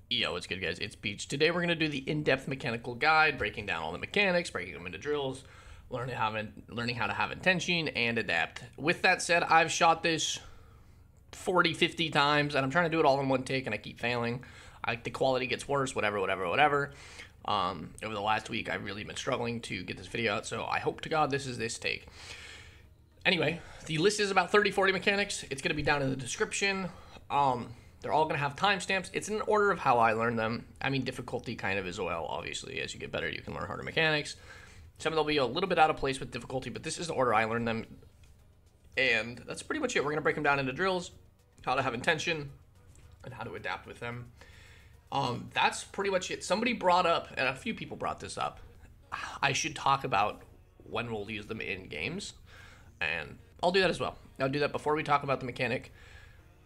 Yo, what's good, guys? It's Peach. Today we're going to do the in-depth mechanical guide, breaking down all the mechanics, breaking them into drills, learning how to have intention and adapt. With that said, I've shot this 40, 50 times, and I'm trying to do it all in one take, and I keep failing. The quality gets worse, whatever. Over the last week, I've really been struggling to get this video out, so I hope to God this is this take. Anyway, the list is about 30, 40 mechanics. It's going to be down in the description. They're all going to have timestamps. It's in order of how I learned them. I mean, difficulty kind of as well, obviously. As you get better, you can learn harder mechanics. Some of them will be a little bit out of place with difficulty, but this is the order I learned them. And that's pretty much it. We're going to break them down into drills, how to have intention, and how to adapt with them. That's pretty much it. Somebody brought up, and a few people brought this up, I should talk about when we'll use them in games. And I'll do that as well. I'll do that before we talk about the mechanic.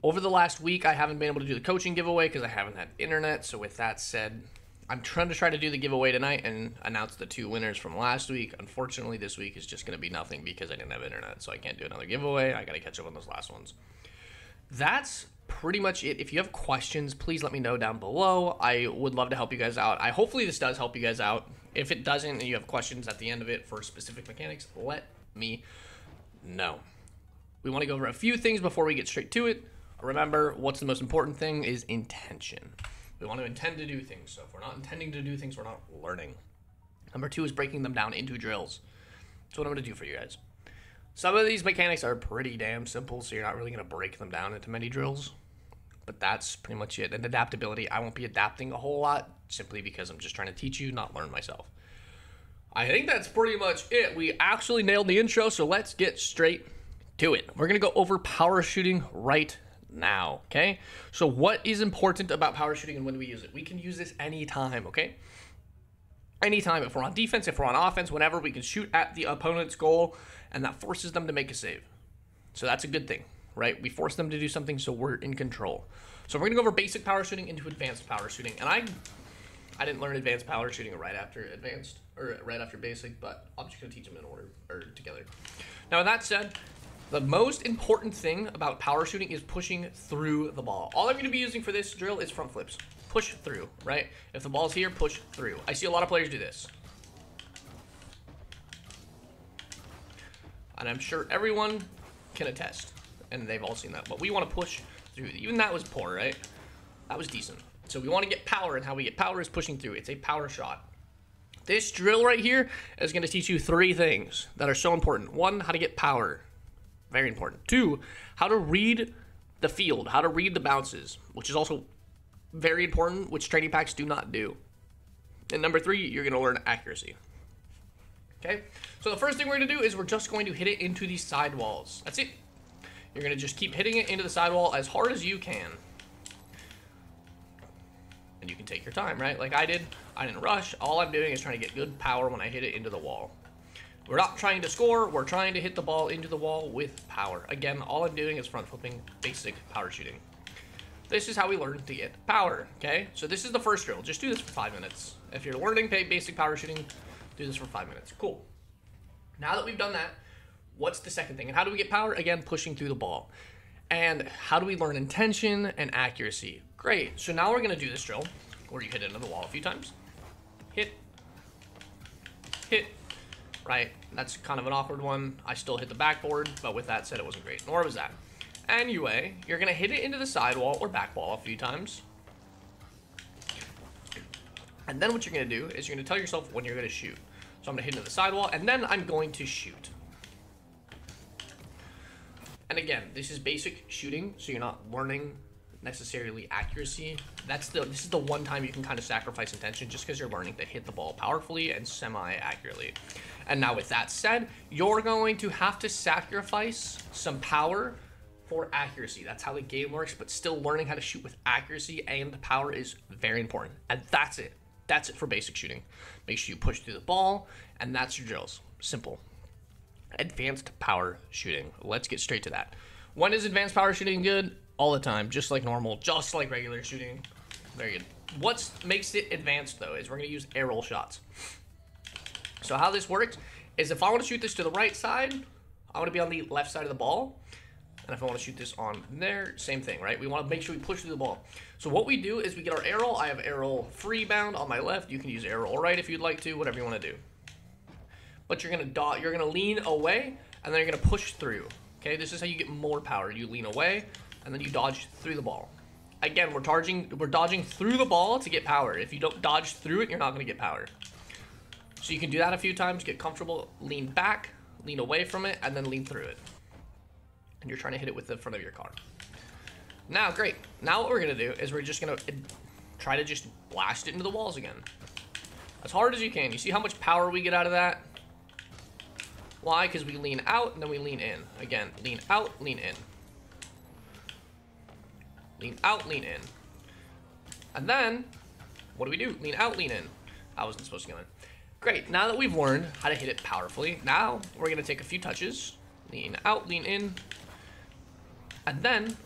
Over the last week, I haven't been able to do the coaching giveaway because I haven't had internet. So with that said, I'm trying to do the giveaway tonight and announce the 2 winners from last week. Unfortunately, this week is just going to be nothing because I didn't have internet. So I can't do another giveaway. I got to catch up on those last ones. That's pretty much it. If you have questions, please let me know down below. I would love to help you guys out. Hopefully this does help you guys out. If it doesn't and you have questions at the end of it for specific mechanics, let me know. We want to go over a few things before we get straight to it. Remember, what's the most important thing is intention. We want to intend to do things. So if we're not intending to do things, we're not learning. Number 2 is breaking them down into drills. That's what I'm going to do for you guys. Some of these mechanics are pretty damn simple, so you're not really going to break them down into many drills. But that's pretty much it. And adaptability, I won't be adapting a whole lot simply because I'm just trying to teach you, not learn myself. I think that's pretty much it. We actually nailed the intro, so let's get straight to it. We're going to go over power shooting right now, okay? So what is important about power shooting and when do we use it? We can use this anytime, okay? Anytime. If we're on defense, if we're on offense, whenever, we can shoot at the opponent's goal, and that forces them to make a save. So that's a good thing, right? We force them to do something, so we're in control. So we're going to go over basic power shooting into advanced power shooting. And I didn't learn advanced power shooting right after advanced, or right after basic, but I'm just going to teach them in order, or together. Now, with that said, the most important thing about power shooting is pushing through the ball. All I'm going to be using for this drill is front flips. Push through, right? If the ball's here, push through. I see a lot of players do this. And I'm sure everyone can attest. And they've all seen that. But we want to push through. Even that was poor, right? That was decent. So we want to get power, and how we get power is pushing through. It's a power shot. This drill right here is going to teach you 3 things that are so important. 1, how to get power. Very important. 2, how to read the field, how to read the bounces, which is also very important, which training packs do not do. And number 3, you're going to learn accuracy. Okay? So the first thing we're going to do is we're just going to hit it into the sidewalls. That's it. You're going to just keep hitting it into the sidewall as hard as you can. And you can take your time, right? Like I did. I didn't rush. All I'm doing is trying to get good power when I hit it into the wall. We're not trying to score, we're trying to hit the ball into the wall with power. Again, all I'm doing is front flipping basic power shooting. This is how we learn to get power, okay? So this is the first drill. Just do this for 5 minutes. If you're learning basic power shooting, do this for 5 minutes. Cool. Now that we've done that, what's the second thing? And how do we get power? Again, pushing through the ball. And how do we learn intention and accuracy? Great. So now we're going to do this drill where you hit into the wall a few times. Hit. Hit. Right, that's kind of an awkward one. I still hit the backboard, but with that said, it wasn't great. Nor was that. Anyway, you're going to hit it into the sidewall or backball a few times. And then what you're going to do is you're going to tell yourself when you're going to shoot. So I'm going to hit into the sidewall, and then I'm going to shoot. And again, this is basic shooting, so you're not learning necessarily accuracy. This is the one time you can kind of sacrifice intention just because you're learning to hit the ball powerfully and semi-accurately. And now with that said, you're going to have to sacrifice some power for accuracy. That's how the game works, but still learning how to shoot with accuracy and power is very important. And that's it. That's it for basic shooting. Make sure you push through the ball, and that's your drills. Simple. Advanced power shooting. Let's get straight to that. When is advanced power shooting good? All the time, just like normal, just like regular shooting. Very good. What makes it advanced, though, is we're going to use air roll shots. So how this works is if I want to shoot this to the right side, I want to be on the left side of the ball, And if I want to shoot this on there, same thing, right? We want to make sure we push through the ball. So what we do is we get our air roll. I have air roll free bound on my left. You can use air roll right if you'd like to, whatever you want to do. But you're gonna lean away, and then you're gonna push through. Okay, this is how you get more power. You lean away, and then you dodge through the ball. Again, we're dodging through the ball to get power. If you don't dodge through it, you're not gonna get power. So you can do that a few times, get comfortable, lean back, lean away from it, and then lean through it. And you're trying to hit it with the front of your car. Now, great. Now what we're gonna do is we're just gonna try to just blast it into the walls again. As hard as you can. You see how much power we get out of that? Why? Because we lean out and then we lean in. Again, lean out, lean in. Lean out, lean in. And then, what do we do? Lean out, lean in. I wasn't supposed to go in. Great, now that we've learned how to hit it powerfully, now we're gonna take a few touches. Lean out, lean in. And then,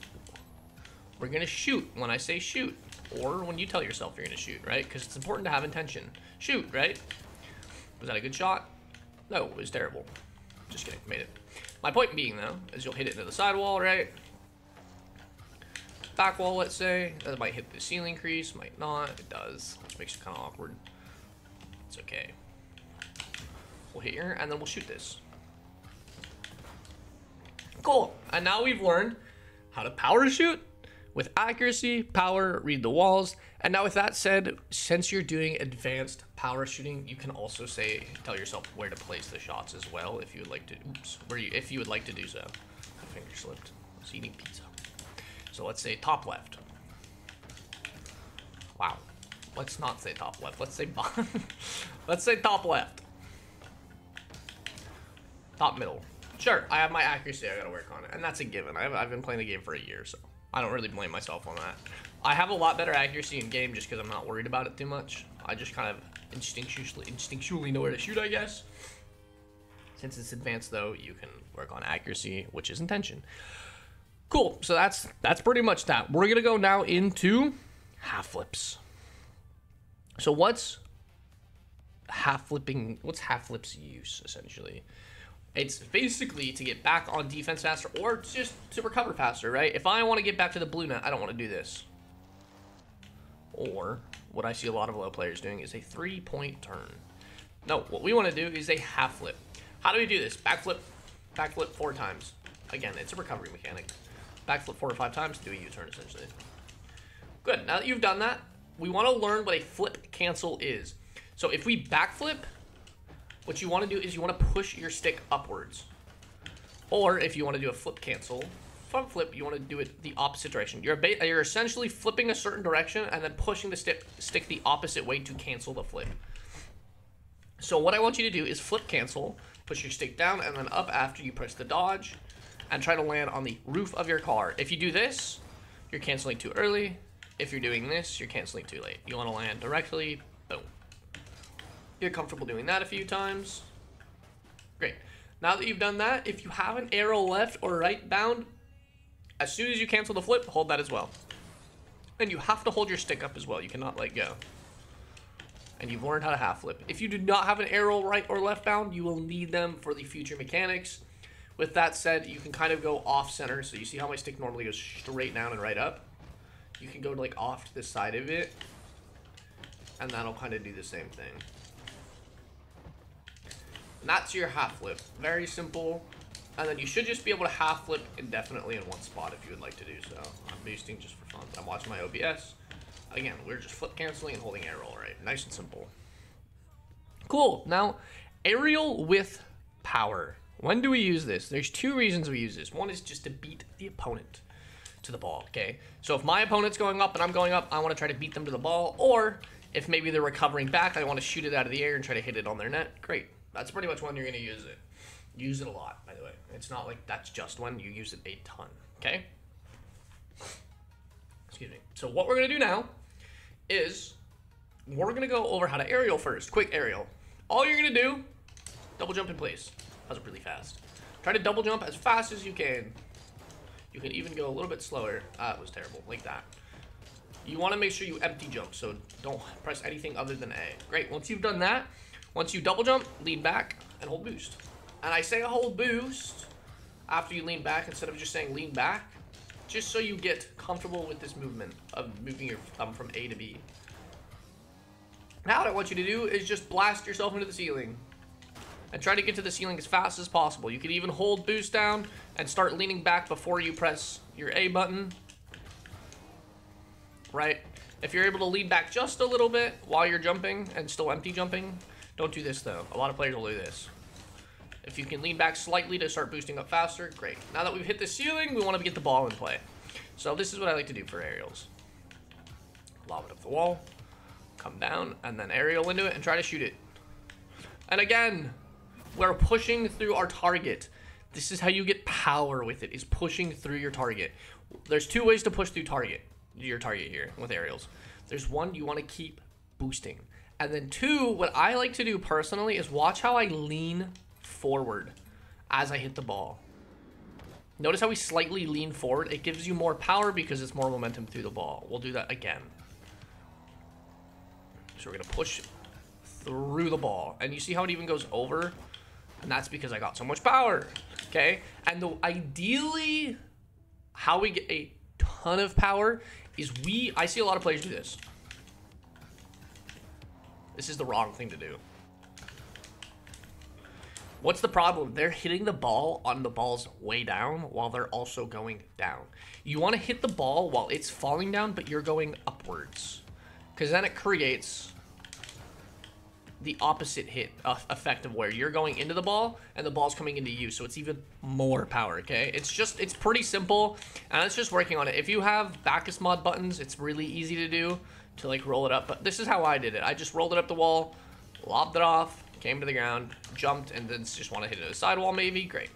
we're gonna shoot when I say shoot. Or when you tell yourself you're gonna shoot, right? Because it's important to have intention. Shoot, right? Was that a good shot? No, it was terrible. Just kidding, made it. My point being, though, is you'll hit it into the sidewall, right? Back wall, let's say. That might hit the ceiling crease, might not. It does, which makes it kind of awkward. It's okay. We'll hit here, and then we'll shoot this. Cool. And now we've learned how to power shoot with accuracy, power, read the walls. And now with that said, since you're doing advanced power shooting, you can also tell yourself where to place the shots as well if you would like to, if you would like to do so. My finger slipped. I was eating pizza. So let's say top left. Wow. Let's not say top left. Let's say let's say top left. Top middle. Sure, I have my accuracy I gotta work on it, and that's a given. I've been playing the game for a year, so I don't really blame myself on that. I have a lot better accuracy in game just because I'm not worried about it too much. I just kind of instinctually know where to shoot, I guess. Since it's advanced, though, you can work on accuracy, which is intention. Cool, so that's pretty much that. We're gonna go now into half flips. So what's half flipping? What's half flips use essentially? It's basically to get back on defense faster or just to recover faster, right? If I want to get back to the blue net, I don't want to do this. Or what I see a lot of low players doing is a 3-point turn. No, what we want to do is a half flip. How do we do this? Backflip 4 times. Again, it's a recovery mechanic. Backflip 4 or 5 times to do a U-turn essentially. Good, now that you've done that, we want to learn what a flip cancel is. So if we backflip, what you want to do is you want to push your stick upwards. Or if you want to do a flip cancel, front flip, you want to do it the opposite direction. You're essentially flipping a certain direction and then pushing the stick the opposite way to cancel the flip. So what I want you to do is flip cancel, push your stick down and then up after you press the dodge, and try to land on the roof of your car. If you do this, you're canceling too early. If you're doing this, you're canceling too late. You want to land directly, boom. Get comfortable doing that a few times. Great. Now that you've done that, if you have an arrow left or right bound, as soon as you cancel the flip, hold that as well. And you have to hold your stick up as well. You cannot let go. And you've learned how to half flip. If you do not have an arrow right or left bound, you will need them for the future mechanics. With that said, you can kind of go off center. So you see how my stick normally goes straight down and right up? You can go like off to the side of it. And that'll kind of do the same thing. And that's your half flip. Very simple. And then you should just be able to half flip indefinitely in one spot if you would like to do so. I'm boosting just for fun. I'm watching my OBS. Again, we're just flip canceling and holding aerial, right? Nice and simple. Cool. Now, aerial with power. When do we use this? There's 2 reasons we use this. One is just to beat the opponent to the ball, okay? So if my opponent's going up and I'm going up, I want to try to beat them to the ball. Or if maybe they're recovering back, I want to shoot it out of the air and try to hit it on their net. Great. That's pretty much when you're going to use it. Use it a lot, by the way. It's not like that's just when you use it a ton, okay? Excuse me. So what we're going to do now is we're going to go over how to aerial first. Quick aerial. All you're going to do, double jump in place. That was really fast. Try to double jump as fast as you can. You can even go a little bit slower. It was terrible, like that. You want to make sure you empty jump, so don't press anything other than A. Great, once you've done that, once you double jump, lean back and hold boost. And I say hold boost, after you lean back instead of just saying lean back, just so you get comfortable with this movement of moving your thumb from A to B. Now what I want you to do is just blast yourself into the ceiling and try to get to the ceiling as fast as possible. You can even hold boost down and start leaning back before you press your A button, right? If you're able to lean back just a little bit while you're jumping and still empty jumping, don't do this though. A lot of players will do this. If you can lean back slightly to start boosting up faster, great. Now that we've hit the ceiling, we want to get the ball in play. So this is what I like to do for aerials. Lob it up the wall, come down, and then aerial into it and try to shoot it. And again, we're pushing through our target. This is how you get power with it, is pushing through your target. There's two ways to push through your target here with aerials. There's one, you want to keep boosting. And then two, what I like to do personally is watch how I lean forward as I hit the ball. Notice how we slightly lean forward. It gives you more power because it's more momentum through the ball. We'll do that again. So we're going to push through the ball. And you see how it even goes over? And that's because I got so much power. Okay? And ideally, how we get a ton of power is I see a lot of players do this. This is the wrong thing to do. What's the problem? They're hitting the ball on the ball's way down while they're also going down. You want to hit the ball while it's falling down, but you're going upwards. Because then it creates the opposite hit effect of where you're going into the ball and the ball's coming into you. So it's even more power, okay? It's pretty simple, and it's just working on it. If you have Bacchus mod buttons, it's really easy to do, to like roll it up. But this is how I did it. I just rolled it up the wall, lobbed it off, came to the ground, jumped, and then just want to hit it a sidewall maybe. Great.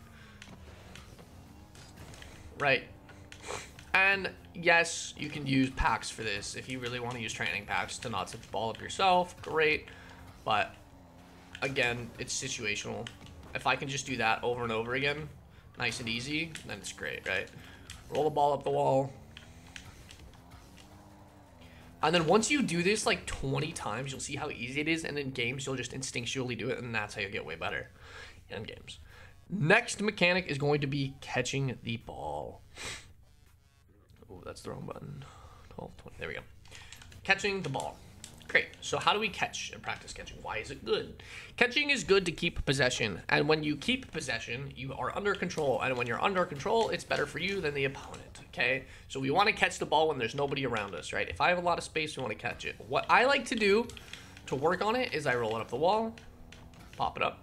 Right. And yes, you can use packs for this. If you really want to use training packs to not set the ball up yourself, great. But again, it's situational. If I can just do that over and over again, nice and easy, then it's great, right? Roll the ball up the wall. And then once you do this like 20 times, you'll see how easy it is. And in games, you'll just instinctually do it. And that's how you get way better in games. Next mechanic is going to be catching the ball. Oh, that's the wrong button. 12, 20. There we go. Catching the ball. Great. So how do we catch and practice catching? Why is it good? Catching is good to keep possession. And when you keep possession, you are under control. And when you're under control, it's better for you than the opponent. Okay? So we want to catch the ball when there's nobody around us, right? If I have a lot of space, we want to catch it. What I like to do to work on it is I roll it up the wall, pop it up,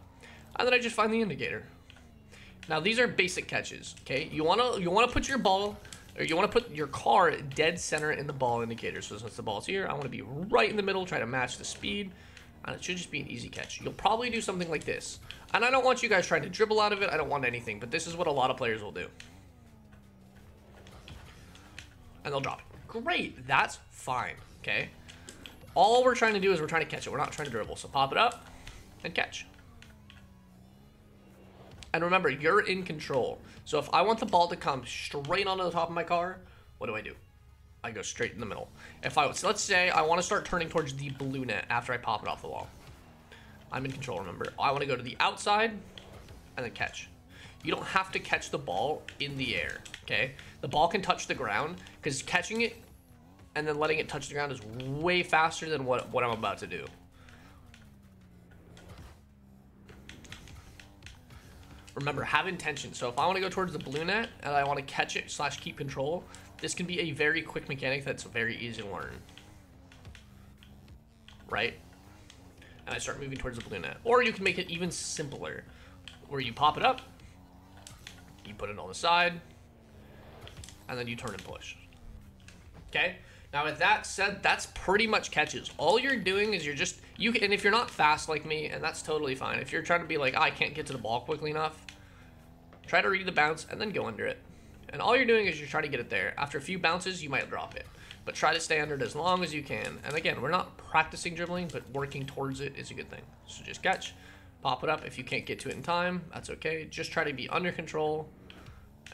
and then I just find the indicator. Now these are basic catches, okay? You want to put your ball, or you want to put your car dead center in the ball indicator. So since the ball's here, I want to be right in the middle, try to match the speed, and it should just be an easy catch. You'll probably do something like this. And I don't want you guys trying to dribble out of it. I don't want anything, but this is what a lot of players will do. And they'll drop it. Great, that's fine, okay? All we're trying to do is we're trying to catch it. We're not trying to dribble. So pop it up and catch. And remember, you're in control. So if I want the ball to come straight onto the top of my car, what do? I go straight in the middle. So let's say I want to start turning towards the blue net after I pop it off the wall. I'm in control, remember. I want to go to the outside and then catch. You don't have to catch the ball in the air, okay? The ball can touch the ground because catching it and then letting it touch the ground is way faster than what I'm about to do. Remember, have intention. So if I want to go towards the blue net and I want to catch it / keep control, this can be a very quick mechanic that's very easy to learn. Right? And I start moving towards the blue net. Or you can make it even simpler, where you pop it up, you put it on the side, and then you turn and push. Okay? Now with that said, that's pretty much catches. All you're doing is and if you're not fast like me, and that's totally fine. If you're trying to be like, I can't get to the ball quickly enough, try to read the bounce and then go under it. And all you're doing is you're trying to get it there. After a few bounces, you might drop it. But try to stay under it as long as you can. And again, we're not practicing dribbling, but working towards it is a good thing. So just catch, pop it up. If you can't get to it in time, that's okay. Just try to be under control.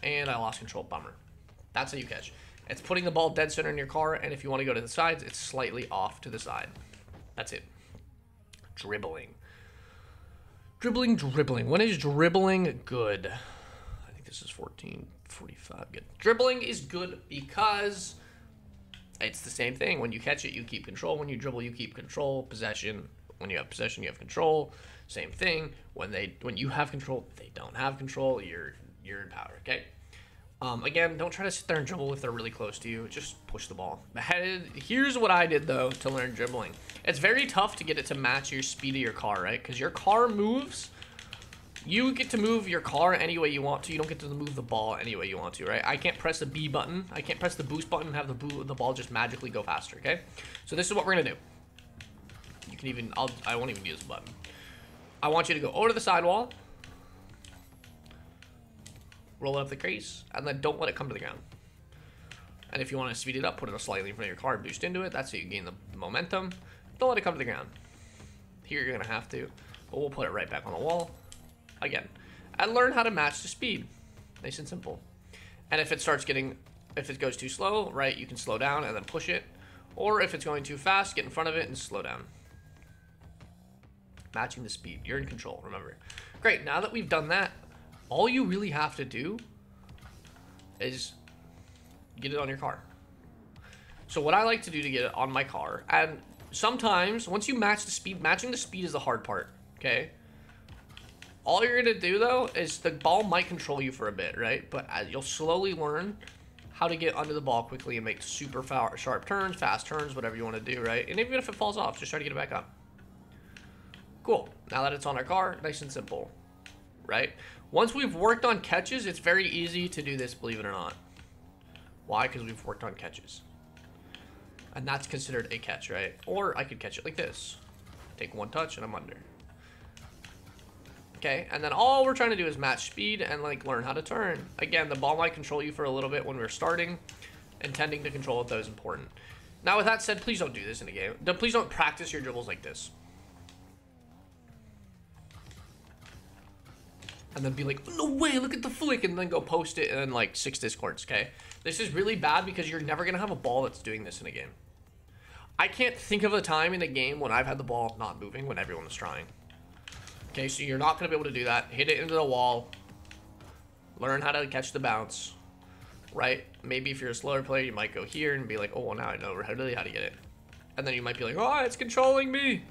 And I lost control, bummer. That's how you catch. It's putting the ball dead center in your car, and if you want to go to the sides, it's slightly off to the side. That's it. Dribbling. Dribbling. When is dribbling good? I think this is 14:45. Good. Dribbling is good because it's the same thing. When you catch it, you keep control. When you dribble, you keep control. Possession. When you have possession, you have control. Same thing. When you have control, they don't have control. You're in power. Okay. Again, don't try to sit there and dribble if they're really close to you. Just push the ball. Here's what I did, though, to learn dribbling. It's very tough to get it to match your speed of your car, right? Because your car moves. You get to move your car any way you want to. You don't get to move the ball any way you want to, right? I can't press the B button. I can't press the boost button and have the ball just magically go faster, okay? So this is what we're going to do. You can even... I won't even use the button. I want you to go over to the sidewall. Roll it up the crease, and then don't let it come to the ground. And if you want to speed it up, put it slightly in front of your car, boost into it. That's how you gain the momentum. Don't let it come to the ground. Here you're going to have to, but we'll put it right back on the wall. Again, and learn how to match the speed. Nice and simple. And if it goes too slow, right, you can slow down and then push it. Or if it's going too fast, get in front of it and slow down. Matching the speed. You're in control, remember. Great, now that we've done that, all you really have to do is get it on your car. So what I like to do to get it on my car, and sometimes once you match the speed, matching the speed is the hard part, okay? All you're gonna do though is the ball might control you for a bit, right? But you'll slowly learn how to get under the ball quickly and make super sharp turns, fast turns, whatever you want to do, right? And even if it falls off, just try to get it back up. Cool. Now that it's on our car, nice and simple, right? Once we've worked on catches, it's very easy to do this, believe it or not. Why? Because we've worked on catches. And that's considered a catch, right? Or I could catch it like this. Take one touch and I'm under. Okay, and then all we're trying to do is match speed and like learn how to turn. Again, the ball might control you for a little bit when we're starting. Intending to control it though is important. Now with that said, please don't do this in a game. Please don't practice your dribbles like this. And then be like, no way, look at the flick, and then go post it in like 6 discords, okay? This is really bad because you're never gonna have a ball that's doing this in a game. I can't think of a time in a game when I've had the ball not moving when everyone was trying. Okay, so you're not gonna be able to do that. Hit it into the wall. Learn how to catch the bounce, right? Maybe if you're a slower player, you might go here and be like, oh, well, now I know really how to get it. And then you might be like, oh, it's controlling me.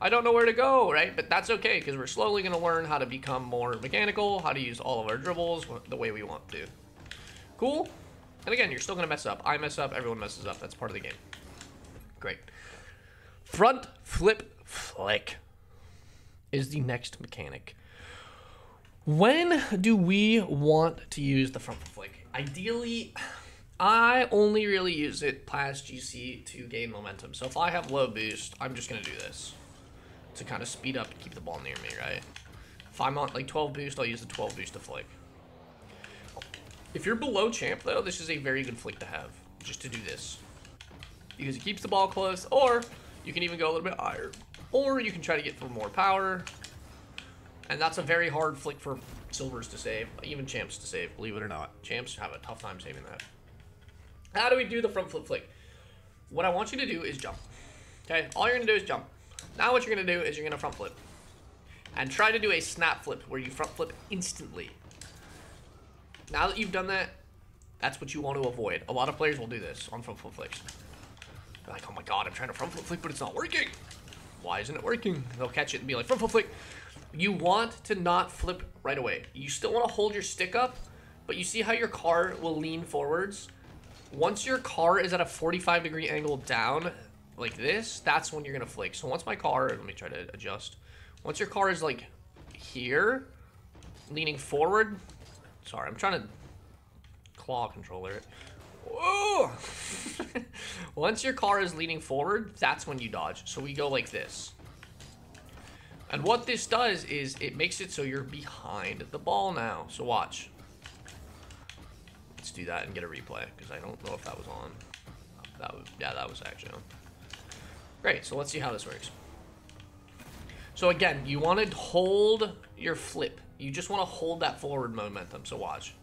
I don't know where to go, right? But that's okay, because we're slowly going to learn how to become more mechanical, how to use all of our dribbles the way we want to. Cool? And again, you're still going to mess up. I mess up. Everyone messes up. That's part of the game. Great. Front flip flick is the next mechanic. When do we want to use the front flip flick? Ideally, I only really use it past GC to gain momentum. So if I have low boost, I'm just going to do this to kind of speed up and keep the ball near me, right? If I'm on like 12 boost, I'll use the 12 boost to flick. If you're below champ though, this is a very good flick to have, just to do this. Because it keeps the ball close, or you can even go a little bit higher. Or you can try to get for more power. And that's a very hard flick for silvers to save, even champs to save, believe it or not. Champs have a tough time saving that. How do we do the front flip flick? What I want you to do is jump. Okay, all you're gonna do is jump. Now what you're going to do is you're going to front flip. And try to do a snap flip where you front flip instantly. Now that you've done that, that's what you want to avoid. A lot of players will do this on front flip flicks. They're like, oh my god, I'm trying to front flip flick, but it's not working. Why isn't it working? They'll catch it and be like, front flip flick. You want to not flip right away. You still want to hold your stick up, but you see how your car will lean forwards? Once your car is at a 45-degree angle down, like this, that's when you're gonna flick. So once my car, let me try to adjust. Once your car is like here, leaning forward. Sorry, I'm trying to claw controller it. Whoa! Once your car is leaning forward, that's when you dodge. So we go like this. And what this does is it makes it so you're behind the ball now. So watch. Let's do that and get a replay because I don't know if that was on. Yeah, that was actually on. Great, so let's see how this works. So again, you want to hold your flip. You just want to hold that forward momentum, so watch.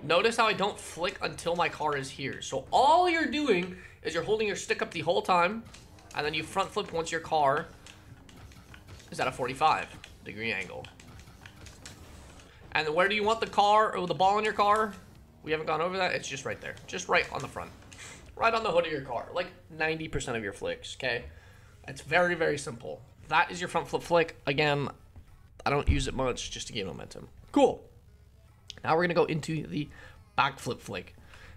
Notice how I don't flick until my car is here. So all you're doing is you're holding your stick up the whole time, and then you front flip once your car is at a 45-degree angle. And where do you want the car or the ball in your car? We haven't gone over that. It's just right there. Just right on the front. Right on the hood of your car. Like 90% of your flicks, okay? It's very, very simple. That is your front flip flick. Again, I don't use it much just to gain momentum. Cool. Now we're going to go into the back flip flick.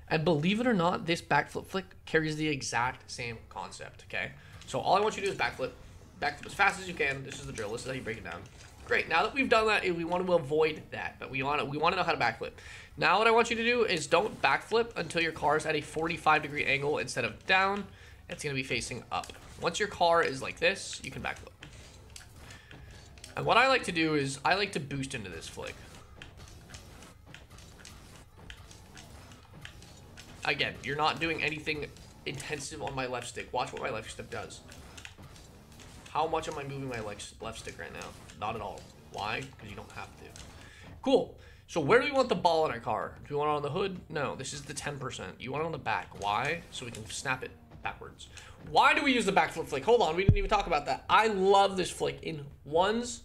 And believe it or not, this back flip flick carries the exact same concept, okay? So all I want you to do is backflip. Backflip as fast as you can. This is the drill. This is how you break it down. Great. Now that we've done that, we want to avoid that, but we want to know how to backflip. Now what I want you to do is don't backflip until your car is at a 45-degree angle instead of down. It's going to be facing up. Once your car is like this, you can backflip. And what I like to do is I like to boost into this flick. Again, you're not doing anything intensive on my left stick. Watch what my left stick does. How much am I moving my left stick right now? Not at all. Why? Because you don't have to. Cool. So where do we want the ball in our car? Do we want it on the hood? No, this is the 10%. You want it on the back. Why? So we can snap it backwards. Why do we use the back flip flick? Hold on, we didn't even talk about that. I love this flick in ones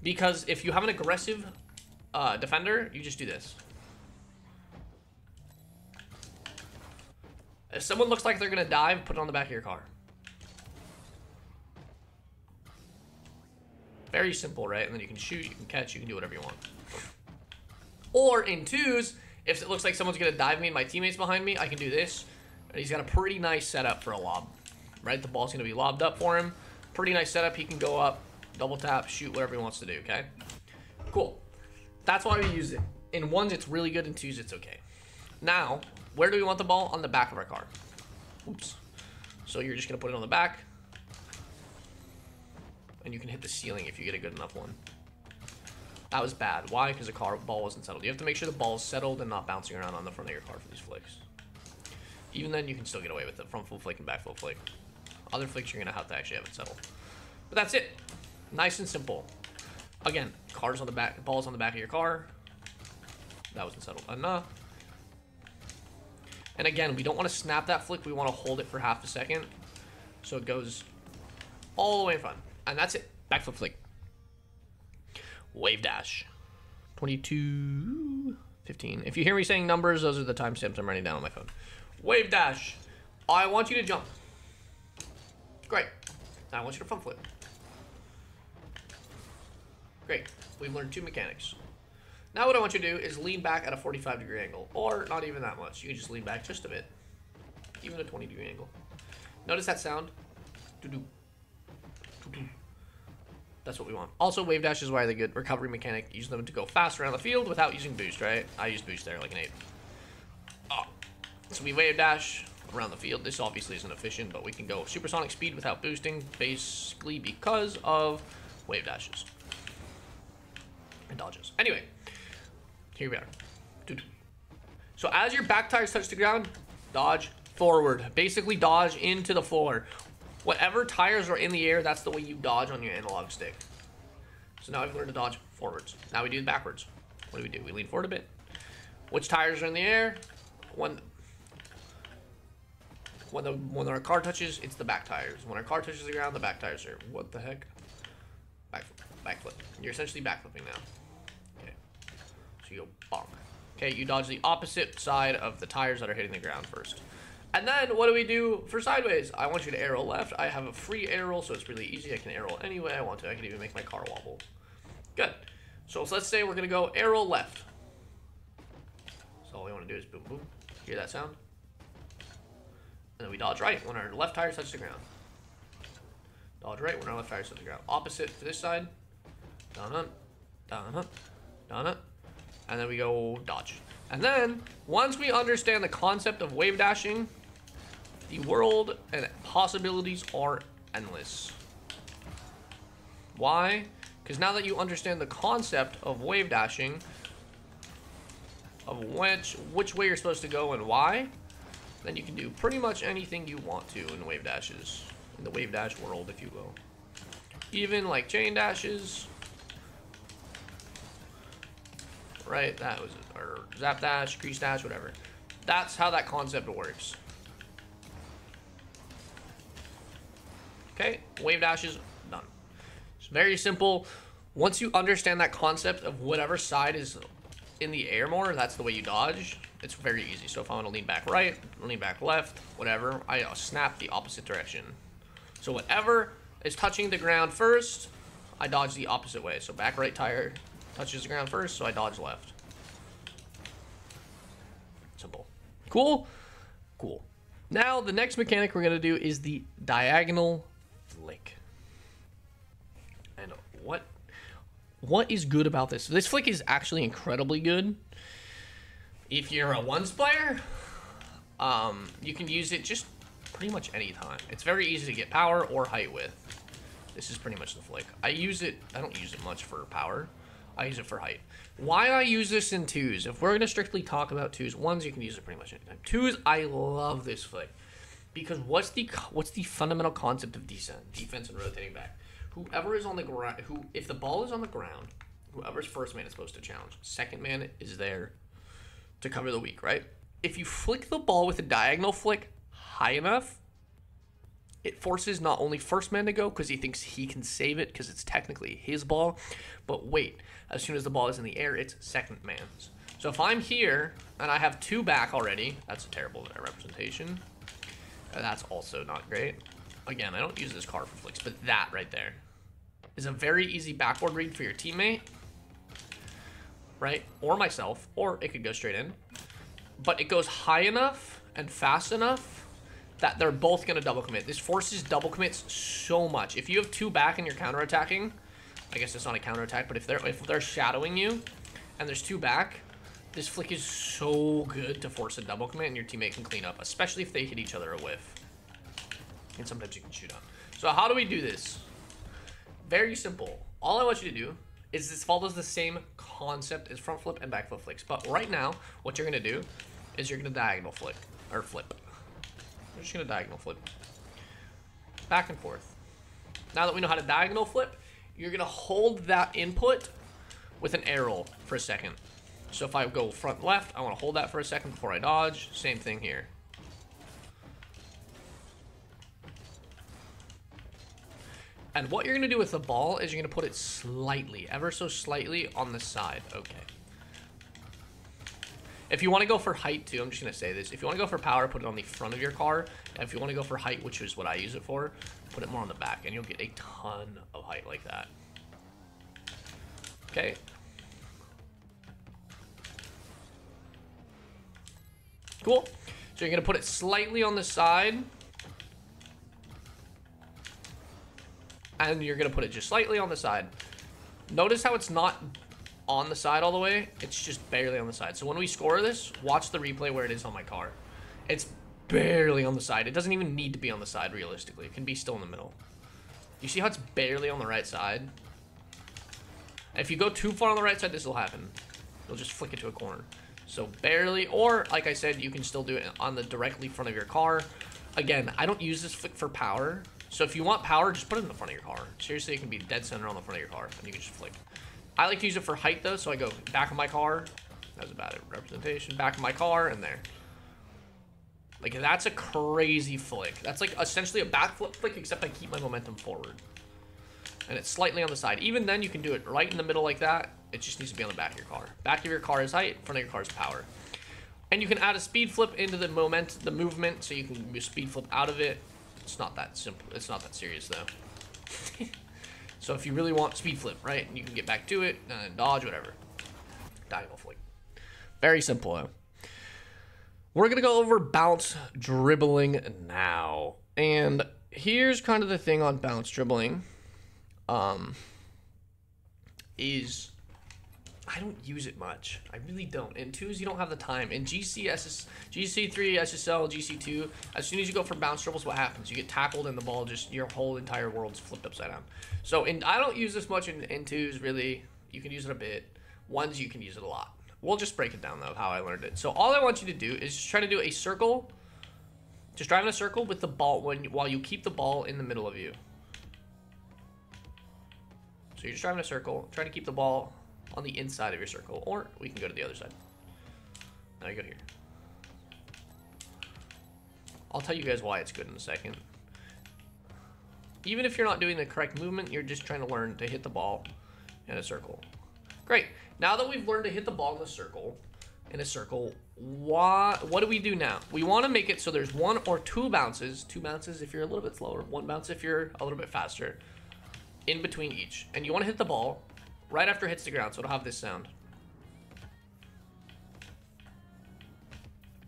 because if you have an aggressive defender, you just do this. If someone looks like they're going to dive, put it on the back of your car. Very simple, right? And then you can shoot, you can catch, you can do whatever you want. Or in twos, if it looks like someone's going to dive me and my teammate's behind me, I can do this. And he's got a pretty nice setup for a lob, right? The ball's going to be lobbed up for him. Pretty nice setup. He can go up, double tap, shoot, whatever he wants to do, okay? Cool. That's why we use it. In ones, it's really good. In twos, it's okay. Now, where do we want the ball? On the back of our car. Oops. So you're just going to put it on the back. And you can hit the ceiling if you get a good enough one. That was bad. Why? Because the ball wasn't settled. You have to make sure the ball is settled and not bouncing around on the front of your car for these flicks. Even then, you can still get away with the front flip flick and back flip flick. Other flicks, you're going to have to actually have it settled. But that's it. Nice and simple. Again, car's on the back, ball's on the back of your car. That wasn't settled enough. And again, we don't want to snap that flick. We want to hold it for half a second. So it goes all the way in front. And that's it. Back flip flick. Wave dash. 22:15. If you hear me saying numbers, those are the timestamps I'm writing down on my phone. Wave dash. I want you to jump. Great. Now I want you to front flip. Great. We've learned two mechanics. Now what I want you to do is lean back at a 45-degree angle. Or not even that much. You can just lean back just a bit. Even a 20-degree angle. Notice that sound? Doo-doo. That's what we want. Also, wave dash is why they're good recovery mechanic. Use them to go fast around the field without using boost, right? I use boost there like an 8. Oh. So we wave dash around the field. This obviously isn't efficient, but we can go supersonic speed without boosting, basically because of wave dashes. And dodges. Anyway, here we are. So as your back tires touch the ground, dodge forward. Basically dodge into the floor. Whatever tires are in the air, that's the way you dodge on your analog stick. So now I've learned to dodge forwards. Now we do it backwards. What do? We lean forward a bit. Which tires are in the air? When our car touches, it's the back tires. When our car touches the ground, the back tires are. What the heck? Backflip. You're essentially backflipping now. Okay. So you go bonk. Okay, you dodge the opposite side of the tires that are hitting the ground first. And then, what do we do for sideways? I want you to arrow left. I have a free arrow, so it's really easy. I can arrow any way I want to. I can even make my car wobble. Good. So let's say we're going to go arrow left. So all we want to do is boom, boom. Hear that sound? And then we dodge right when our left tire touches the ground. Dodge right when our left tire touches the ground. Opposite to this side. Down, down, down, and then we go dodge. And then, once we understand the concept of wave dashing, the world and possibilities are endless. Why? Because now that you understand the concept of wave dashing, of which way you're supposed to go and why, then you can do pretty much anything you want to in wave dashes, in the wave dash world, if you will. Even like chain dashes, right? That was, or zap dash, crease dash, whatever. That's how that concept works. Okay, wave dash is done. It's very simple. Once you understand that concept of whatever side is in the air more, that's the way you dodge, it's very easy. So if I want to lean back right, lean back left, whatever, I snap the opposite direction. So whatever is touching the ground first, I dodge the opposite way. So back right tire touches the ground first, so I dodge left. Simple. Cool? Cool. Now, the next mechanic we're going to do is the diagonal flick. And what is good about this? This flick is actually incredibly good. If you're a ones player, you can use it just pretty much any time. It's very easy to get power or height with. This is pretty much the flick. I don't use it much for power. I use it for height. Why I use this in twos? If we're going to strictly talk about twos, ones you can use it pretty much anytime. Twos, I love this flick. Because what's the fundamental concept of defense and rotating back? Whoever is on the ground, if the ball is on the ground, whoever's first man is supposed to challenge. Second man is there to cover the weak, right? If you flick the ball with a diagonal flick high enough, it forces not only first man to go because he thinks he can save it because it's technically his ball, but wait, as soon as the ball is in the air, it's second man's. So if I'm here and I have two back already, that's a terrible representation. That's also not great. Again, I don't use this card for flicks, but that right there is a very easy backboard read for your teammate, right? Or myself, or it could go straight in. But it goes high enough and fast enough that they're both going to double commit. This forces double commits so much. If you have two back and you're counterattacking, I guess it's not a counterattack, but if they're shadowing you and there's two back, this flick is so good to force a double commit and your teammate can clean up, especially if they hit each other a whiff. And sometimes you can shoot up. So how do we do this? Very simple. All I want you to do is this follows the same concept as front flip and back flip flicks. But right now, what you're going to do is you're going to diagonal flick, or flip. We're just going to diagonal flip. Back and forth. Now that we know how to diagonal flip, you're going to hold that input with an arrow for a second. So if I go front left, I want to hold that for a second before I dodge. Same thing here. And what you're going to do with the ball is you're going to put it slightly, ever so slightly on the side. Okay. If you want to go for height too, I'm just going to say this. If you want to go for power, put it on the front of your car. And if you want to go for height, which is what I use it for, put it more on the back. And you'll get a ton of height like that. Okay. Cool. So you're going to put it slightly on the side. And you're going to put it just slightly on the side. Notice how it's not on the side all the way. It's just barely on the side. So when we score this, watch the replay where it is on my car. It's barely on the side. It doesn't even need to be on the side realistically. It can be still in the middle. You see how it's barely on the right side? If you go too far on the right side, this will happen. You'll just flick it to a corner. So barely, or like I said, you can still do it on the directly front of your car. Again, I don't use this flick for power. So if you want power, just put it in the front of your car. Seriously, it can be dead center on the front of your car, and you can just flick. I like to use it for height, though, so I go back of my car. That was a bad representation. Back of my car, and there. Like, that's a crazy flick. That's like essentially a backflip flick, except I keep my momentum forward. And it's slightly on the side. Even then, you can do it right in the middle like that. It just needs to be on the back of your car. Back of your car is height, front of your car is power. And you can add a speed flip into the movement, so you can speed flip out of it. It's not that simple. It's not that serious, though. So if you really want speed flip, right, you can get back to it, dodge, whatever. Diagonal flick. Very simple, though. We're going to go over bounce dribbling now. And here's kind of the thing on bounce dribbling. Is I don't use it much. I really don't. In twos, you don't have the time. In GC3, SSL, GC2, as soon as you go for bounce dribbles, what happens? You get tackled and the ball just, your whole entire world's flipped upside down. So I don't use this much in twos, really. You can use it a bit. Ones, you can use it a lot. We'll just break it down, though, of how I learned it. So all I want you to do is just try to do a circle. Just drive in a circle with the ball while you keep the ball in the middle of you. So you're just driving a circle. Try to keep the ball on the inside of your circle, or we can go to the other side. Now you go here. I'll tell you guys why it's good in a second. Even if you're not doing the correct movement, you're just trying to learn to hit the ball in a circle. Great. Now that we've learned to hit the ball in a circle, what do we do now? We want to make it so there's 1 or 2 bounces. 2 bounces if you're a little bit slower. 1 bounce if you're a little bit faster. In between each. And you want to hit the ball right after it hits the ground, so it'll have this sound.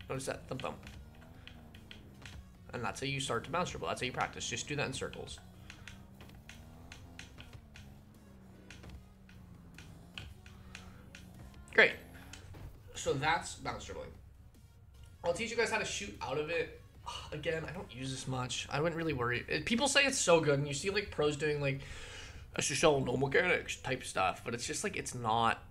Notice that, thump thump. And that's how you start to bounce dribble. That's how you practice. Just do that in circles. Great. So that's bounce dribbling. I'll teach you guys how to shoot out of it. Again, I don't use this much. I wouldn't really worry. People say it's so good, and you see like pros doing like a show no mechanics type stuff, but it's just like it's not.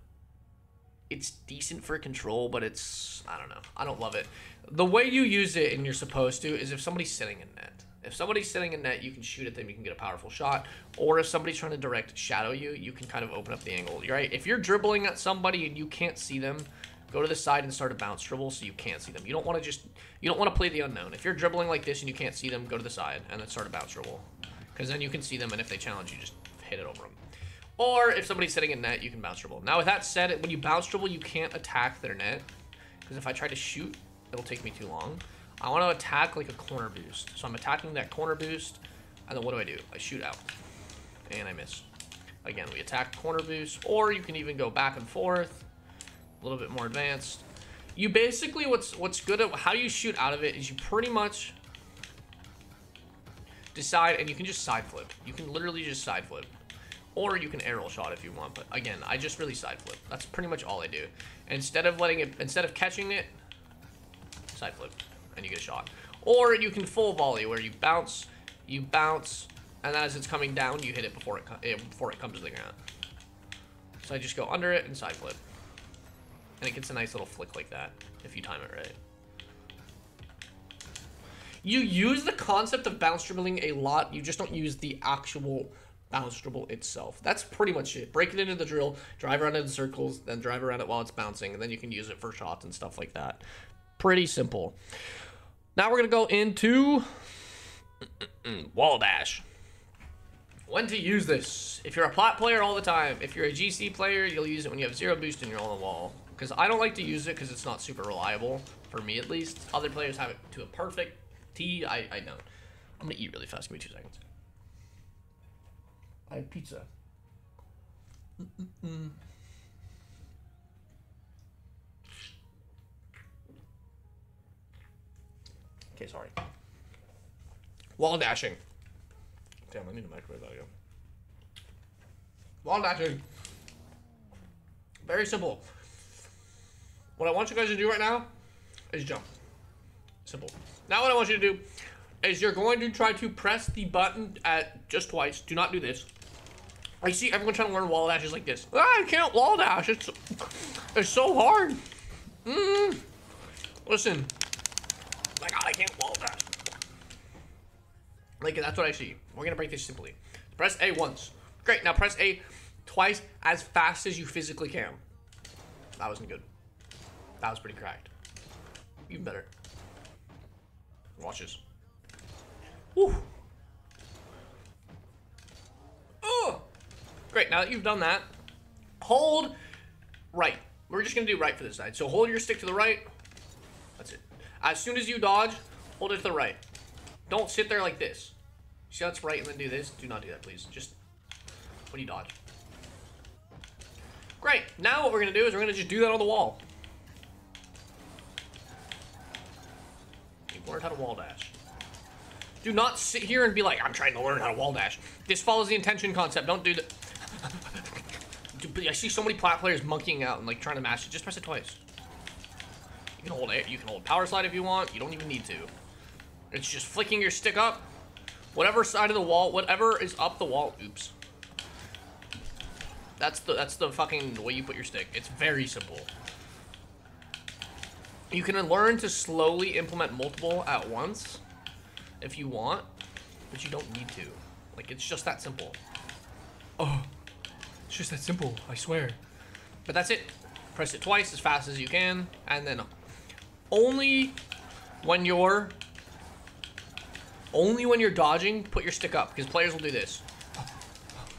It's decent for control, but it's, I don't know. I don't love it. The way you use it, and you're supposed to, is if somebody's sitting in net. If somebody's sitting in net, you can shoot at them, you can get a powerful shot. Or if somebody's trying to direct shadow you, you can kind of open up the angle, right? If you're dribbling at somebody and you can't see them, go to the side and start a bounce dribble so you can't see them. You don't want to play the unknown. If you're dribbling like this and you can't see them, go to the side and then start a bounce dribble. Because then you can see them, and if they challenge you, just hit it over them. Or if somebody's sitting in net, you can bounce dribble. Now with that said, when you bounce dribble, you can't attack their net. Because if I try to shoot, it'll take me too long. I want to attack like a corner boost. So I'm attacking that corner boost, and then what do? I shoot out. And I miss. Again, we attack corner boost, or you can even go back and forth. A little bit more advanced. You basically, what's good at how you shoot out of it is you pretty much decide, and you can just side flip. You can literally just side flip. Or you can arrow shot if you want, but again, I just really side flip. That's pretty much all I do. Instead of catching it, side flip, and you get a shot. Or you can full volley, where you bounce, and then as it's coming down, you hit it before it comes to the ground. So I just go under it and side flip. And it gets a nice little flick like that, if you time it right. You use the concept of bounce dribbling a lot, you just don't use the actual bounce dribble itself. That's pretty much it. Break it into the drill, drive around in the circles, then drive around it while it's bouncing, and then you can use it for shots and stuff like that. Pretty simple. Now we're going to go into wall dash. When to use this. If you're a plat player, all the time. If you're a GC player, you'll use it when you have 0 boost and you're on the wall. Because I don't like to use it because it's not super reliable, for me at least. Other players have it to a perfect T. I don't. I'm going to eat really fast. Give me 2 seconds. I have pizza. Okay, sorry. Wall dashing. Damn, I need a microwave audio. Wall dashing. Very simple. What I want you guys to do right now is jump. Simple. Now what I want you to do is you're going to try to press the button at just twice. Do not do this. I see everyone trying to learn wall dashes like this. I can't wall dash. It's so hard. Listen. My God, I can't wall dash. Like, that's what I see. We're going to break this simply. Press A once. Great. Now press A twice as fast as you physically can. That wasn't good. That was pretty cracked. Even better. Watch this. Woo. Oh. Great, now that you've done that, hold right. We're just gonna do right for this side. So hold your stick to the right. That's it. As soon as you dodge, hold it to the right. Don't sit there like this. See how it's right and then do this? Do not do that, please. Just when you dodge. Great, now what we're gonna do is we're gonna just do that on the wall. You've learned how to wall dash. Do not sit here and be like, I'm trying to learn how to wall dash. This follows the intention concept. Don't do that. I see so many plat players monkeying out and like trying to mash it. Just press it twice. You can hold it. You can hold power slide if you want. You don't even need to. It's just flicking your stick up. Whatever side of the wall, whatever is up the wall. Oops. That's the fucking way you put your stick. It's very simple. You can learn to slowly implement multiple at once if you want, but you don't need to. Like, it's just that simple. Oh, it's just that simple, I swear. But that's it. Press it twice as fast as you can, and then only when you're dodging, put your stick up, because players will do this.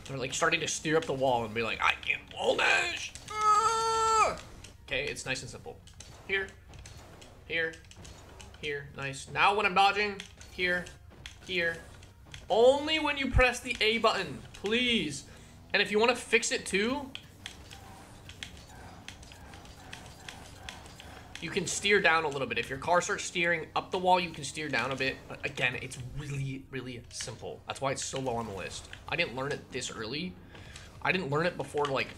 They're like starting to steer up the wall and be like, I can't wall dash. Okay, it's nice and simple. Here, here, here, nice. Now when I'm dodging, here, here. Only when you press the A button, please. And if you want to fix it too, you can steer down a little bit. If your car starts steering up the wall, you can steer down a bit. But again, it's really, really simple. That's why it's so low on the list. I didn't learn it this early. I didn't learn it before, like,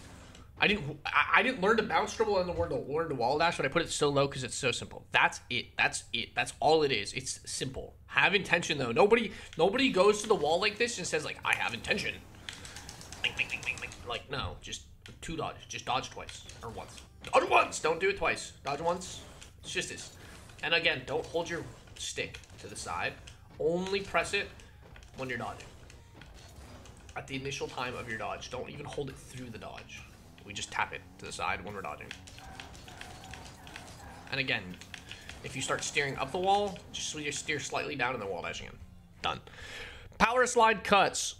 I didn't learn to bounce dribble and learn to wall dash, but I put it so low because it's so simple. That's it. That's it. That's all it is. It's simple. Have intention though. Nobody goes to the wall like this and says like, I have intention. Bing, bing, bing, bing, bing. Like, no, just 2 dodges. Just dodge twice or once. Dodge once. Don't do it twice. Dodge once. It's just this. And again, don't hold your stick to the side. Only press it when you're dodging. At the initial time of your dodge. Don't even hold it through the dodge. We just tap it to the side when we're dodging. And again, if you start steering up the wall, just steer slightly down and then wall dashing in. Done. Power slide cuts.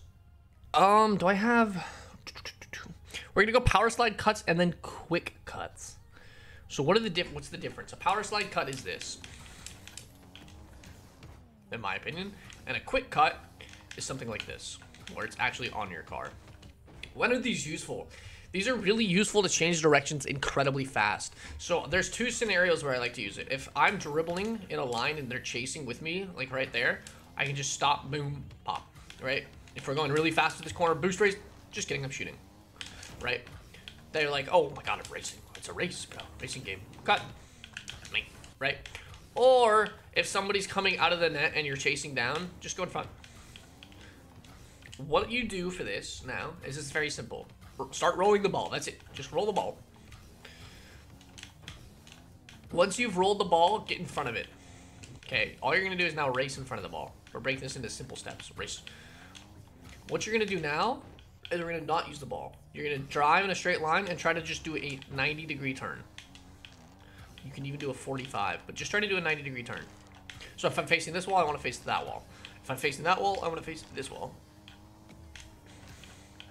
Do I have... We're gonna go power slide cuts and then quick cuts. So what are the what's the difference? A power slide cut is this, in my opinion, and a quick cut is something like this, where it's actually on your car. When are these useful? These are really useful to change directions incredibly fast. So there's 2 scenarios where I like to use it. If I'm dribbling in a line and they're chasing with me, like right there, I can just stop, boom, pop, right? If we're going really fast to this corner, boost race, just kidding, I'm shooting, right? They're like, oh my god, I'm racing. It's a race, bro. Racing game. Cut. Me, right? Or if somebody's coming out of the net and you're chasing down, just go in front. What you do for this now is it's very simple. Start rolling the ball. That's it. Just roll the ball. Once you've rolled the ball, get in front of it. Okay, all you're going to do is now race in front of the ball. We're breaking this into simple steps. Race. What you're going to do now is we're going to not use the ball. You're going to drive in a straight line and try to just do a 90-degree turn. You can even do a 45, but just try to do a 90-degree turn. So if I'm facing this wall, I want to face that wall. If I'm facing that wall, I want to face this wall.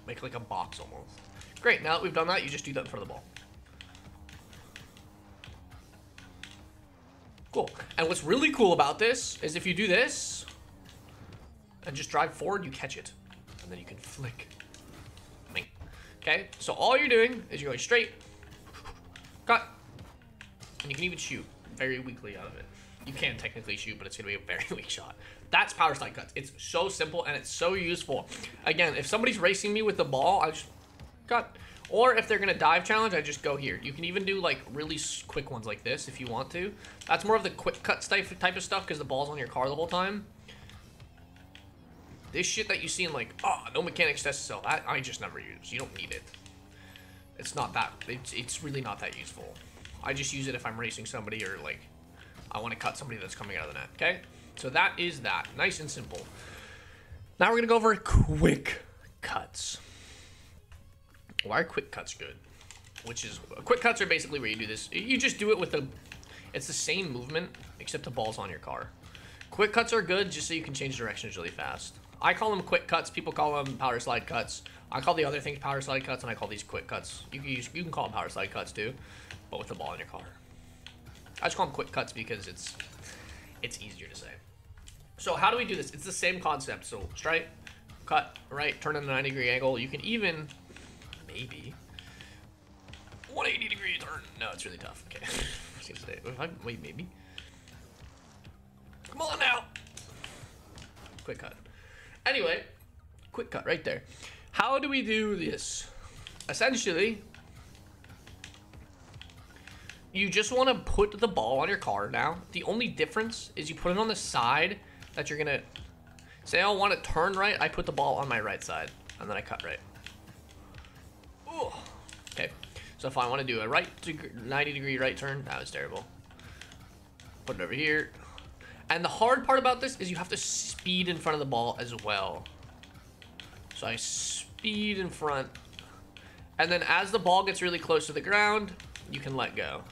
Make like a box almost. Great, now that we've done that, you just do that in front of the ball. Cool. And what's really cool about this is if you do this and just drive forward, you catch it. And then you can flick. Okay, so all you're doing is you're going straight, cut, and you can even shoot very weakly out of it. You can technically shoot, but it's going to be a very weak shot. That's power slide cuts. It's so simple and it's so useful. Again, if somebody's racing me with the ball, I just cut. Or if they're going to dive challenge, I just go here. You can even do like really quick ones like this if you want to. That's more of the quick cut type of stuff because the ball's on your car the whole time. This shit that you see in like, oh, no mechanics test cell, that I just never use. You don't need it. It's not that, it's really not that useful. I just use it if I'm racing somebody or like, I want to cut somebody that's coming out of the net, okay? So that is that, nice and simple. Now we're gonna go over quick cuts. Why are quick cuts good? Which is, quick cuts are basically where you do this. You just do it with the, it's the same movement, except the ball's on your car. Quick cuts are good just so you can change directions really fast. I call them quick cuts. People call them power slide cuts. I call the other things power slide cuts, and I call these quick cuts. You can call them power slide cuts too, but with the ball in your car. I just call them quick cuts because it's easier to say. So how do we do this? It's the same concept. So straight, cut, right, turn in a 90-degree angle. You can even, maybe, 180-degree turn. No, it's really tough. Okay. I was gonna say, wait, maybe. Come on now. Quick cut. Anyway, quick cut right there. How do we do this? Essentially, you just want to put the ball on your car now. The only difference is you put it on the side that you're going to... Say I want to turn right, I put the ball on my right side, and then I cut right. Ooh. Okay, so if I want to do a 90-degree right turn, that was terrible. Put it over here. And the hard part about this is you have to speed in front of the ball as well. So I speed in front. And then as the ball gets really close to the ground, you can let go.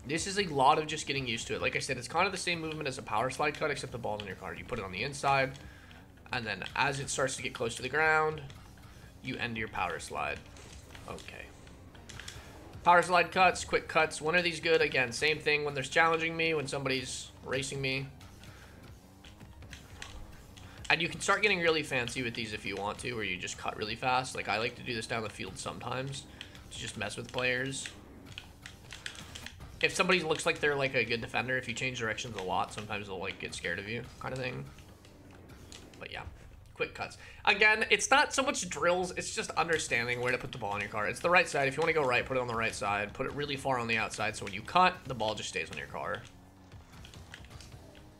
This is a lot of just getting used to it. Like I said, it's kind of the same movement as a power slide cut, except the ball's in your car. You put it on the inside, And then as it starts to get close to the ground, you end your power slide. Okay. Power slide cuts, quick cuts. When are these good? Again, same thing when there's challenging me, when somebody's racing me. And you can start getting really fancy with these if you want to, where you just cut really fast. Like, I like to do this down the field sometimes to just mess with players. If somebody looks like they're like a good defender, if you change directions a lot, sometimes they'll like get scared of you, kind of thing. But yeah, quick cuts. Again, it's not so much drills, it's just understanding where to put the ball on your car. It's the right side. If you want to go right, put it on the right side. Put it really far on the outside, so when you cut, the ball just stays on your car.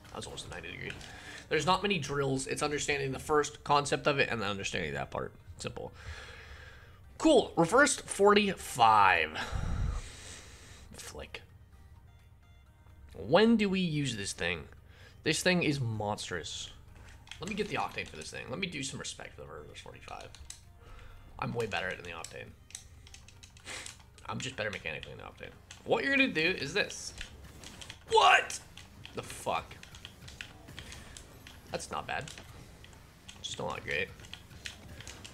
That was almost a 90 degree. There's not many drills. It's understanding the first concept of it and then understanding that part. Simple. Cool. Reversed 45. Flick. When do we use this thing? This thing is monstrous. Let me get the octane for this thing. Let me do some respect for the reverse 45. I'm way better at it than the octane. I'm just better mechanically than the octane. What you're going to do is this. What? The fuck? That's not bad. Still not great.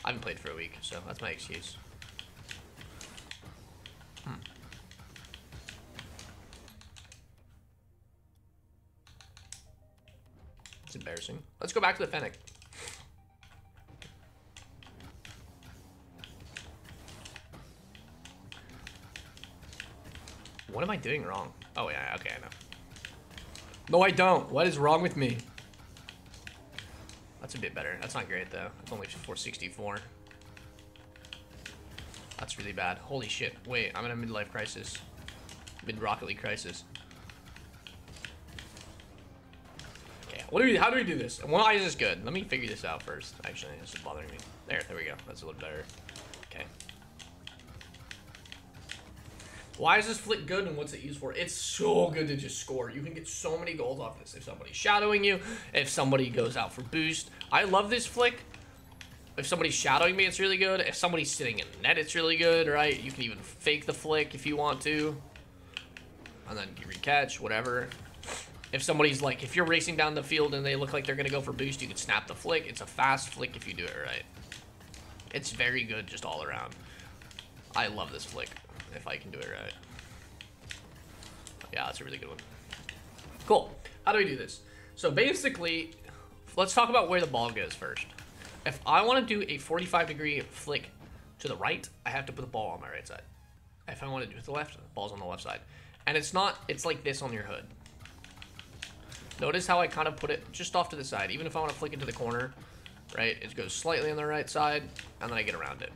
I haven't played for a week, so that's my excuse. It's embarrassing. Let's go back to the Fennec. What am I doing wrong? Oh, yeah, okay, I know. No, I don't. What is wrong with me? That's a bit better. That's not great, though. It's only 464. That's really bad. Holy shit. Wait, I'm in a midlife crisis. Mid-Rocket League crisis. Okay, how do we do this? Why is this good? Let me figure this out first. Actually, this is bothering me. There we go. That's a little better. Okay. Why is this flick good and what's it used for? It's so good to just score. You can get so many goals off this. If somebody's shadowing you, if somebody goes out for boost. I love this flick. If somebody's shadowing me, it's really good. If somebody's sitting in the net, it's really good, right? You can even fake the flick if you want to. And then you recatch, whatever. If somebody's like, if you're racing down the field and they look like they're going to go for boost, you can snap the flick. It's a fast flick if you do it right. It's very good just all around. I love this flick. If I can do it right. Yeah, that's a really good one. Cool. How do we do this? So basically, let's talk about where the ball goes first. If I want to do a 45-degree flick to the right, I have to put the ball on my right side. If I want to do it to the left, the ball's on the left side. And it's like this on your hood. Notice how I kind of put it just off to the side. Even if I want to flick it to the corner, right, it goes slightly on the right side, and then I get around it.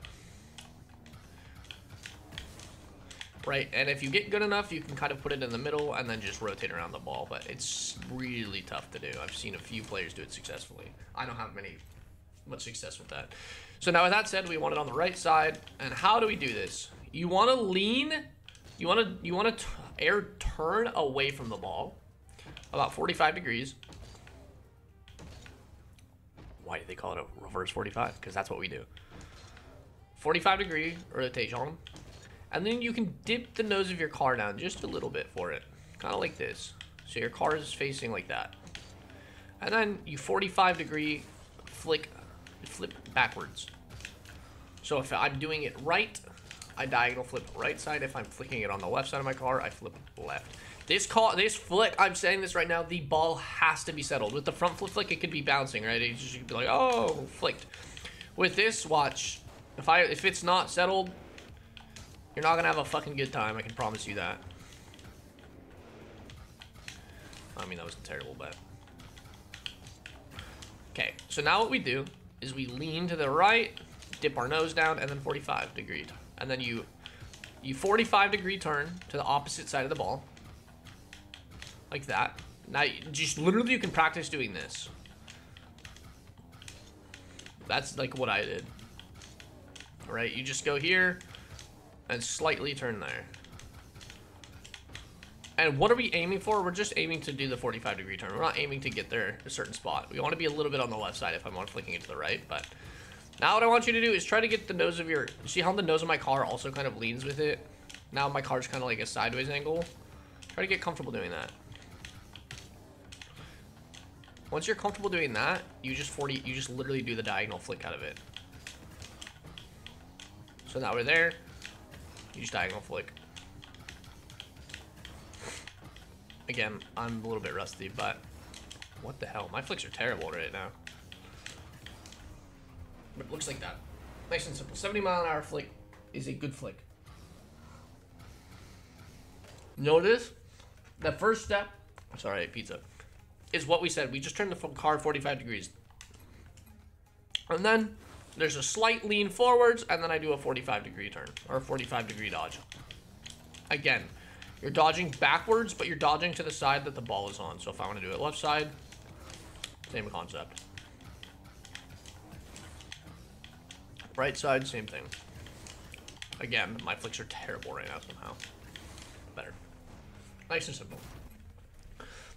Right, and if you get good enough, you can kind of put it in the middle and then just rotate around the ball, but it's really tough to do. I've seen a few players do it successfully. I don't have much success with that. So now with that said, we want it on the right side, and how do we do this? You want to lean, you want to air turn away from the ball, about 45 degrees. Why do they call it a reverse 45? Because that's what we do. 45-degree rotation. And then you can dip the nose of your car down just a little bit for it. Kind of like this. So your car is facing like that. And then you 45-degree flip backwards. So if I'm doing it right, I diagonal flip right side. If I'm flicking it on the left side of my car, I flip left. This flick, I'm saying this right now, the ball has to be settled. With the front flip flick, it could be bouncing, right? You could be like, oh, flicked. With this, watch. If it's not settled, you're not gonna have a fucking good time, I can promise you that. I mean, that was a terrible bet. Okay, so now what we do is we lean to the right, dip our nose down, and then 45 degree. And then you 45-degree turn to the opposite side of the ball. Like that. Now, just literally you can practice doing this. That's like what I did. All right, you just go here and slightly turn there. And what are we aiming for? We're just aiming to do the 45-degree turn. We're not aiming to get there a certain spot. We want to be a little bit on the left side if I'm flicking it to the right. But now what I want you to do is try to get the nose of your... See how the nose of my car also kind of leans with it? Now my car's kind of like a sideways angle. Try to get comfortable doing that. Once you're comfortable doing that, you just literally do the diagonal flick out of it. So now we're there, you just diagonal flick. Again, I'm a little bit rusty, but what the hell? My flicks are terrible right now. But it looks like that. Nice and simple. 70-mile-an-hour flick is a good flick. Notice the first step, sorry, pizza, is what we said. We just turned the car 45 degrees. And then there's a slight lean forwards, and then I do a 45-degree turn, or a 45-degree dodge. Again, you're dodging backwards, but you're dodging to the side that the ball is on. So if I want to do it left side, same concept. Right side, same thing. Again, my flicks are terrible right now somehow. Better. Nice and simple.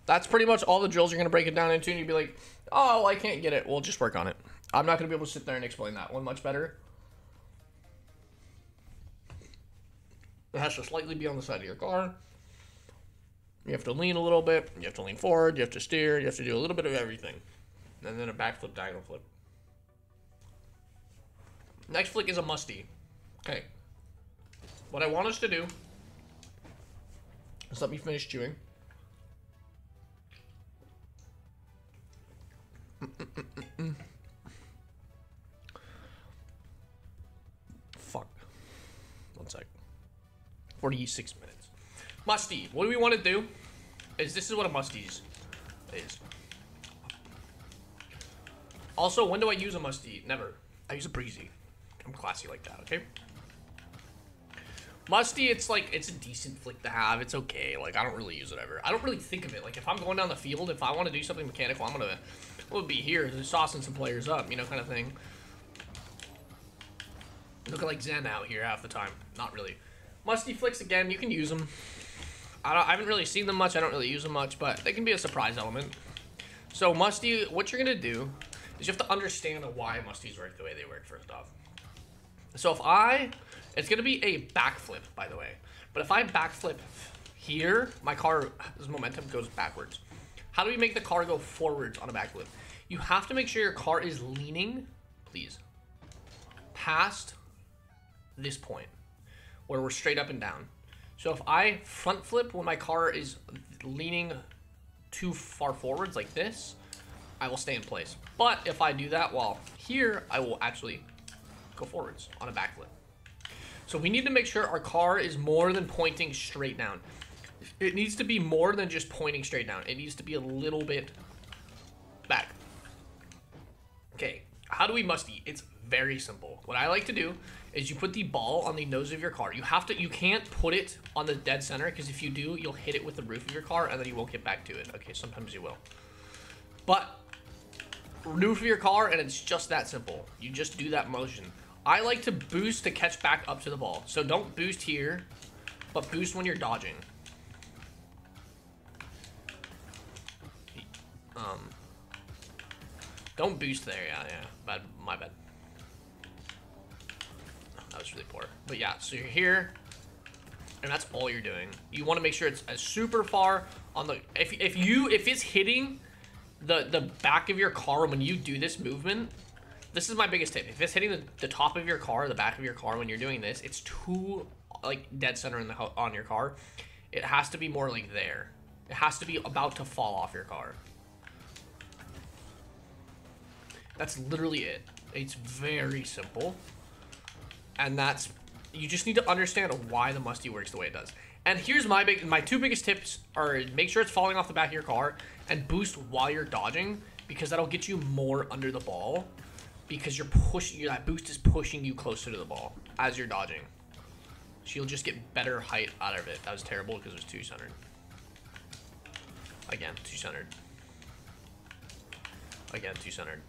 That's pretty much all the drills you're going to break it down into, and you'd be like, oh, I can't get it. Well, just work on it. I'm not going to be able to sit there and explain that one much better. It has to slightly be on the side of your car. You have to lean a little bit. You have to lean forward. You have to steer. You have to do a little bit of everything. And then a backflip, diagonal flip. Next flick is a musty. Okay. What I want us to do is let me finish chewing. Fuck. 1 sec. 46 minutes. Musty. What do we want to do? This is what a musty is. Also, when do I use a musty? Never. I use a breezy. I'm classy like that, okay? Musty, it's like, it's a decent flick to have. It's okay. Like, I don't really use it ever. I don't really think of it. Like, if I'm going down the field, if I want to do something mechanical, I'm gonna be here, saucing some players up, you know, kind of thing. Look like Zen out here half the time. Not really. Musty flicks, again, you can use them. I haven't really seen them much. I don't really use them much, but they can be a surprise element. So, musty, what you're gonna do is you have to understand why musties work the way they work, first off. So it's going to be a backflip, by the way. But if I backflip here, my car's momentum goes backwards. How do we make the car go forwards on a backflip? You have to make sure your car is leaning, please, past this point where we're straight up and down. So if I front flip when my car is leaning too far forwards like this, I will stay in place. But if I do that while here, I will actually go forwards on a backflip. So we need to make sure our car is more than pointing straight down. It needs to be more than just pointing straight down. It needs to be a little bit back. Okay, how do we musty? It's very simple. What I like to do is you put the ball on the nose of your car. You can't put it on the dead center, because if you do, you'll hit it with the roof of your car and then you won't get back to it. Okay, sometimes you will. But roof of your car, and it's just that simple. You just do that motion. I like to boost to catch back up to the ball. So don't boost here, but boost when you're dodging. Don't boost there. Yeah. My bad. That was really poor. But yeah, so you're here, and that's all you're doing. You want to make sure it's as super far on the. If it's hitting the back of your car when you do this movement. This is my biggest tip. If it's hitting the top of your car, the back of your car when you're doing this, it's too like dead center on your car. It has to be more like there. It has to be about to fall off your car. That's literally it. It's very simple. And you just need to understand why the musty works the way it does. And here's my two biggest tips are make sure it's falling off the back of your car and boost while you're dodging, because that'll get you more under the ball. Because that boost is pushing you closer to the ball as you're dodging. So you'll just get better height out of it. That was terrible because it was too centered. Again, too centered. Again, too centered.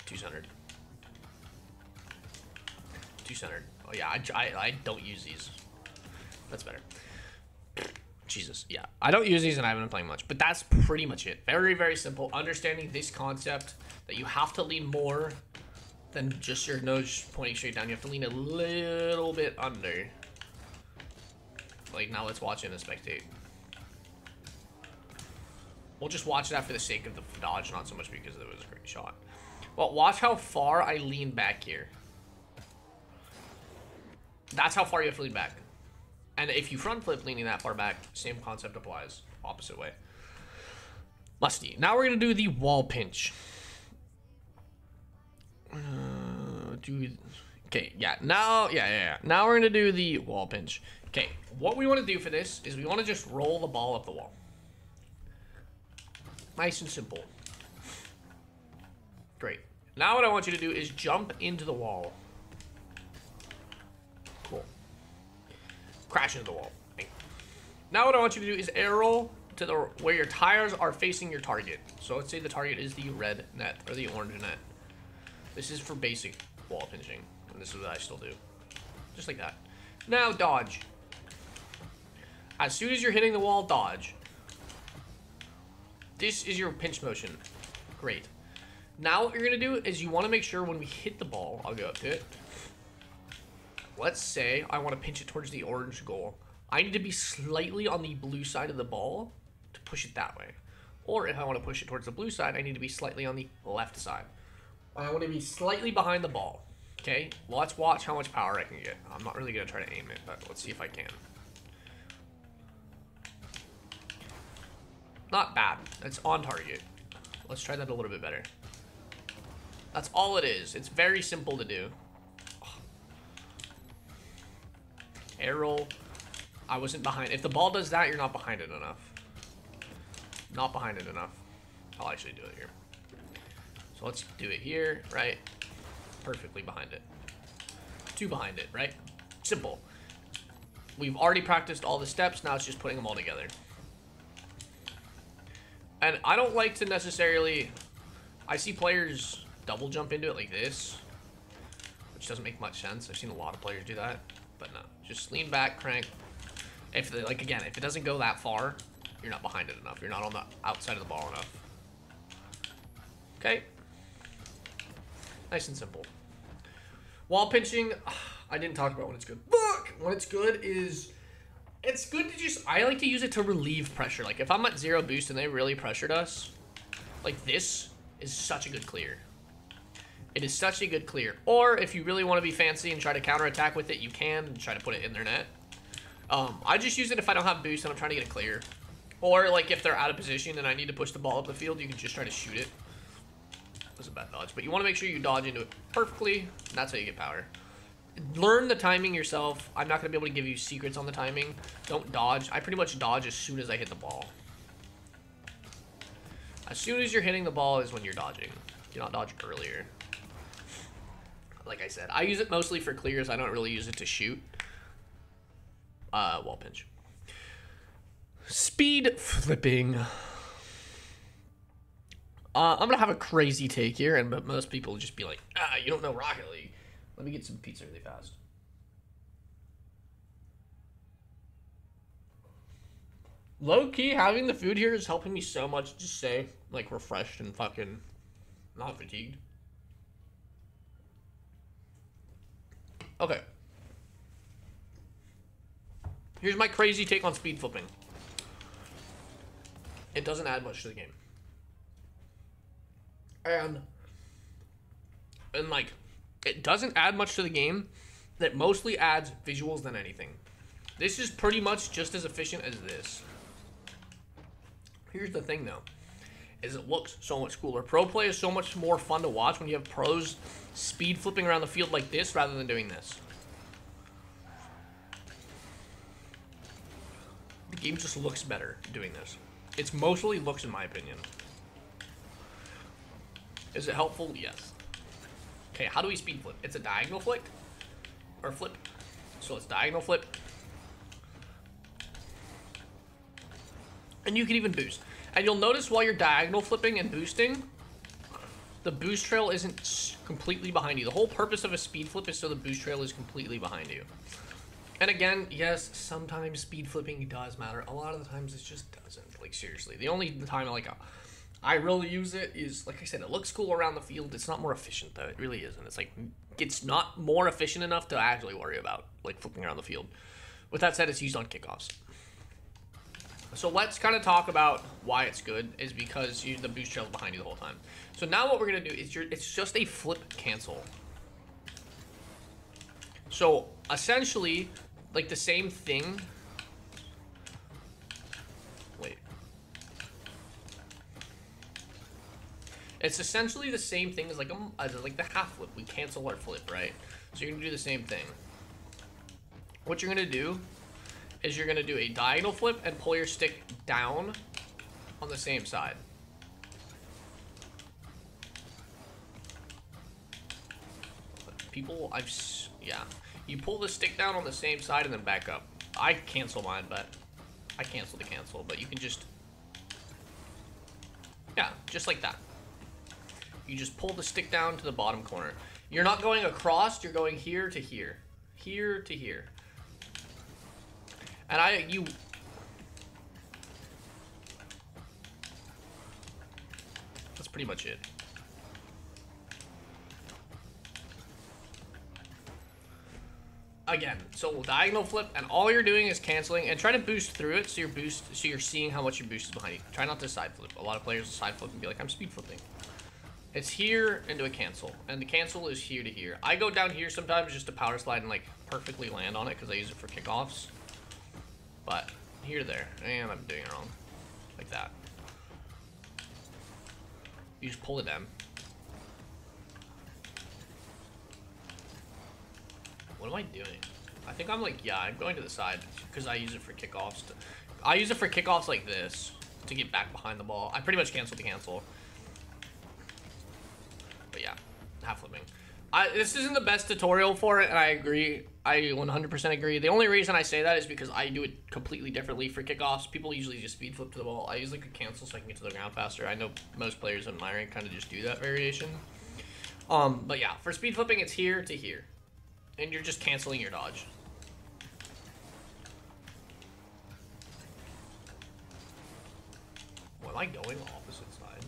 Too centered. Too centered. Oh yeah, I don't use these. That's better. Jesus, yeah. I don't use these and I haven't been playing much, but that's pretty much it. Very, very simple. Understanding this concept that you have to lean more than just your nose pointing straight down. You have to lean a little bit under. Like, now let's watch it and spectate. We'll just watch that for the sake of the dodge, not so much because it was a great shot. Well, watch how far I lean back here. That's how far you have to lean back. And if you front flip leaning that far back, same concept applies. Opposite way. Musty. Now we're going to do the wall pinch. Okay, yeah. Now we're going to do the wall pinch. Okay, what we want to do for this is we want to just roll the ball up the wall. Nice and simple. Great. Now what I want you to do is jump into the wall. Cool. Crash into the wall. Now what I want you to do is arrow to the where your tires are facing your target. So let's say the target is the red net or the orange net. This is for basic wall pinching, and this is what I still do. Just like that. Now dodge. As soon as you're hitting the wall, dodge. This is your pinch motion. Great. Now what you're going to do is you want to make sure when we hit the ball, I'll go up to it. Let's say I want to pinch it towards the orange goal. I need to be slightly on the blue side of the ball to push it that way. Or if I want to push it towards the blue side, I need to be slightly on the left side. I want to be slightly behind the ball. Okay, well, let's watch how much power I can get. I'm not really going to try to aim it, but let's see if I can. Not bad. It's on target. Let's try that a little bit better. That's all it is. It's very simple to do. Arrow. I wasn't behind. If the ball does that, you're not behind it enough. Not behind it enough. I'll actually do it here. So let's do it here, right? Perfectly behind it. Two behind it, right? Simple. We've already practiced all the steps. Now it's just putting them all together. And I don't like to necessarily... I see players double jump into it like this, which doesn't make much sense. I've seen a lot of players do that, but no. Just lean back, crank. If like again, if it doesn't go that far, you're not behind it enough. You're not on the outside of the ball enough. Okay. Nice and simple. Wall pinching, I didn't talk about when it's good. Fuck! When it's good is... It's good to just... I like to use it to relieve pressure. Like, if I'm at 0 boost and they really pressured us, like, this is such a good clear. It is such a good clear. Or, if you really want to be fancy and try to counterattack with it, you can and try to put it in their net. I just use it if I don't have boost and I'm trying to get a clear. Or, like, if they're out of position and I need to push the ball up the field, you can just try to shoot it. That was a bad dodge. But you want to make sure you dodge into it perfectly, and that's how you get power. Learn the timing yourself. I'm not going to be able to give you secrets on the timing. Don't dodge. I pretty much dodge as soon as I hit the ball. As soon as you're hitting the ball is when you're dodging. Do not dodge earlier. Like I said, I use it mostly for clears. I don't really use it to shoot. Wall pinch. Speed flipping. I'm going to have a crazy take here, and most people will just be like, you don't know Rocket League. Let me get some pizza really fast. Low-key, having the food here is helping me so much. Just stay, like, refreshed and fucking not fatigued. Okay. Here's my crazy take on speed flipping. It doesn't add much to the game. And like... It doesn't add much to the game. That mostly adds visuals than anything. This is pretty much just as efficient as this. Here's the thing, though. Is it looks so much cooler. Pro play is so much more fun to watch when you have pros speed flipping around the field like this rather than doing this. The game just looks better doing this. It's mostly looks, in my opinion. Is it helpful? Yes. Okay, how do we speed flip? It's a diagonal flick or flip. So it's diagonal flip. And you can even boost. And you'll notice while you're diagonal flipping and boosting, the boost trail isn't completely behind you. The whole purpose of a speed flip is so the boost trail is completely behind you. And again, yes, sometimes speed flipping does matter. A lot of the times it just doesn't. Like, seriously. The only time I really use it is, like I said, it looks cool around the field. It's not more efficient, though. It really isn't. It's like, it's not more efficient enough to actually worry about, like, flipping around the field. With that said, it's used on kickoffs. So let's kind of talk about why it's good, is because the boost trails behind you the whole time. So now what we're going to do is it's just a flip cancel. So essentially, like the same thing. Wait. It's essentially the same thing as like the half flip. We cancel our flip, right? So you're going to do the same thing. What you're going to do is you're going to do a diagonal flip and pull your stick down on the same side. Yeah. You pull the stick down on the same side and then back up. I cancel mine, but I cancel the cancel, but you can just, yeah, just like that. You just pull the stick down to the bottom corner. You're not going across, you're going here to here. Here to here. And that's pretty much it. Again, so diagonal flip, and all you're doing is canceling and try to boost through it, so you're seeing how much your boost is behind you. Try not to side flip. A lot of players will side flip and be like, I'm speed flipping. It's here into a cancel, and the cancel is here to here. I go down here sometimes just to power slide and like perfectly land on it because I use it for kickoffs. But here to there, and I'm doing it wrong, like that. You just pull it down. What am I doing? I think I'm like, yeah, I'm going to the side because I use it for kickoffs. I use it for kickoffs like this to get back behind the ball. I pretty much canceled the cancel. But yeah, half flipping. This isn't the best tutorial for it, and I agree. I 100% agree. The only reason I say that is because I do it completely differently for kickoffs. People usually just speed flip to the ball. I use like a cancel so I can get to the ground faster. I know most players in my rank kind of just do that variation. But yeah, for speed flipping, it's here to here. And you're just canceling your dodge. Well, am I going opposite side?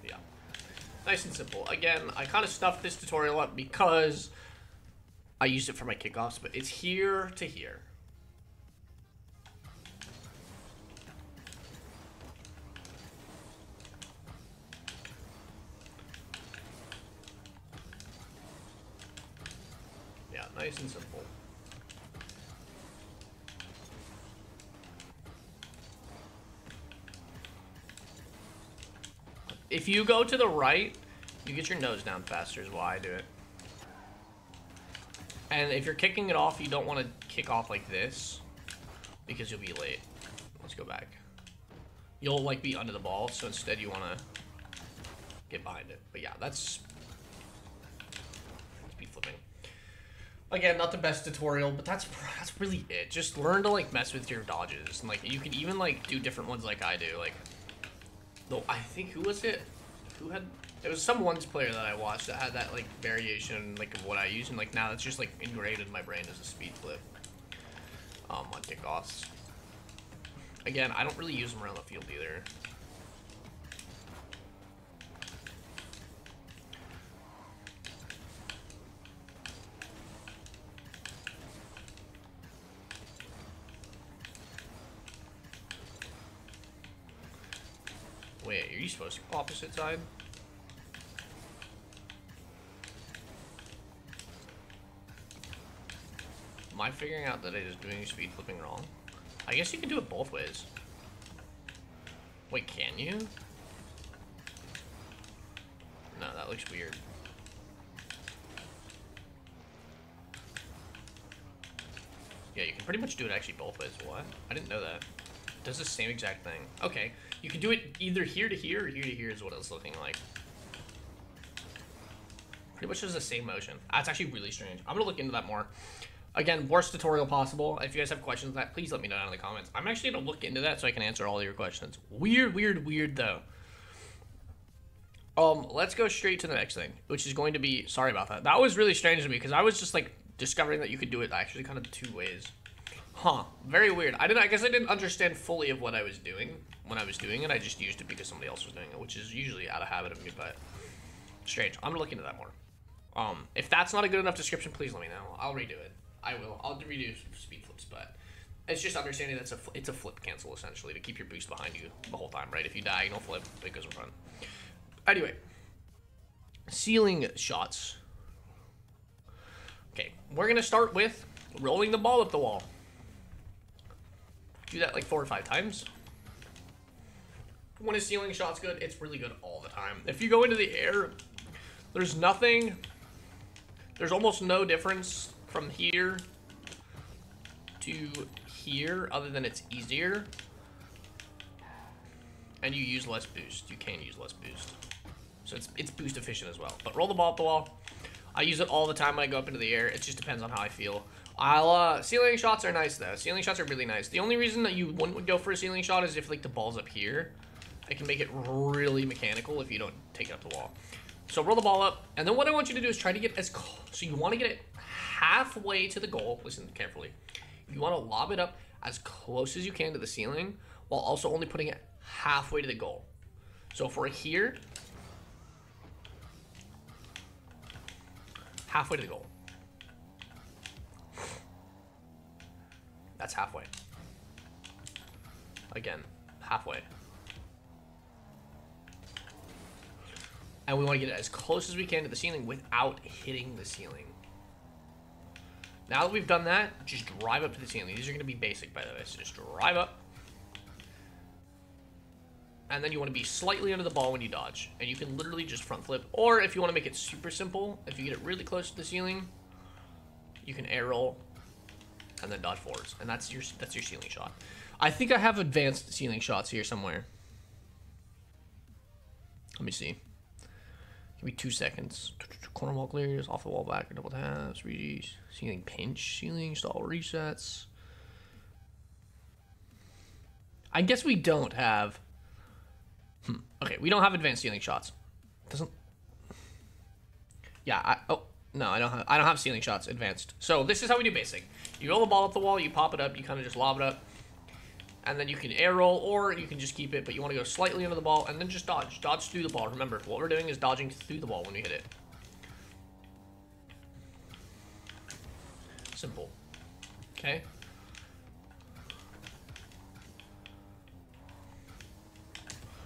Yeah. Nice and simple. Again, I kind of stuffed this tutorial up because I used it for my kickoffs, but it's here to here. Yeah, nice and simple. If you go to the right, you get your nose down faster is why I do it. And if you're kicking it off, you don't want to kick off like this because you'll be late. Let's go back. You'll like be under the ball, so instead you want to get behind it. But yeah, that's speed flipping. Again, not the best tutorial, but that's really it. Just learn to like mess with your dodges, and like you can even like do different ones like I do. Like, though I think who was it? Who had? It was some ones player that I watched that had that like variation like of what I use, and like now it's just like ingrained in my brain as a speed flip. On kickoffs. Again, I don't really use them around the field either. Wait, are you supposed to go opposite side? Am I figuring out that I was doing speed flipping wrong? I guess you can do it both ways. Wait, can you? No, that looks weird. Yeah, you can pretty much do it actually both ways. What? I didn't know that. It does the same exact thing. Okay. You can do it either here to here or here to here is what it's looking like. Pretty much does the same motion. That's actually really strange. I'm going to look into that more. Again, worst tutorial possible. If you guys have questions on that, please let me know down in the comments. I'm actually going to look into that so I can answer all your questions. Weird though. Let's go straight to the next thing, which is going to be, sorry about that. That was really strange to me because I was just like discovering that you could do it actually kind of two ways. Huh, very weird. I guess I didn't understand fully of what I was doing when I was doing it. I just used it because somebody else was doing it, which is usually out of habit of me, but strange. I'm gonna look into that more. If that's not a good enough description, please let me know. I'll redo it. I will. I'll redo speed flips, but It's just understanding that it's a flip cancel, essentially, to keep your boost behind you the whole time, right? If you diagonal flip, it goes in front. Anyway, ceiling shots. Okay, we're going to start with rolling the ball up the wall. Do that like 4 or 5 times. When a ceiling shot's good, it's really good all the time. If you go into the air, there's almost no difference from here to here other than it's easier. And you use less boost. You can use less boost. So it's boost efficient as well. But roll the ball up the wall. I use it all the time when I go up into the air. It just depends on how I feel. Ceiling shots are nice though. Ceiling shots are really nice. The only reason that you wouldn't go for a ceiling shot is if like the ball's up here. It can make it really mechanical if you don't take it up the wall. So roll the ball up, and then what I want you to do is try to get as close. So you want to get it halfway to the goal. Listen carefully. You want to lob it up as close as you can to the ceiling, while also only putting it halfway to the goal. So if we're here, halfway to the goal. That's halfway. Again, halfway. And we want to get it as close as we can to the ceiling without hitting the ceiling. Now that we've done that, just drive up to the ceiling. These are going to be basic, by the way. So just drive up. And then you want to be slightly under the ball when you dodge. And you can literally just front flip. Or if you want to make it super simple, if you get it really close to the ceiling, you can air roll and then dodge forwards. And that's your ceiling shot. I think I have advanced ceiling shots here somewhere. Let me see. Give me 2 seconds. Corner wall clears, off the wall back, double taps, Breezi, ceiling pinch, ceiling stall resets. I guess we don't have. Okay, we don't have advanced ceiling shots. Doesn't. Yeah. No, I don't have ceiling shots advanced. So this is how we do basic. You roll the ball up the wall, you pop it up, you kind of just lob it up. And then you can air roll, or you can just keep it, but you want to go slightly under the ball, and then just dodge. Dodge through the ball. Remember, what we're doing is dodging through the ball when we hit it. Simple. Okay?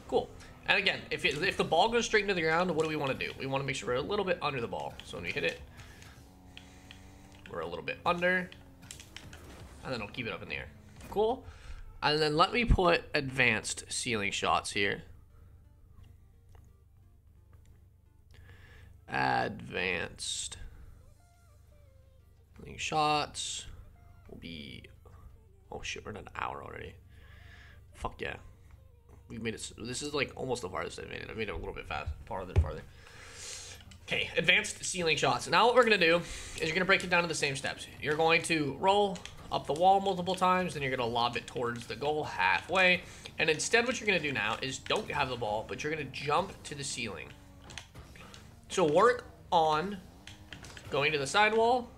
Cool. And again, if the ball goes straight into the ground, what do we want to do? We want to make sure we're a little bit under the ball. So when we hit it, we're a little bit under, and then we'll keep it up in the air. Cool. And then let me put advanced ceiling shots here. Advanced ceiling shots will be. Oh shit, we're at an hour already. Fuck yeah. We've made it. This is like almost the farthest I've made it. I've made it a little bit farther. Okay, advanced ceiling shots. Now what we're gonna do is you're gonna break it down to the same steps. You're going to roll up the wall multiple times, then you're gonna lob it towards the goal halfway. And instead what you're gonna do now is don't have the ball, but you're gonna jump to the ceiling. So work on going to the sidewall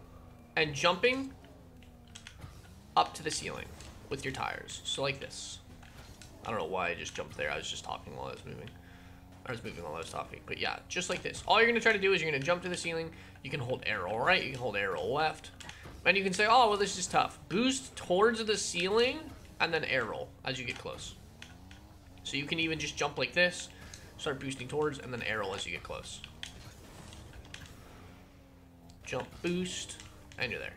and jumping up to the ceiling with your tires. So like this. I don't know why I just jumped there. I was just talking while I was moving. I was moving while I was talking. But yeah, just like this. All you're gonna try to do is you're gonna jump to the ceiling. You can hold arrow right, you can hold arrow left. And you can say, oh, well, this is tough. Boost towards the ceiling, and then air roll as you get close. So you can even just jump like this, start boosting towards, and then air roll as you get close. Jump, boost, and you're there.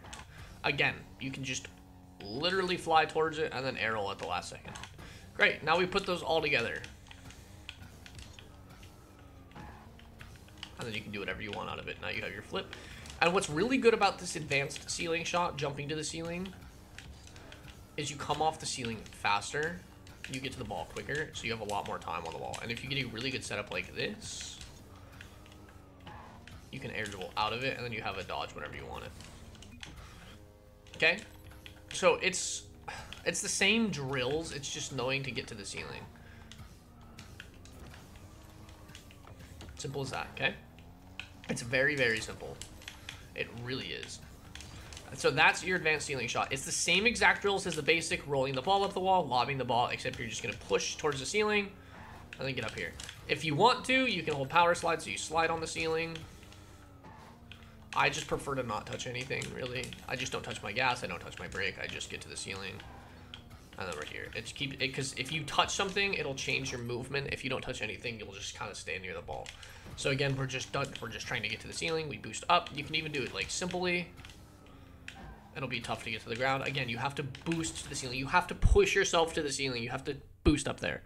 Again, you can just literally fly towards it, and then air roll at the last second. Great, now we put those all together. And then you can do whatever you want out of it. Now you have your flip. And what's really good about this advanced ceiling shot, jumping to the ceiling, is you come off the ceiling faster, you get to the ball quicker, so you have a lot more time on the ball. And if you get a really good setup like this, you can air dribble out of it, and then you have a dodge whenever you want it. Okay? So it's the same drills, it's just knowing to get to the ceiling. Simple as that, okay? It's very, very simple. It really is. So that's your advanced ceiling shot. It's the same exact drills as the basic rolling the ball up the wall, lobbing the ball, except you're just going to push towards the ceiling and then get up here. If you want to, you can hold power slide, so you slide on the ceiling. I just prefer to not touch anything, really. I just don't touch my gas, I don't touch my brake, I just get to the ceiling. And then we're here. It's keep it, because if you touch something, it'll change your movement. If you don't touch anything, you'll just kind of stay near the ball. So again, we're just trying to get to the ceiling. We boost up. You can even do it like simply. It'll be tough to get to the ground. Again, you have to boost to the ceiling. You have to push yourself to the ceiling. You have to boost up there.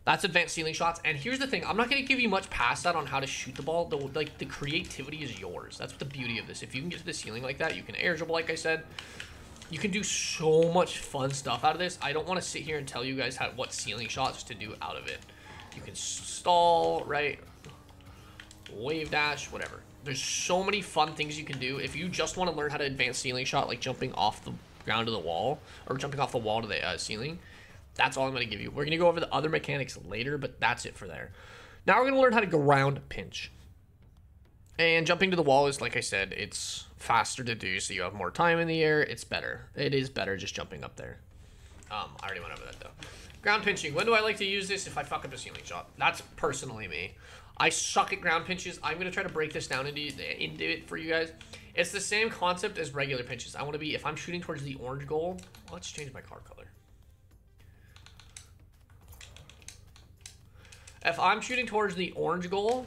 That's advanced ceiling shots. And here's the thing. I'm not going to give you much past that on how to shoot the ball. The creativity is yours. That's the beauty of this. If you can get to the ceiling like that, you can air dribble, like I said. You can do so much fun stuff out of this. I don't want to sit here and tell you guys what ceiling shots to do out of it. You can stall, right? Wave dash, whatever. There's so many fun things you can do. If you just want to learn how to advance ceiling shot, like jumping off the ground to the wall, or jumping off the wall to the ceiling, that's all I'm going to give you. We're going to go over the other mechanics later, but that's it for there. Now we're going to learn how to ground pinch. And jumping to the wall is, like I said, it's faster to do, so you have more time in the air. It's better. It is better just jumping up there. I already went over that, though. Ground pinching. When do I like to use this? If I fuck up a ceiling shot. That's personally me. I suck at ground pinches. I'm going to try to break this down into it for you guys. It's the same concept as regular pinches. I want to be, if I'm shooting towards the orange goal, let's change my car color. If I'm shooting towards the orange goal,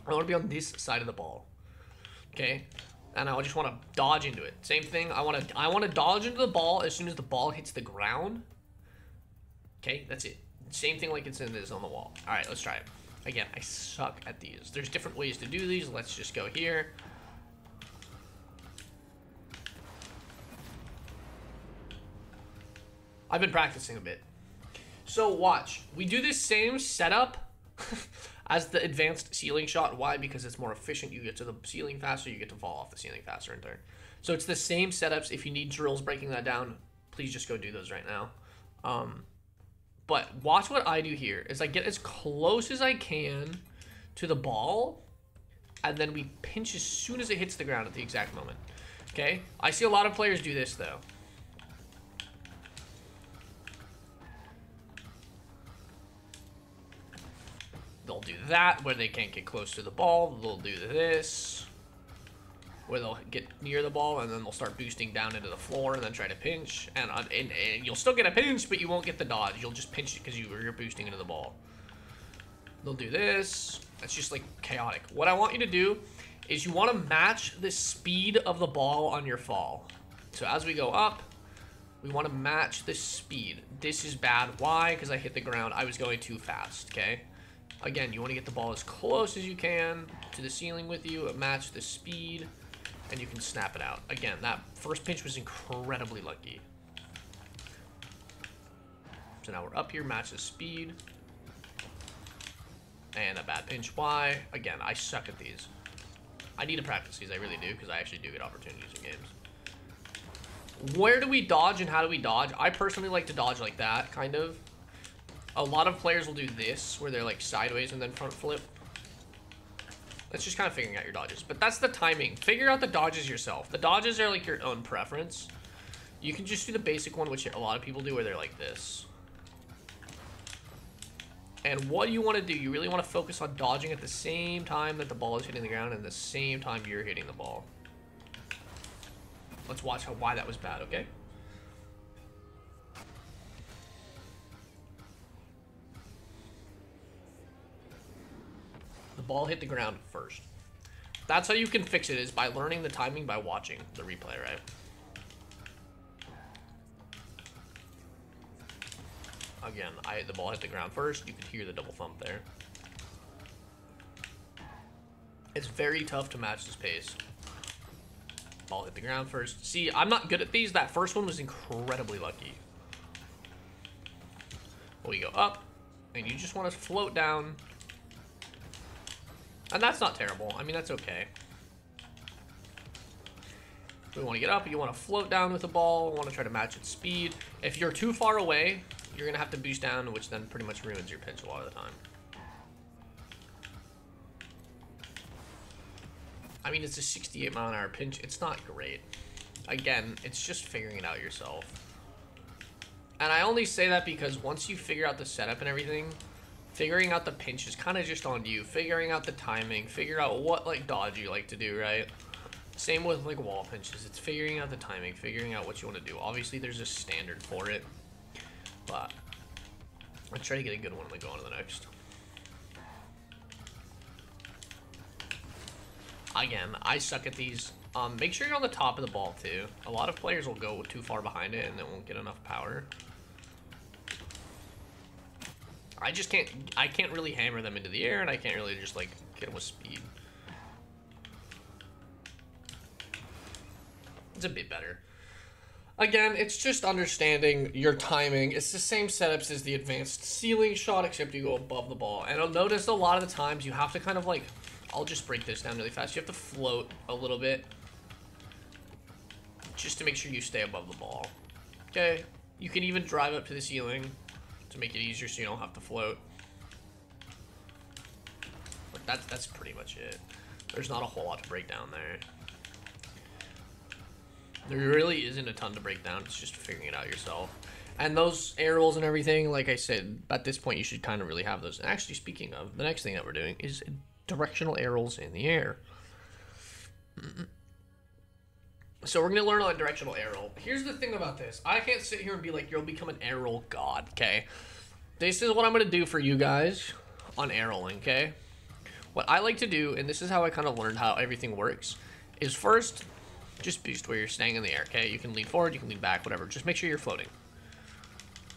I want to be on this side of the ball. Okay? And I just want to dodge into it. Same thing. I want to dodge into the ball as soon as the ball hits the ground. Okay? That's it. Same thing like it's in this on the wall. All right, let's try it. Again, I suck at these. There's different ways to do these. Let's just go here. I've been practicing a bit. So watch. We do this same setup as the advanced ceiling shot. Why? Because it's more efficient. You get to the ceiling faster. You get to fall off the ceiling faster in turn. So it's the same setups. If you need drills breaking that down, please just go do those right now. But watch what I do here is I get as close as I can to the ball, and then we pinch as soon as it hits the ground at the exact moment. Okay? I see a lot of players do this, though. They'll do that where they can't get close to the ball. They'll do this where they'll get near the ball, and then they'll start boosting down into the floor and then try to pinch. And you'll still get a pinch, but you won't get the dodge. You'll just pinch it because you're boosting into the ball. They'll do this. That's just like chaotic. What I want you to do is you want to match the speed of the ball on your fall. So as we go up, we want to match the speed. This is bad. Why? Because I hit the ground. I was going too fast, okay? Again, you want to get the ball as close as you can to the ceiling with you, match the speed, and you can snap it out. Again, that first pinch was incredibly lucky. So now we're up here, match the speed. And a bad pinch. Why? Again, I suck at these. I need to practice these, I really do, because I actually do get opportunities in games. Where do we dodge and how do we dodge? I personally like to dodge like that, kind of. A lot of players will do this, where they're like sideways and then front flip. That's just kind of figuring out your dodges. But that's the timing. Figure out the dodges yourself. The dodges are like your own preference. You can just do the basic one, which a lot of people do, where they're like this. And what you want to do, you really want to focus on dodging at the same time that the ball is hitting the ground and the same time you're hitting the ball. Let's watch why that was bad, okay? The ball hit the ground first. That's how you can fix it, is by learning the timing by watching the replay, right? Again, the ball hit the ground first. You could hear the double thump there. It's very tough to match this pace. Ball hit the ground first. See, I'm not good at these. That first one was incredibly lucky. We go up, and you just want to float down. And that's not terrible. I mean, that's okay. We want to get up. You want to float down with the ball. We want to try to match its speed. If you're too far away, you're going to have to boost down, which then pretty much ruins your pinch a lot of the time. I mean, it's a 68 mile an hour pinch. It's not great. Again, it's just figuring it out yourself. And I only say that because once you figure out the setup and everything, figuring out the pinch is kind of just on you. Figuring out the timing, figure out what like dodge you like to do, right? Same with like wall pinches. It's figuring out the timing, figuring out what you want to do. Obviously, there's a standard for it, but let's try to get a good one and then go on to the next. Again, I suck at these. Make sure you're on the top of the ball too. A lot of players will go too far behind it and it won't get enough power. I can't really hammer them into the air, and I can't really just like get them with speed. It's a bit better. Again, it's just understanding your timing. It's the same setups as the advanced ceiling shot, except you go above the ball. And I'll notice a lot of the times you have to kind of like, I'll just break this down really fast. You have to float a little bit just to make sure you stay above the ball. Okay? You can even drive up to the ceiling to make it easier so you don't have to float. But that's pretty much it. There's not a whole lot to break down there. There really isn't a ton to break down. It's just figuring it out yourself. And those air rolls and everything, like I said, at this point you should kind of really have those. And actually, speaking of, the next thing that we're doing is directional air rolls in the air. So we're going to learn on directional air roll. Here's the thing about this. I can't sit here and be like, you'll become an air roll god, okay? This is what I'm going to do for you guys on air rolling, okay? What I like to do, and this is how I kind of learned how everything works, is first, just boost where you're staying in the air, okay? You can lean forward, you can lean back, whatever. Just make sure you're floating.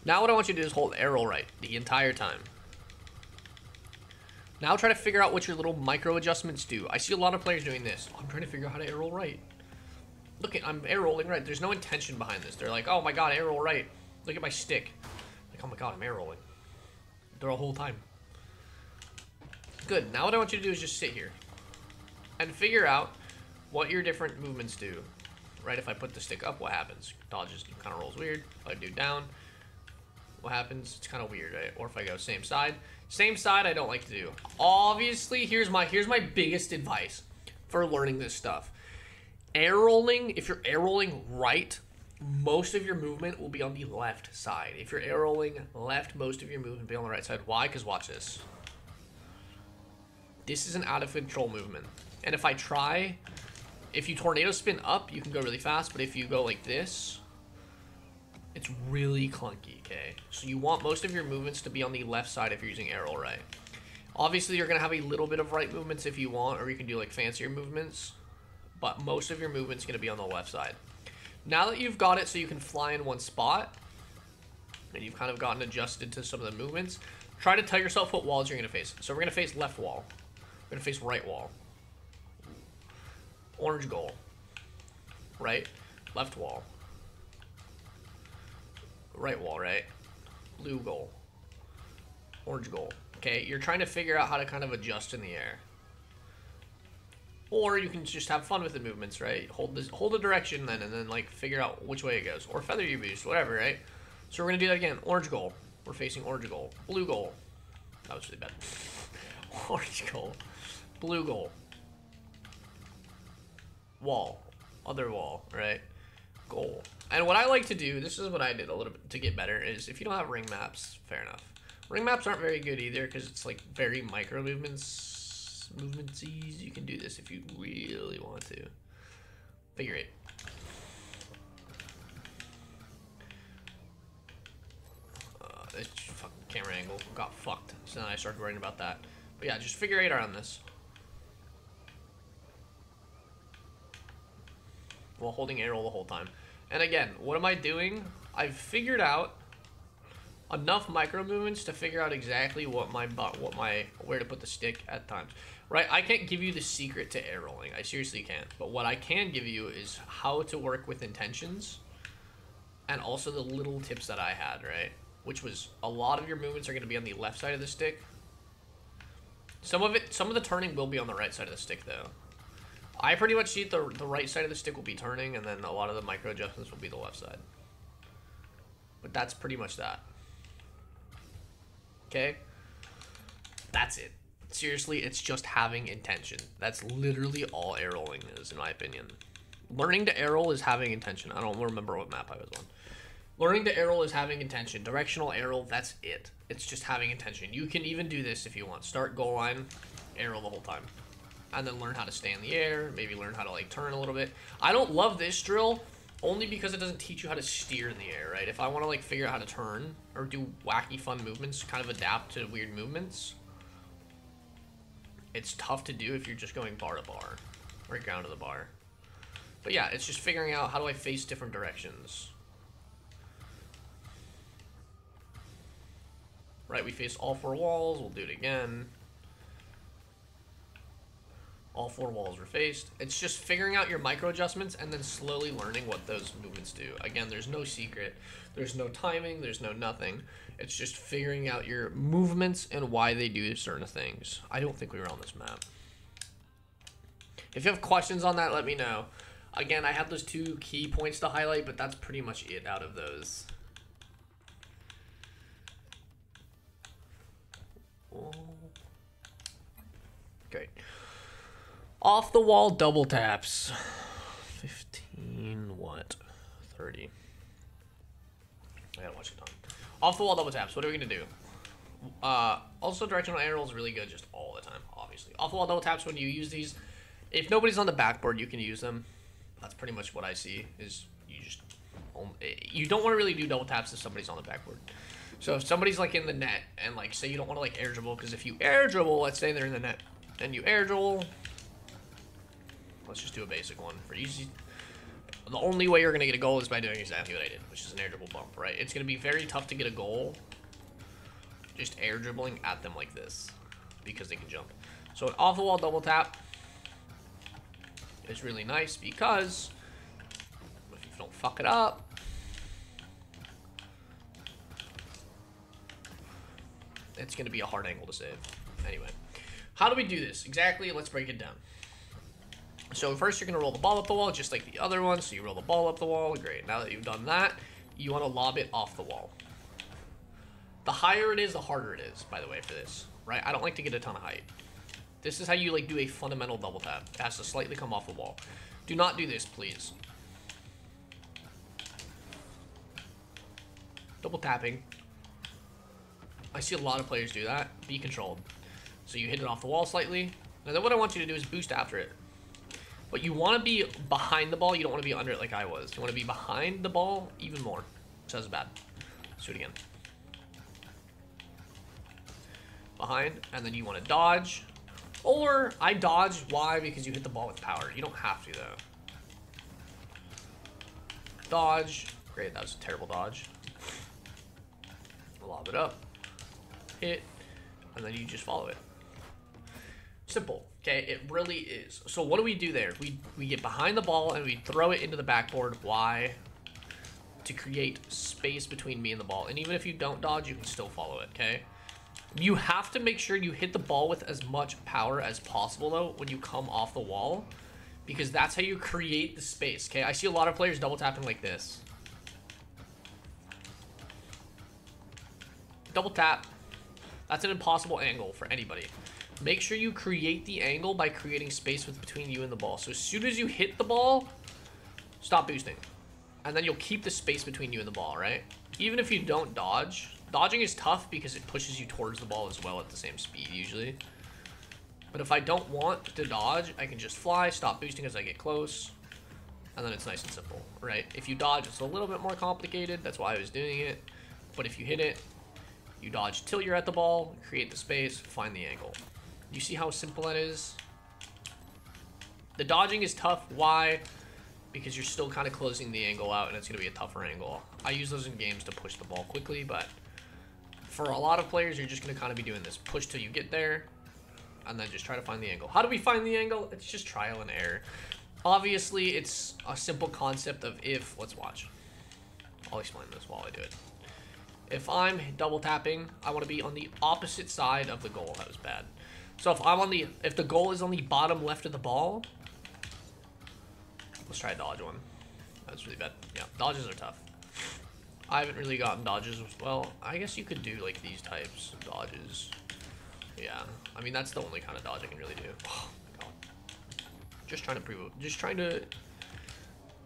Now what I want you to do is hold air roll right the entire time. Now try to figure out what your little micro adjustments do. I see a lot of players doing this. I'm trying to figure out how to air roll right. Look at, I'm air rolling right. There's no intention behind this. They're like, oh my god, air roll right. Look at my stick. Like, oh my god, I'm air rolling. The whole time. Good. Now what I want you to do is just sit here and figure out what your different movements do. Right? If I put the stick up, what happens? Dodges kind of rolls weird. If I do down, what happens? It's kind of weird, right? Or if I go same side. Same side, I don't like to do. Obviously, here's my biggest advice for learning this stuff. Air rolling, if you're air rolling right, most of your movement will be on the left side. If you're air rolling left, most of your movement will be on the right side. Why? Because watch this. This is an out of control movement. And if I try, if you tornado spin up, you can go really fast. But if you go like this, it's really clunky, okay? So you want most of your movements to be on the left side if you're using air roll right. Obviously, you're going to have a little bit of right movements if you want, or you can do like fancier movements. But most of your movement's going to be on the left side. Now that you've got it so you can fly in one spot, and you've kind of gotten adjusted to some of the movements, try to tell yourself what walls you're going to face. So we're going to face left wall. We're going to face right wall. Orange goal. Right? Left wall. Right wall, right? Blue goal. Orange goal. Okay, you're trying to figure out how to kind of adjust in the air. Or you can just have fun with the movements, right? Hold the direction then, and then like figure out which way it goes. Or feather your boost, whatever, right? So we're gonna do that again. Orange goal. We're facing orange goal. Blue goal. That was really bad. Orange goal. Blue goal. Wall. Other wall, right? Goal. And what I like to do, this is what I did a little bit to get better, is if you don't have ring maps, fair enough. Ring maps aren't very good either because it's like very micro movements. Movementsies. You can do this if you really want to. Figure eight. This fucking camera angle got fucked. So then I started worrying about that. But yeah, just figure eight around this. While holding air roll the whole time. And again, what am I doing? I've figured out enough micro movements to figure out exactly where to put the stick at times. Right? I can't give you the secret to air rolling. I seriously can't. But what I can give you is how to work with intentions and also the little tips that I had, right? Which was a lot of your movements are going to be on the left side of the stick. Some of the turning will be on the right side of the stick though. I pretty much see the right side of the stick will be turning, and then a lot of the micro adjustments will be the left side. But that's pretty much that. Okay? That's it. Seriously, it's just having intention. That's literally all air rolling is, in my opinion. Learning to air roll is having intention. I don't remember what map I was on. Learning to air roll is having intention. Directional air roll, that's it. It's just having intention. You can even do this if you want. Start goal line, air roll the whole time. and then learn how to stay in the air, maybe learn how to like turn a little bit. I don't love this drill only because it doesn't teach you how to steer in the air, right? If I want to like figure out how to turn or do wacky fun movements, kind of adapt to weird movements, it's tough to do if you're just going bar to bar or ground to the bar. But yeah, it's just figuring out how do I face different directions. Right, we face all 4 walls, we'll do it again. All 4 walls were faced. It's just figuring out your micro adjustments and then slowly learning what those movements do. Again, there's no secret, there's no timing, there's no nothing. It's just figuring out your movements and why they do certain things. I don't think we were on this map. If you have questions on that, let me know. Again, I have those 2 key points to highlight, but that's pretty much it out of those. Great. Off the wall double taps. 15 what? 30. I gotta watch it on. Off the wall double taps. What are we gonna do? Also directional air roll is really good just all the time, obviously. Off the wall double taps, when you use these, if nobody's on the backboard, you can use them. That's pretty much what I see, is you don't want to really do double taps if somebody's on the backboard. So if somebody's like in the net and like say you don't want to like air dribble, because if you air dribble, let's say they're in the net and you air dribble, let's just do a basic one for easy. The only way you're gonna get a goal is by doing exactly what I did, which is an air dribble bump, right? It's gonna be very tough to get a goal just air dribbling at them like this because they can jump. So an off the wall double tap is really nice because if you don't fuck it up, it's going to be a hard angle to save. Anyway, how do we do this? Exactly, let's break it down. So first you're going to roll the ball up the wall, just like the other one. So you roll the ball up the wall, great. Now that you've done that, you want to lob it off the wall. The higher it is, the harder it is, by the way, for this, right? I don't like to get a ton of height. This is how you like do a fundamental double tap. It has to slightly come off the wall. Do not do this, please. Double tapping. I see a lot of players do that. Be controlled. So you hit it off the wall slightly. And then what I want you to do is boost after it. But you want to be behind the ball. You don't want to be under it like I was. You want to be behind the ball even more. So that's bad. Let's do it again. Behind. And then you want to dodge. Or I dodge. Why? Because you hit the ball with power. You don't have to, though. Dodge. Great. That was a terrible dodge. Lob it up. Hit. And then you just follow it. Simple. Okay, it really is. So what do we do there? We get behind the ball and we throw it into the backboard. Why? To create space between me and the ball. And even if you don't dodge, you can still follow it, okay? You have to make sure you hit the ball with as much power as possible, though, when you come off the wall. Because that's how you create the space, okay? I see a lot of players double tapping like this. Double tap. That's an impossible angle for anybody. Make sure you create the angle by creating space between you and the ball. So as soon as you hit the ball, stop boosting. And then you'll keep the space between you and the ball, right? Even if you don't dodge. Dodging is tough because it pushes you towards the ball as well at the same speed usually. But if I don't want to dodge, I can just fly, stop boosting as I get close. And then it's nice and simple, right? If you dodge, it's a little bit more complicated. That's why I was doing it. But if you hit it, you dodge till you're at the ball, create the space, find the angle. You see how simple that is? The dodging is tough. Why? Because you're still kind of closing the angle out and it's going to be a tougher angle. I use those in games to push the ball quickly, but for a lot of players, you're just going to kind of be doing this. Push till you get there and then just try to find the angle. How do we find the angle? It's just trial and error. Obviously, it's a simple concept of if, let's watch. I'll explain this while I do it. If I'm double tapping, I want to be on the opposite side of the goal. That was bad. So if the goal is on the bottom left of the ball, let's try a dodge one. That's really bad. Yeah, dodges are tough. I haven't really gotten dodges. Well, I guess you could do like these types of dodges. Yeah, I mean that's the only kind of dodge I can really do. Oh my god. Just trying to prove, just trying to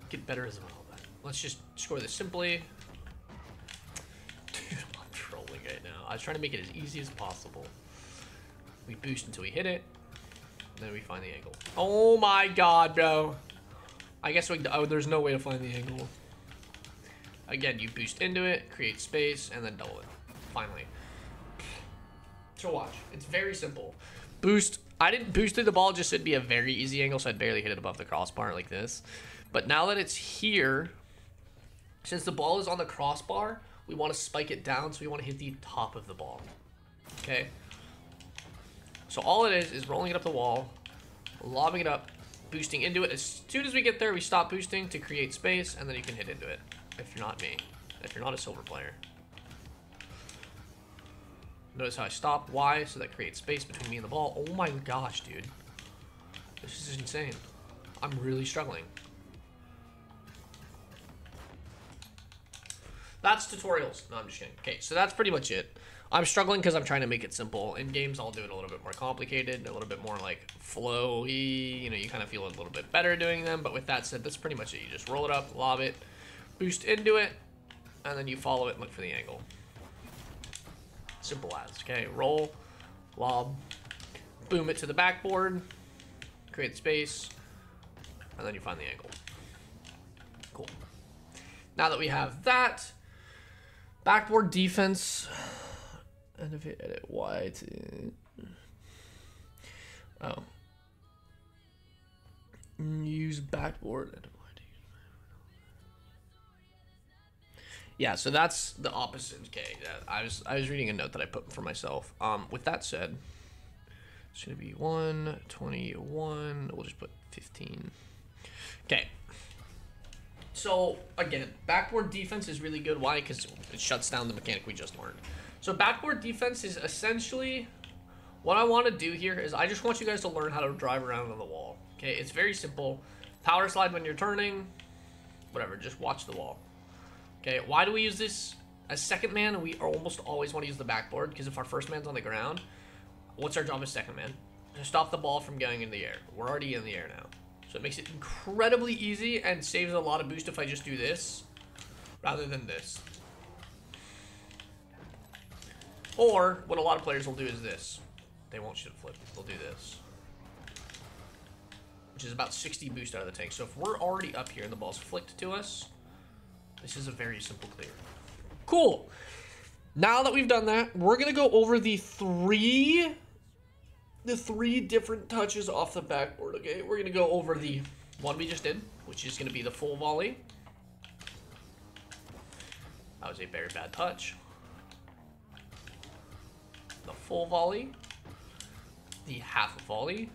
get better as well. But let's just score this simply. Dude, I'm trolling right now. I was trying to make it as easy as possible. We boost until we hit it. then we find the angle. Oh my god, bro. I guess there's no way to find the angle. Again, you boost into it, create space, and then double it. Finally. So watch. It's very simple. Boost. I didn't boost through the ball, just so it'd be a very easy angle, so I'd barely hit it above the crossbar like this. But now that it's here, since the ball is on the crossbar, we want to spike it down, so we want to hit the top of the ball. Okay? So all it is rolling it up the wall, lobbing it up, boosting into it. As soon as we get there, we stop boosting to create space, and then you can hit into it. If you're not me. If you're not a silver player. Notice how I stop. Why? So that creates space between me and the ball. Oh my gosh, dude. This is insane. I'm really struggling. That's tutorials. No, I'm just kidding. Okay, so that's pretty much it. I'm struggling because I'm trying to make it simple. In games, I'll do it a little bit more complicated, a little bit more like flowy. You know, you kind of feel a little bit better doing them. But with that said, that's pretty much it. You just roll it up, lob it, boost into it, and then you follow it and look for the angle. Simple as. Okay, roll, lob, boom it to the backboard, create space, and then you find the angle. Cool. Now that we have that, backboard defense, and if you edit Y to, oh, use backboard, edit Y to use. Yeah, so that's the opposite. Okay, I was reading a note that I put for myself. With that said, it's gonna be 121. We'll just put 15. Okay. So again, backboard defense is really good. Why? Because it shuts down the mechanic we just learned. So backboard defense is essentially what I want to do here is I just want you guys to learn how to drive around on the wall. Okay, it's very simple. Power slide when you're turning, whatever. Just watch the wall. Okay, why do we use this? As second man, we almost always want to use the backboard because if our first man's on the ground, what's our job as second man? To stop the ball from going in the air. We're already in the air now. So it makes it incredibly easy and saves a lot of boost if I just do this rather than this. Or what a lot of players will do is this. They won't shoot flip. They'll do this. Which is about 60 boost out of the tank. So if we're already up here and the ball's flicked to us, this is a very simple clear. Cool. Now that we've done that, we're going to go over the three different touches off the backboard, okay? We're going to go over the one we just did, which is going to be the full volley. That was a very bad touch. The full volley. The half volley.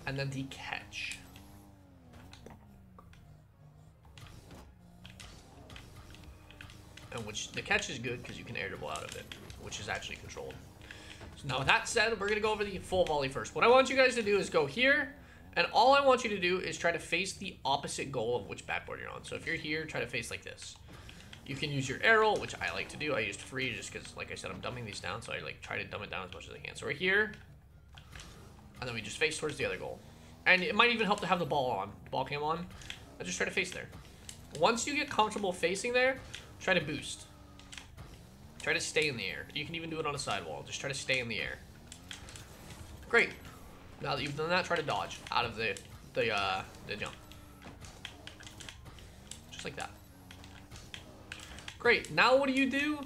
And then the catch. And which the catch is good because you can air dribble out of it, which is actually controlled. So now with that said, we're gonna go over the full volley first. What I want you guys to do is go here, and all I want you to do is try to face the opposite goal of which backboard you're on. So if you're here, try to face like this. You can use your arrow, which I like to do. I used free just because, like I said, I'm dumbing these down, so I like try to dumb it down as much as I can. So we're here, and then we just face towards the other goal. And it might even help to have the ball cam on, and just try to face there. Once you get comfortable facing there, try to boost. Try to stay in the air. You can even do it on a sidewall. Just try to stay in the air. Great. Now that you've done that, try to dodge out of the jump. Just like that. Great. Now what do?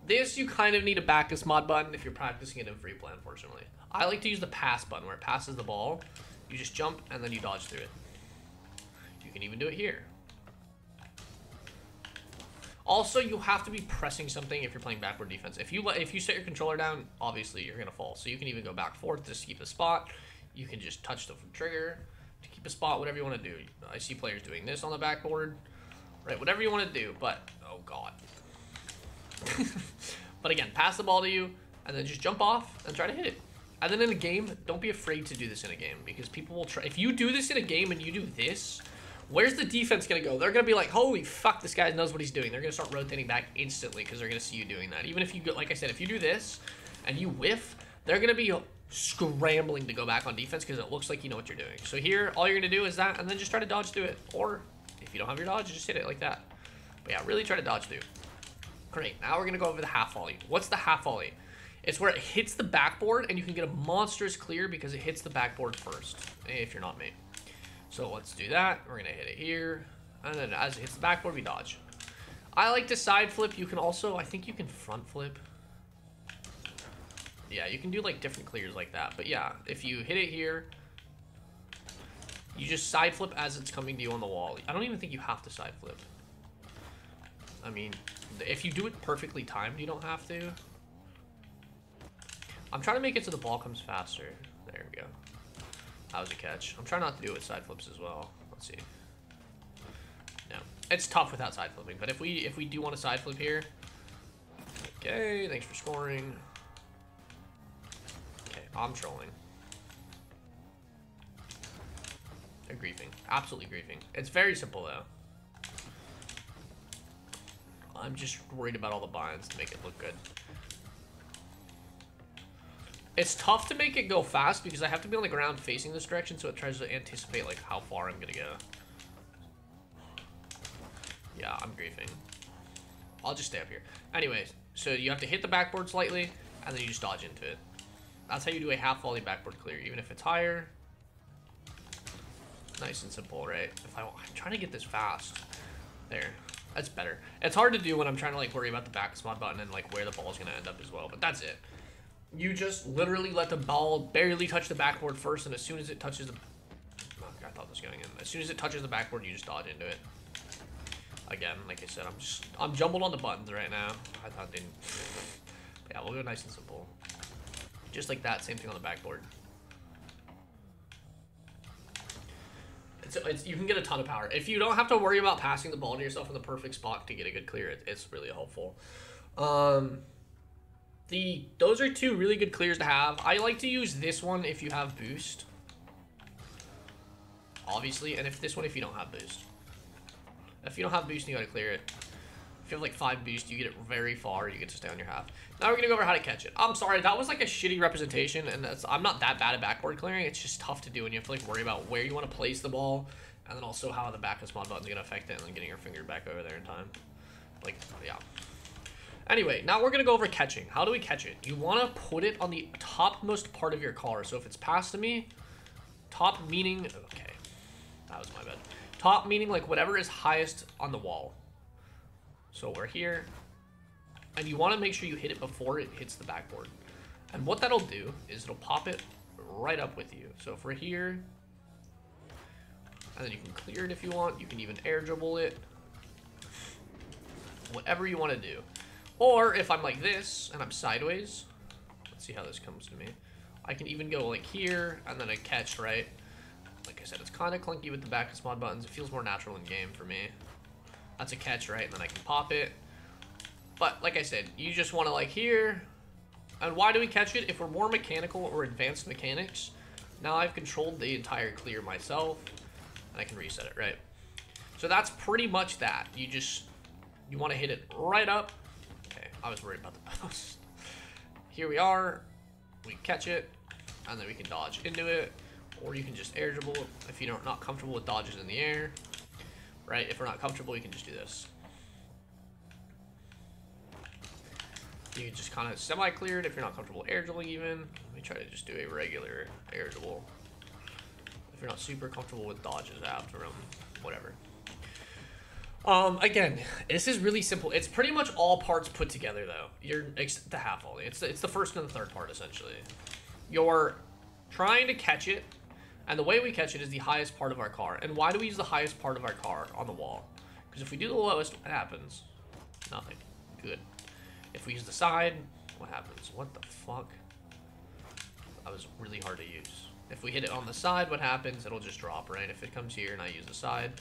This you kind of need a backus mod button if you're practicing it in free play, unfortunately. I like to use the pass button where it passes the ball. You just jump and then you dodge through it. You can even do it here. Also, you have to be pressing something if you're playing backboard defense. If you set your controller down, obviously you're gonna fall. So you can even go back forth just to keep a spot. You can just touch the trigger to keep a spot. Whatever you want to do. I see players doing this on the backboard, right? Whatever you want to do. But oh god. But again, pass the ball to you and then just jump off and try to hit it. And then in a game, don't be afraid to do this in a game because people will try. If you do this in a game and you do this, where's the defense going to go? They're going to be like, holy fuck, this guy knows what he's doing. They're going to start rotating back instantly because they're going to see you doing that. Even if you, like I said, if you do this and you whiff, they're going to be scrambling to go back on defense because it looks like you know what you're doing. So here, all you're going to do is that and then just try to dodge through it. Or if you don't have your dodge, just hit it like that. But yeah, really try to dodge through. Great. Now we're going to go over the half volley. What's the half volley? It's where it hits the backboard, and you can get a monstrous clear because it hits the backboard first, if you're not me. So let's do that. We're going to hit it here, and then as it hits the backboard, we dodge. I like to side flip. You can also, I think you can front flip. Yeah, you can do like different clears like that. But yeah, if you hit it here, you just side flip as it's coming to you on the wall. I don't even think you have to side flip. I mean, if you do it perfectly timed, you don't have to. I'm trying to make it so the ball comes faster. There we go. That was a catch. I'm trying not to do it with side flips as well. Let's see. No, it's tough without side flipping. But if we do want to side flip here, okay. Thanks for scoring. Okay, I'm trolling. They're griefing. Absolutely griefing. It's very simple though. I'm just worried about all the binds to make it look good. It's tough to make it go fast because I have to be on the ground facing this direction, so it tries to anticipate like how far I'm gonna go. Yeah, I'm griefing. I'll just stay up here. Anyways, so you have to hit the backboard slightly, and then you just dodge into it. That's how you do a half volley backboard clear, even if it's higher. Nice and simple, right? I'm trying to get this fast. There. That's better. It's hard to do when I'm trying to like worry about the back spot button and like where the ball's gonna end up as well, but that's it. You just literally let the ball barely touch the backboard first, and as soon as it touches the... Oh, I thought this was going in. As soon as it touches the backboard, you just dodge into it. Again, like I said, I'm jumbled on the buttons right now. I thought they didn't... Yeah, we'll go nice and simple. Just like that, same thing on the backboard. You can get a ton of power. If you don't have to worry about passing the ball to yourself in the perfect spot to get a good clear, it's really helpful. Those are two really good clears to have. I like to use this one if you have boost, obviously, and if you don't have boost. If you don't have boost, you gotta clear it. If you have like 5 boost, you get it very far. You get to stay on your half. Now we're gonna go over how to catch it. I'm sorry, that was like a shitty representation, and I'm not that bad at backboard clearing. It's just tough to do, and you have to like worry about where you want to place the ball, and then also how the back of spawn button is gonna affect it, and then getting your finger back over there in time. Like, yeah. Anyway, now we're going to go over catching. How do we catch it? You want to put it on the topmost part of your car. So if it's past to me, top meaning... Okay, that was my bad. Top meaning like whatever is highest on the wall. So we're here. And you want to make sure you hit it before it hits the backboard. And what that'll do is it'll pop it right up with you. So if we're here, and then you can clear it if you want. You can even air dribble it. Whatever you want to do. Or if I'm like this and I'm sideways, let's see how this comes to me. I can even go like here and then I catch, right? Like I said, it's kind of clunky with the back of mod buttons. It feels more natural in game for me. That's a catch, right? And then I can pop it. But like I said, you just want to like here. And why do we catch it? If we're more mechanical or advanced mechanics, now I've controlled the entire clear myself and I can reset it, right? So that's pretty much that. You want to hit it right up. Okay, I was worried about the post. Here we are. We catch it, and then we can dodge into it, or you can just air dribble if you're not comfortable with dodges in the air, right? If we're not comfortable, you can just do this. You can just kind of semi-clear it if you're not comfortable air dribbling even. Let me try to just do a regular air dribble. If you're not super comfortable with dodges after them, whatever. Again, this is really simple. It's pretty much all parts put together though. Except the half volley. It's the first and the third part essentially. You're trying to catch it, and the way we catch it is the highest part of our car. And why do we use the highest part of our car on the wall? Because if we do the lowest, what happens? Nothing. Good. If we use the side, what happens? What the fuck? That was really hard to use. If we hit it on the side, what happens? It'll just drop, right? If it comes here and I use the side,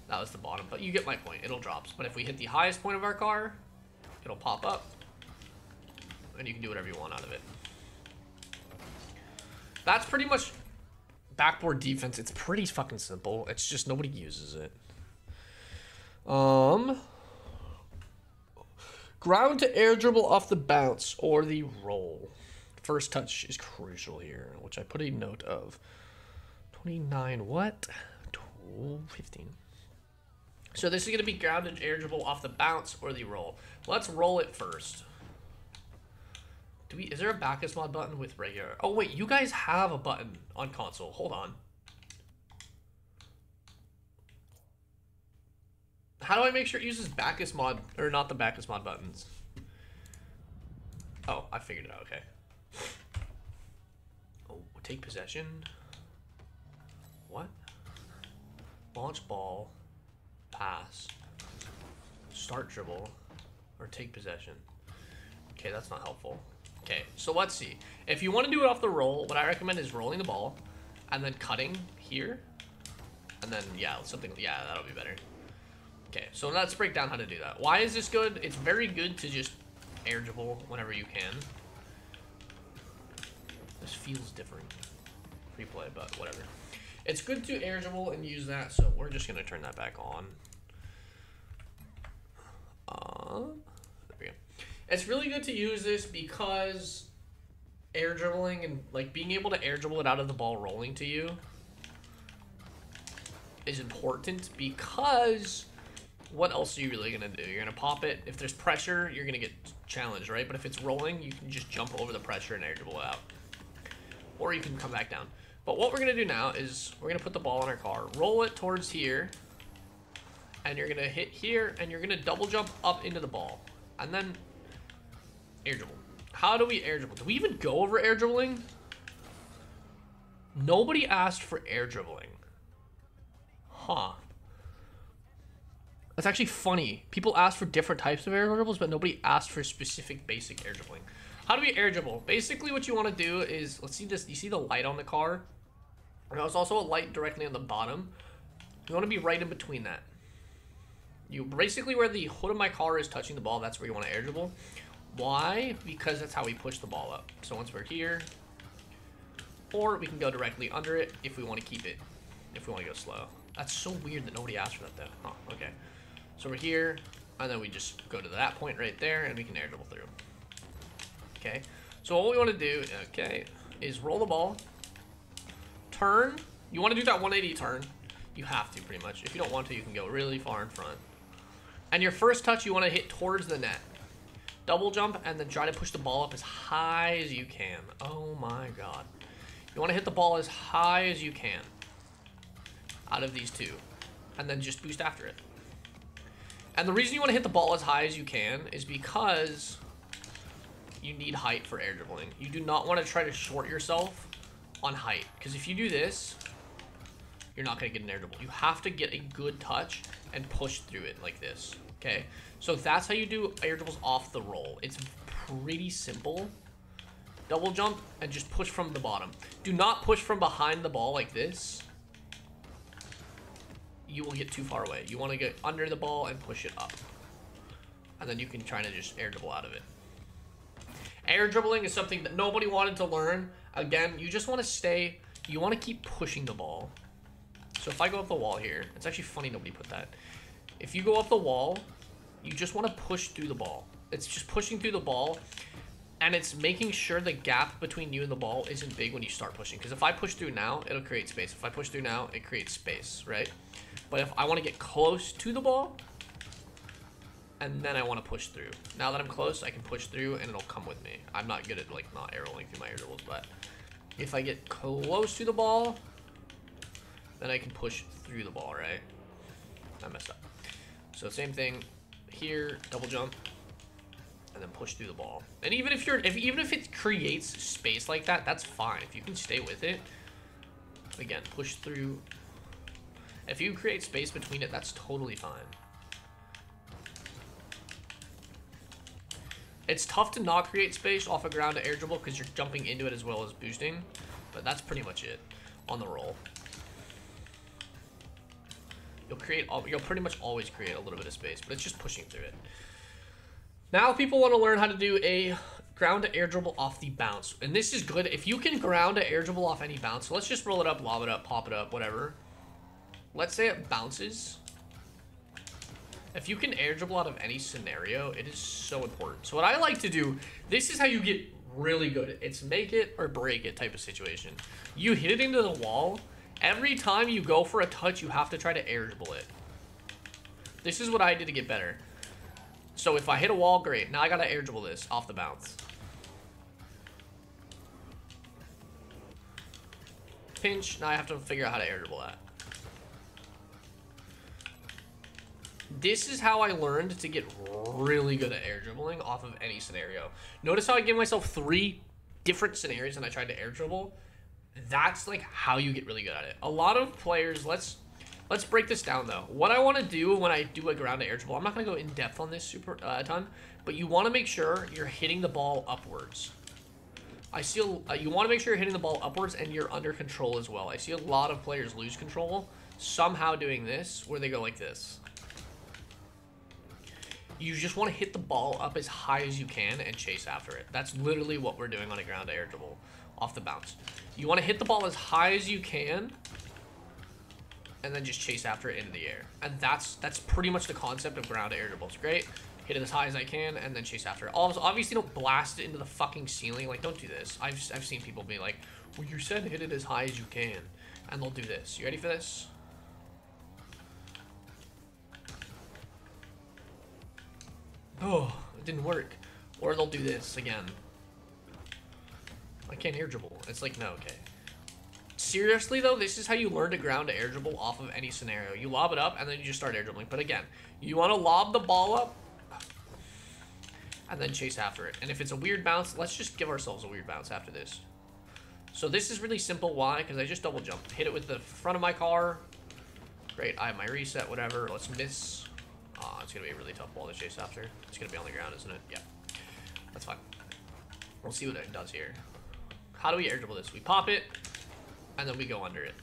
that was the bottom, but you get my point. It'll drop. But if we hit the highest point of our car, it'll pop up, and you can do whatever you want out of it. That's pretty much backboard defense. It's pretty fucking simple. It's just nobody uses it. Ground to air dribble off the bounce or the roll. First touch is crucial here, which I put a note of. 29 what? 15. So this is going to be grounded air dribble off the bounce or the roll. Let's roll it first. Is there a Bacchus mod button with regular? Oh wait, you guys have a button on console. Hold on. How do I make sure it uses Bacchus mod, or not the Bacchus mod buttons? Oh, I figured it out, okay. Oh, take possession. What? Launch ball, pass, start dribble, or take possession. Okay, that's not helpful. Okay, so let's see. If you want to do it off the roll, what I recommend is rolling the ball, and then cutting here, and then, yeah, something, yeah, that'll be better. Okay, so let's break down how to do that. Why is this good? It's very good to just air dribble whenever you can. This feels different. Replay, but whatever. It's good to air dribble and use that, so we're just gonna turn that back on. There we go. It's really good to use this because air dribbling and like being able to air dribble it out of the ball rolling to you is important, because what else are you really gonna do? You're gonna pop it. If there's pressure, you're gonna get challenged, right? But if it's rolling, you can just jump over the pressure and air dribble it out. Or you can come back down. But what we're gonna do now is we're gonna put the ball in our car, roll it towards here, and you're gonna hit here, and you're gonna double jump up into the ball, and then air dribble. How do we air dribble? Do we even go over air dribbling? Nobody asked for air dribbling. Huh. That's actually funny. People ask for different types of air dribbles, but nobody asked for specific basic air dribbling. How do we air dribble? Basically what you want to do is, let's see this, you see the light on the car? There's also a light directly on the bottom. You want to be right in between that. You basically, where the hood of my car is touching the ball, that's where you want to air dribble. Why? Because that's how we push the ball up. So once we're here, or we can go directly under it if we want to keep it, if we want to go slow. That's so weird that nobody asked for that though. Oh, okay. So we're here, and then we just go to that point right there, and we can air dribble through. Okay, so what we want to do, okay, is roll the ball, turn. You want to do that 180 turn. You have to, pretty much. If you don't want to, you can go really far in front. And your first touch, you want to hit towards the net. Double jump, and then try to push the ball up as high as you can. Oh my god. You want to hit the ball as high as you can out of these two, and then just boost after it. And the reason you want to hit the ball as high as you can is because you need height for air dribbling. You do not want to try to short yourself on height, because if you do this, you're not going to get an air dribble. You have to get a good touch and push through it like this, okay? So that's how you do air dribbles off the roll. It's pretty simple. Double jump and just push from the bottom. Do not push from behind the ball like this. You will get too far away. You want to get under the ball and push it up. And then you can try to just air dribble out of it. Air dribbling is something that nobody wanted to learn. Again, you just want to stay, you want to keep pushing the ball. So if I go up the wall here, it's actually funny nobody put that. If you go up the wall, you just want to push through the ball. It's just pushing through the ball, and it's making sure the gap between you and the ball isn't big when you start pushing. Because if I push through now, it'll create space. If I push through now, it creates space, right? But if I want to get close to the ball, and then I want to push through. Now that I'm close, I can push through, and it'll come with me. I'm not good at, like, not air rolling through my air dribbles, but if I get close to the ball, then I can push through the ball, right? I messed up. So same thing here, double jump, and then push through the ball. And even if even if it creates space like that, that's fine. If you can stay with it, again, push through. If you create space between it, that's totally fine. It's tough to not create space off a ground to air dribble because you're jumping into it as well as boosting, but that's pretty much it on the roll. You'll pretty much always create a little bit of space, but it's just pushing through it. Now people want to learn how to do a ground to air dribble off the bounce, and this is good if you can ground to air dribble off any bounce. So let's just roll it up, lob it up, pop it up, whatever. Let's say it bounces. If you can air dribble out of any scenario, it is so important. So what I like to do, this is how you get really good. It's make it or break it type of situation. You hit it into the wall. Every time you go for a touch, you have to try to air dribble it. This is what I did to get better. So if I hit a wall, great. Now I gotta air dribble this off the bounce. Pinch. Now I have to figure out how to air dribble that. This is how I learned to get really good at air dribbling off of any scenario. Notice how I gave myself 3 different scenarios and I tried to air dribble. That's like how you get really good at it. A lot of players, let's break this down though. What I want to do when I do a ground to air dribble, I'm not going to go in depth on this super a ton, but you want to make sure you're hitting the ball upwards. You want to make sure you're hitting the ball upwards and you're under control as well. I see a lot of players lose control somehow doing this where they go like this. You just want to hit the ball up as high as you can and chase after it. That's literally what we're doing on a ground to air dribble off the bounce. You want to hit the ball as high as you can and then just chase after it into the air. And that's pretty much the concept of ground to air dribbles. Great. Hit it as high as I can and then chase after it. Obviously don't blast it into the fucking ceiling. Like, don't do this. I've seen people be like, well, you said hit it as high as you can. And they'll do this. You ready for this? Oh, it didn't work. Or they'll do this again. I can't air dribble. It's like, no, okay. Seriously, though, this is how you learn to ground to air dribble off of any scenario. You lob it up, and then you just start air dribbling. But again, you want to lob the ball up, and then chase after it. And if it's a weird bounce, let's just give ourselves a weird bounce after this. So this is really simple. Why? Because I just double jump. Hit it with the front of my car. Great, I have my reset, whatever. Let's miss. Oh, it's going to be a really tough ball to chase after. It's going to be on the ground, isn't it? Yeah. That's fine. We'll see what it does here. How do we air dribble this? We pop it, and then we go under it.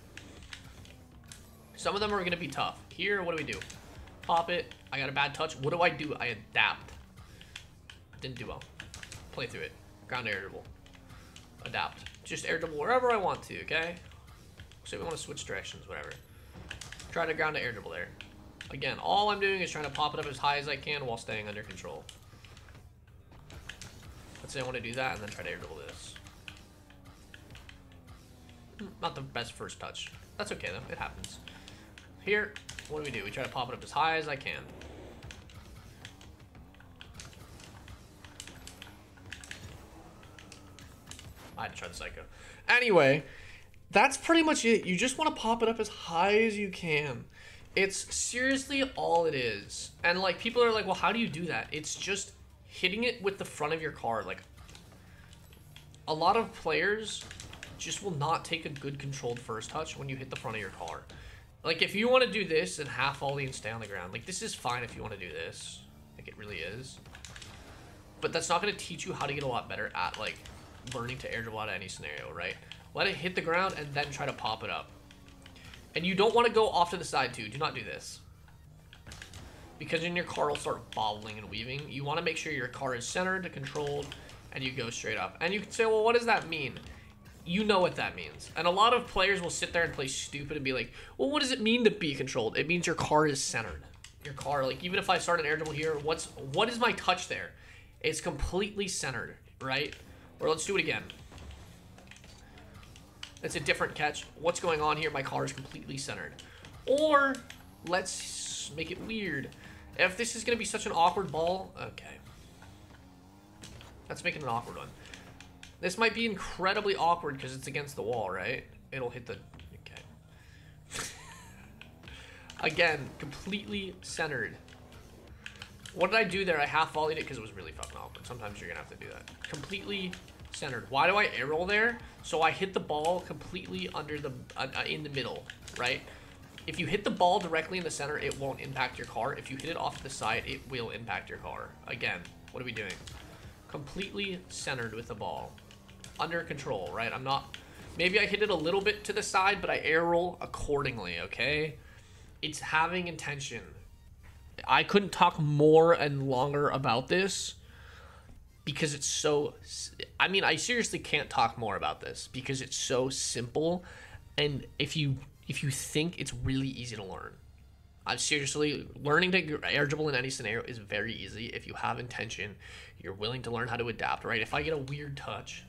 Some of them are going to be tough. Here, what do we do? Pop it. I got a bad touch. What do? I adapt. Didn't do well. Play through it. Ground air dribble. Adapt. Just air dribble wherever I want to, okay? So we want to switch directions, whatever. Try to ground to air dribble there. Again, all I'm doing is trying to pop it up as high as I can while staying under control. Let's say I want to do that and then try to air dribble this. Not the best first touch. That's okay though, it happens. Here, what do? We try to pop it up as high as I can. I had to try the psycho. Anyway, that's pretty much it. You just want to pop it up as high as you can. It's seriously all it is. And like people are like, well, how do you do that? It's just hitting it with the front of your car. Like a lot of players just will not take a good controlled first touch when you hit the front of your car. Like if you want to do this and half volley and stay on the ground, like this is fine if you want to do this. Like it really is. But that's not going to teach you how to get a lot better at like learning to air dribble out of any scenario, right? Let it hit the ground and then try to pop it up. And you don't want to go off to the side too. Do not do this. Because then your car will start bobbling and weaving. You want to make sure your car is centered, controlled, and you go straight up. And you can say, well, what does that mean? You know what that means. And a lot of players will sit there and play stupid and be like, well, what does it mean to be controlled? It means your car is centered. Your car, like even if I start an air dribble here, what is my touch there? It's completely centered, right? Or let's do it again. It's a different catch. What's going on here? My car is completely centered. Or let's make it weird. If this is going to be such an awkward ball, okay. Let's make it an awkward one. This might be incredibly awkward because it's against the wall, right? It'll hit the... Okay. Again, completely centered. What did I do there? I half volleyed it because it was really fucking awkward. Sometimes you're going to have to do that. Completely centered. Why do I air roll there? So I hit the ball completely under the in the middle, right? If you hit the ball directly in the center, it won't impact your car. If you hit it off to the side, it will impact your car. Again, what are we doing? Completely centered with the ball. Under control, right? I'm not... Maybe I hit it a little bit to the side, but I air roll accordingly, okay? It's having intention. I couldn't talk more and longer about this because it's so... I mean, I seriously can't talk more about this because it's so simple. And if you think, it's really easy to learn. I'm seriously, learning to air dribble in any scenario is very easy. If you have intention, you're willing to learn how to adapt, right? If I get a weird touch...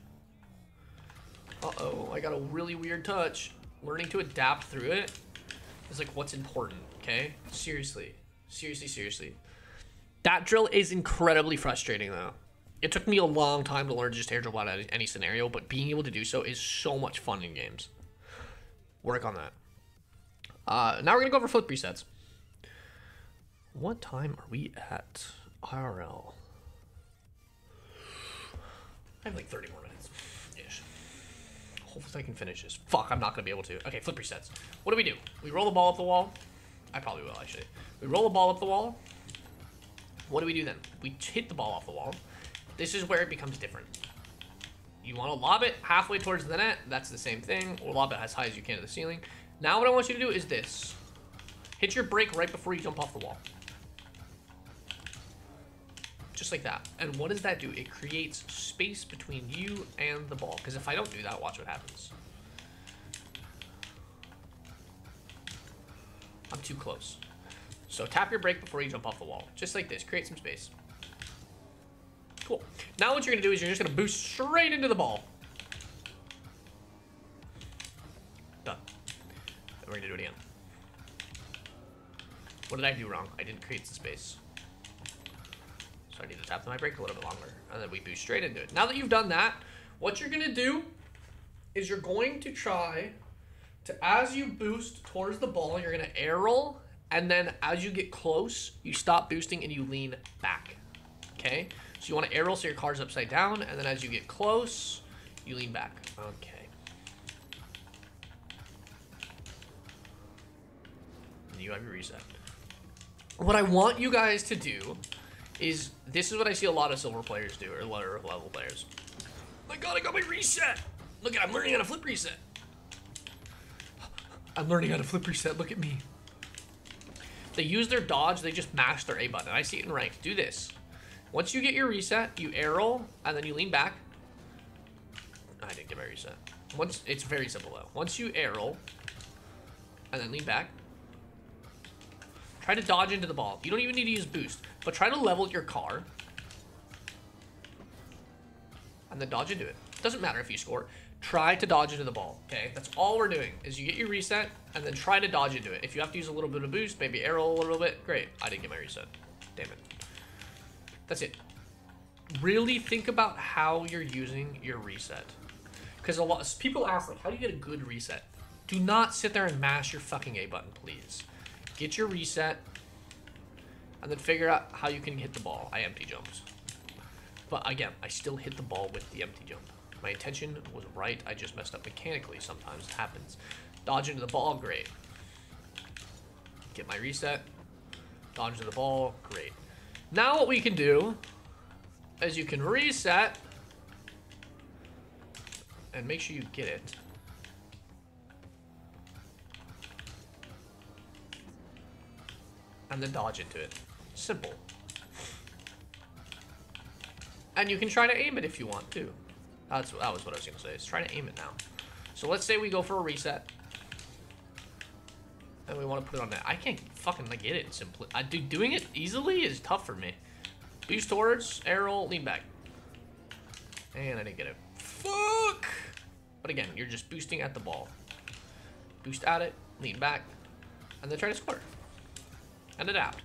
Uh-oh, I got a really weird touch. Learning to adapt through it is like what's important, okay? Seriously. Seriously, seriously. That drill is incredibly frustrating, though. It took me a long time to learn to just air dribble out of any scenario, but being able to do so is so much fun in games. Work on that. Now we're gonna go over flip resets. What time are we at IRL? I have like 30 more minutes-ish. Hopefully I can finish this. Fuck, I'm not gonna be able to. Okay, flip resets. What do? We roll the ball up the wall. I probably will, actually. We roll the ball up the wall. What do we do then? We hit the ball off the wall. This is where it becomes different. You want to lob it halfway towards the net. That's the same thing. Or lob it as high as you can to the ceiling. Now what I want you to do is this. Hit your break right before you jump off the wall. Just like that. And what does that do? It creates space between you and the ball. Because if I don't do that, watch what happens. I'm too close. So tap your break before you jump off the wall. Just like this. Create some space. Cool. Now what you're going to do is you're just going to boost straight into the ball. Done. And we're going to do it again. What did I do wrong? I didn't create the space. So I need to tap my break a little bit longer. And then we boost straight into it. Now that you've done that, what you're going to do is you're going to try to, as you boost towards the ball, you're going to air roll. And then as you get close, you stop boosting and you lean back. Okay? So you want to air roll so your car's upside down. And then as you get close, you lean back. Okay. And you have your reset. What I want you guys to do is, this is what I see a lot of silver players do, or lower level players. Oh my god, I got my reset! Look at, I'm learning how to flip reset. I'm learning how to flip reset, look at me. They use their dodge, they just mash their A button. I see it in ranked. Do this. Once you get your reset, you air roll, and then you lean back. I didn't get my reset. It's very simple though. Once you air roll, and then lean back, try to dodge into the ball. You don't even need to use boost, but try to level your car, and then dodge into it. Doesn't matter if you score. Try to dodge into the ball, okay? That's all we're doing, is you get your reset, and then try to dodge into it. If you have to use a little bit of boost, maybe air roll a little bit, great. I didn't get my reset. Damn it. That's it. Really think about how you're using your reset. Because a lot of people ask, like, how do you get a good reset? Do not sit there and mash your fucking A button, please. Get your reset, and then figure out how you can hit the ball. I empty jumped. But again, I still hit the ball with the empty jump. My intention was right, I just messed up mechanically. Sometimes it happens. Dodge into the ball, great. Get my reset. Dodge into the ball, great. Now what we can do is you can reset and make sure you get it. And then dodge into it. Simple. And you can try to aim it if you want to. That was what I was gonna say. Is try to aim it now. So let's say we go for a reset, and we want to put it on that. I can't fucking get it simply. Doing it easily is tough for me. Boost towards, air roll, lean back, and I didn't get it. Fuck. But again, you're just boosting at the ball. Boost at it, lean back, and then try to score. And adapt.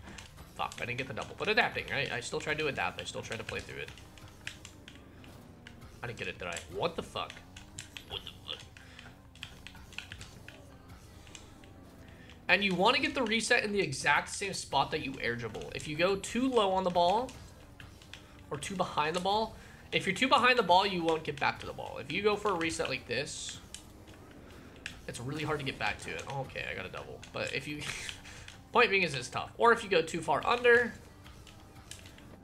Fuck, I didn't get the double, but adapting, right? I still tried to adapt. I still tried to play through it. I didn't get it, did I? What the fuck? What the fuck? And you want to get the reset in the exact same spot that you air dribble. If you go too low on the ball, or too behind the ball, if you're too behind the ball, you won't get back to the ball. If you go for a reset like this, it's really hard to get back to it. Okay, I got a double. But if you... Point being is it's tough. Or if you go too far under,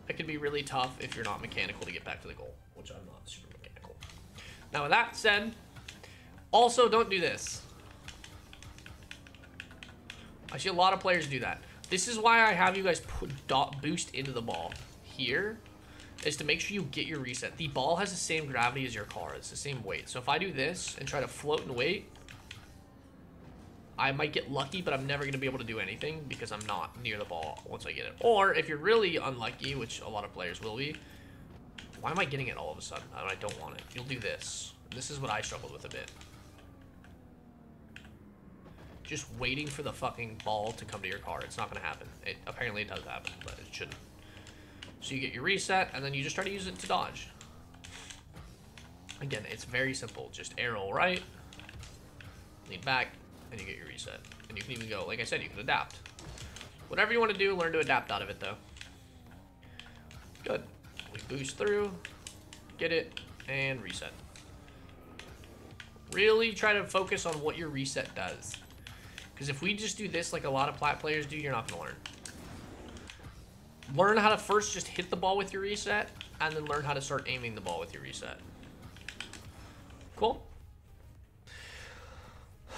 it can be really tough if you're not mechanical to get back to the goal, which I'm not super mechanical. Now with that said, also don't do this. I see a lot of players do that. This is why I have you guys put boost into the ball here, is to make sure you get your reset. The ball has the same gravity as your car. It's the same weight. So if I do this and try to float and wait, I might get lucky, but I'm never going to be able to do anything because I'm not near the ball once I get it. Or if you're really unlucky, which a lot of players will be, why am I getting it all of a sudden? I don't want it. You'll do this. This is what I struggled with a bit. Just waiting for the fucking ball to come to your car. It's not going to happen. Apparently it does happen, but it shouldn't. So you get your reset, and then you just try to use it to dodge. Again, it's very simple. Just air roll right, lean back, and you get your reset. And you can even go, like I said, you can adapt. Whatever you want to do, learn to adapt out of it, though. Good. We boost through, get it, and reset. Really try to focus on what your reset does. Because if we just do this like a lot of plat players do, you're not going to learn. Learn how to first just hit the ball with your reset, and then learn how to start aiming the ball with your reset. Cool.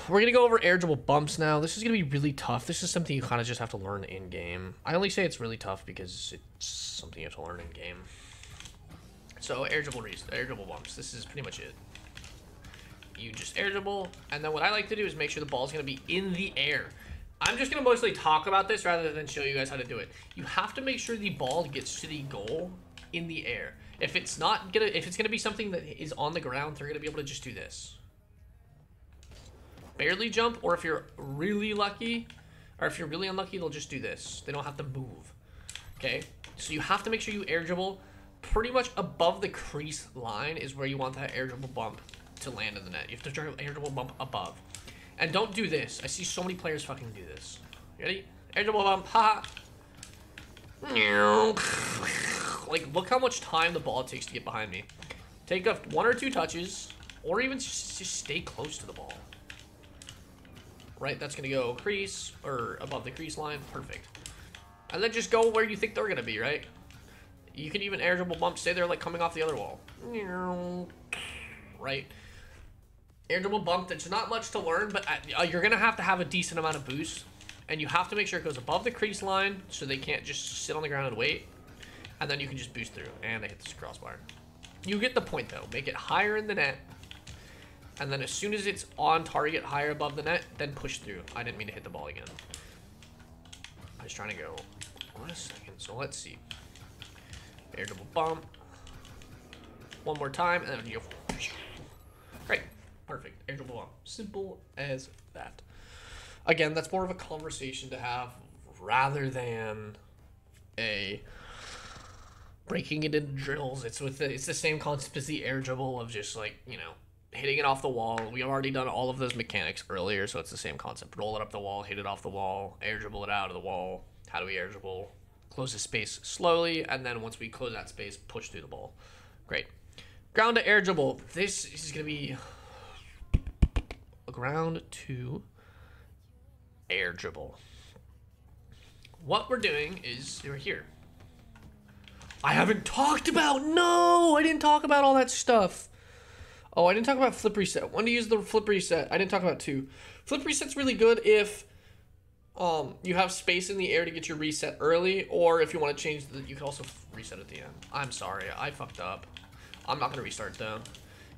We're going to go over air dribble bumps now. This is going to be really tough. This is something you kind of just have to learn in-game. I only say it's really tough because it's something you have to learn in-game. So air dribble bumps. This is pretty much it. You just air dribble, and then what I like to do is make sure the ball's going to be in the air. I'm just going to mostly talk about this rather than show you guys how to do it. You have to make sure the ball gets to the goal in the air. If it's not gonna, if it's going to be something that is on the ground, they're going to be able to just do this. Barely jump, or if you're really lucky, or if you're really unlucky, they'll just do this. They don't have to move. Okay? So you have to make sure you air dribble pretty much above the crease line is where you want that air dribble bump to land in the net. You have to air dribble bump above. And don't do this. I see so many players fucking do this. Ready? Air dribble bump. Ha! Like, look how much time the ball takes to get behind me. Take up 1 or 2 touches, or even just stay close to the ball. Right? That's going to go crease, or above the crease line. Perfect. And then just go where you think they're going to be, right? You can even air dribble bump. Stay there like coming off the other wall. Right? Air dribble bump, there's not much to learn, but you're going to have a decent amount of boost. And you have to make sure it goes above the crease line so they can't just sit on the ground and wait. And then you can just boost through. And they hit this crossbar. You get the point, though. Make it higher in the net. And then as soon as it's on target, higher above the net, then push through. I didn't mean to hit the ball again. I was trying to go. 1 second. So let's see. Air double bump. 1 more time, and then you go. Great. Perfect. Air double bump. Simple as that. Again, that's more of a conversation to have rather than a breaking it into drills. It's the same concept as the air dribble of just like, you know, hitting it off the wall. We have already done all of those mechanics earlier, so it's the same concept. Roll it up the wall, hit it off the wall, air dribble it out of the wall. How do we air dribble? Close the space slowly, and then once we close that space, push through the ball. Great. Ground to air dribble. This is going to be a ground to air dribble. What we're doing is we're here. I haven't talked about, no, I didn't talk about all that stuff. Oh, I didn't talk about flip reset. When to use the flip reset. I didn't talk about 2. Flip reset's really good if you have space in the air to get your reset early, or if you want to change the, you can also reset at the end. I'm sorry, I fucked up. I'm not gonna restart though.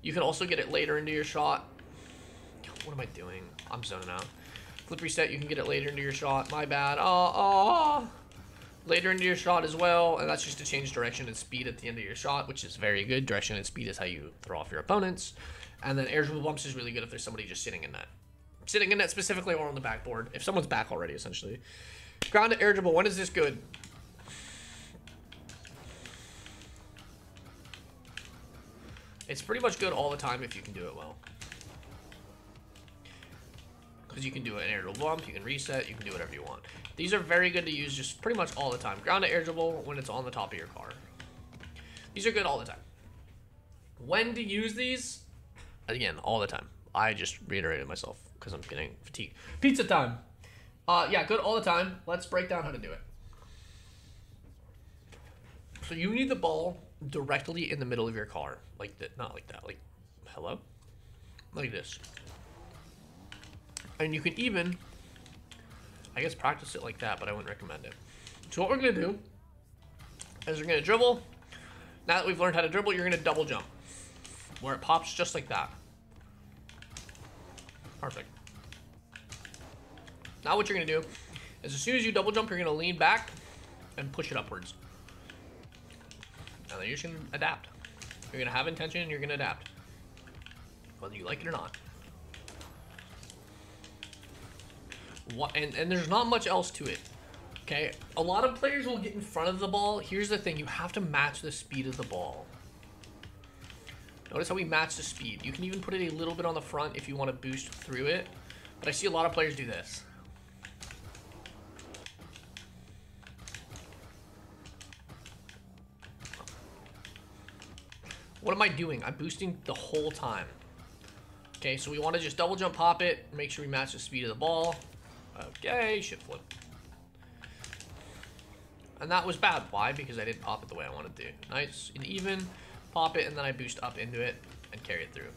You can also get it later into your shot. What am I doing? I'm zoning out. Flip reset, you can get it later into your shot. My bad. Later into your shot as well, and that's just to change direction and speed at the end of your shot, which is very good. Direction and speed is how you throw off your opponents. And then air dribble bumps is really good if there's somebody just sitting in net. Sitting in net specifically, or on the backboard. If someone's back already, essentially. Ground to air dribble, when is this good? It's pretty much good all the time if you can do it well. Because you can do an air dribble bump, you can reset, you can do whatever you want. These are very good to use just pretty much all the time. Ground to air dribble when it's on the top of your car. These are good all the time. When to use these? Again, all the time. I just reiterated myself because I'm getting fatigued. Pizza time. Yeah, good all the time. Let's break down how to do it. So you need the ball directly in the middle of your car. Like that, not like that. Like, hello? Like this. And you can even, I guess, practice it like that, but I wouldn't recommend it. So what we're going to do is we're going to dribble. Now that we've learned how to dribble, you're going to double jump, where it pops just like that. Perfect. Now what you're going to do is as soon as you double jump, you're going to lean back and push it upwards. Now then you're just going to adapt. You're going to have intention and you're going to adapt, whether you like it or not. And there's not much else to it, okay? A lot of players will get in front of the ball. Here's the thing. You have to match the speed of the ball. Notice how we match the speed. You can even put it a little bit on the front if you want to boost through it. But I see a lot of players do this. What am I doing? I'm boosting the whole time. Okay, so we want to just double jump pop it, make sure we match the speed of the ball. Okay, shift flip. And that was bad. Why? Because I didn't pop it the way I wanted to. Nice and even. Pop it, and then I boost up into it and carry it through.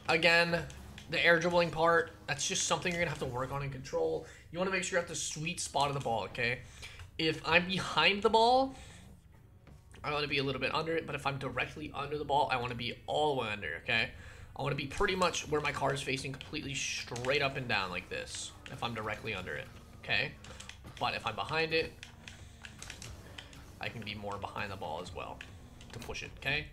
Again, the air dribbling part, that's just something you're going to have to work on and control. You want to make sure you have the sweet spot of the ball, okay? If I'm behind the ball, I want to be a little bit under it, but if I'm directly under the ball, I want to be all the way under, okay? I want to be pretty much where my car is facing, completely straight up and down like this, if I'm directly under it, okay? But if I'm behind it, I can be more behind the ball as well to push it, okay?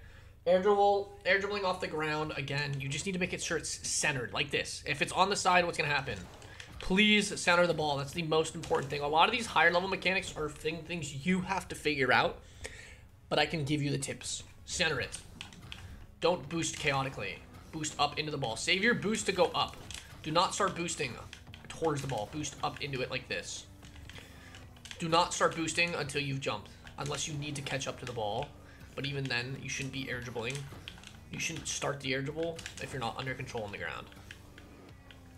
Air dribbling off the ground, again, you just need to make it sure it's centered, like this. If it's on the side, what's going to happen? Please center the ball. That's the most important thing. A lot of these higher level mechanics are things you have to figure out, but I can give you the tips. Center it. Don't boost chaotically. Boost up into the ball. Save your boost to go up. Do not start boosting towards the ball. Boost up into it like this. Do not start boosting until you've jumped, unless you need to catch up to the ball. But even then, you shouldn't be air dribbling. You shouldn't start the air dribble if you're not under control on the ground.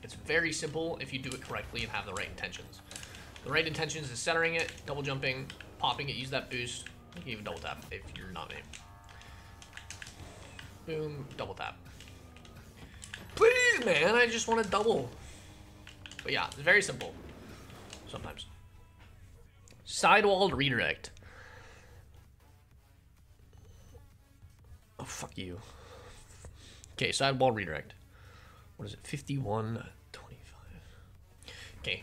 It's very simple if you do it correctly and have the right intentions. The right intentions is centering it, double jumping, popping it, use that boost. You can even double tap if you're not named. Boom, double tap. Please, man, I just want to double. But yeah, it's very simple. Sometimes. Sidewalled redirect. Oh, fuck you. Okay, sidewall redirect. What is it? 51.25. Okay.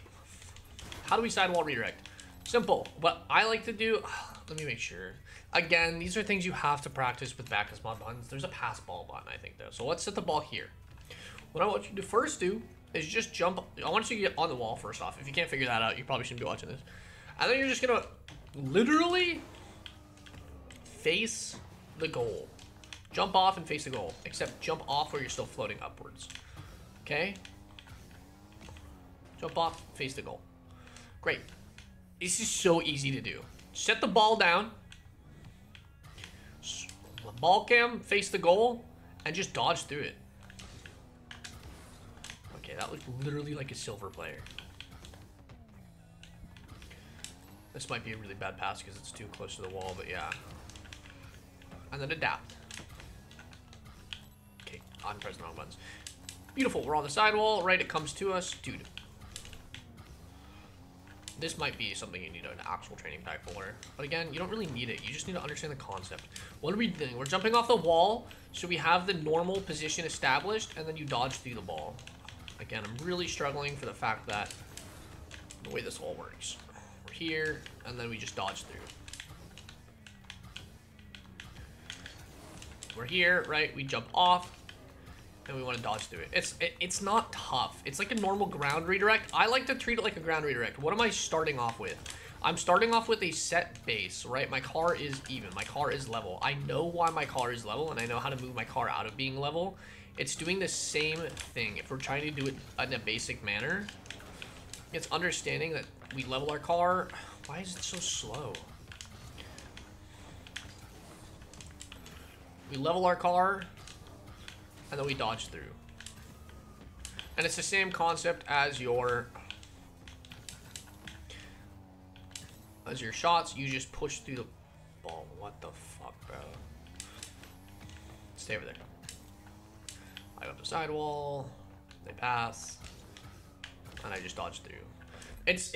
How do we sidewall redirect? Simple. What I like to do... Let me make sure. Again, these are things you have to practice with backwards mod buttons. There's a pass ball button, I think, though. So let's set the ball here. What I want you to first do is just jump. I want you to get on the wall first off. If you can't figure that out, you probably shouldn't be watching this. And then you're just going to literally face the goal. Jump off and face the goal. Except jump off where you're still floating upwards. Okay? Jump off, face the goal. Great. This is so easy to do. Set the ball down. Ball cam, face the goal, and just dodge through it. Okay, that looks literally like a silver player. This might be a really bad pass because it's too close to the wall, but yeah. And then adapt. Okay, I'm pressing the wrong buttons. Beautiful, we're on the sidewall, right? It comes to us. Dude. This might be something you need an actual training pack for. But again, you don't really need it. You just need to understand the concept. What are we doing? We're jumping off the wall, so we have the normal position established, and then you dodge through the ball. Again, I'm really struggling for the fact that the way this all works. We're here, and then we just dodge through. We're here, right? We jump off, and we want to dodge through it. It's not tough. It's like a normal ground redirect. I like to treat it like a ground redirect. What am I starting off with? I'm starting off with a set base, right? My car is even. My car is level. I know why my car is level, and I know how to move my car out of being level. It's doing the same thing. If we're trying to do it in a basic manner, it's understanding that we level our car. Why is it so slow? We level our car, and then we dodge through. And it's the same concept as your shots. You just push through the ball. What the fuck, bro? Stay over there. I go up the sidewall, they pass, and I just dodge through. It's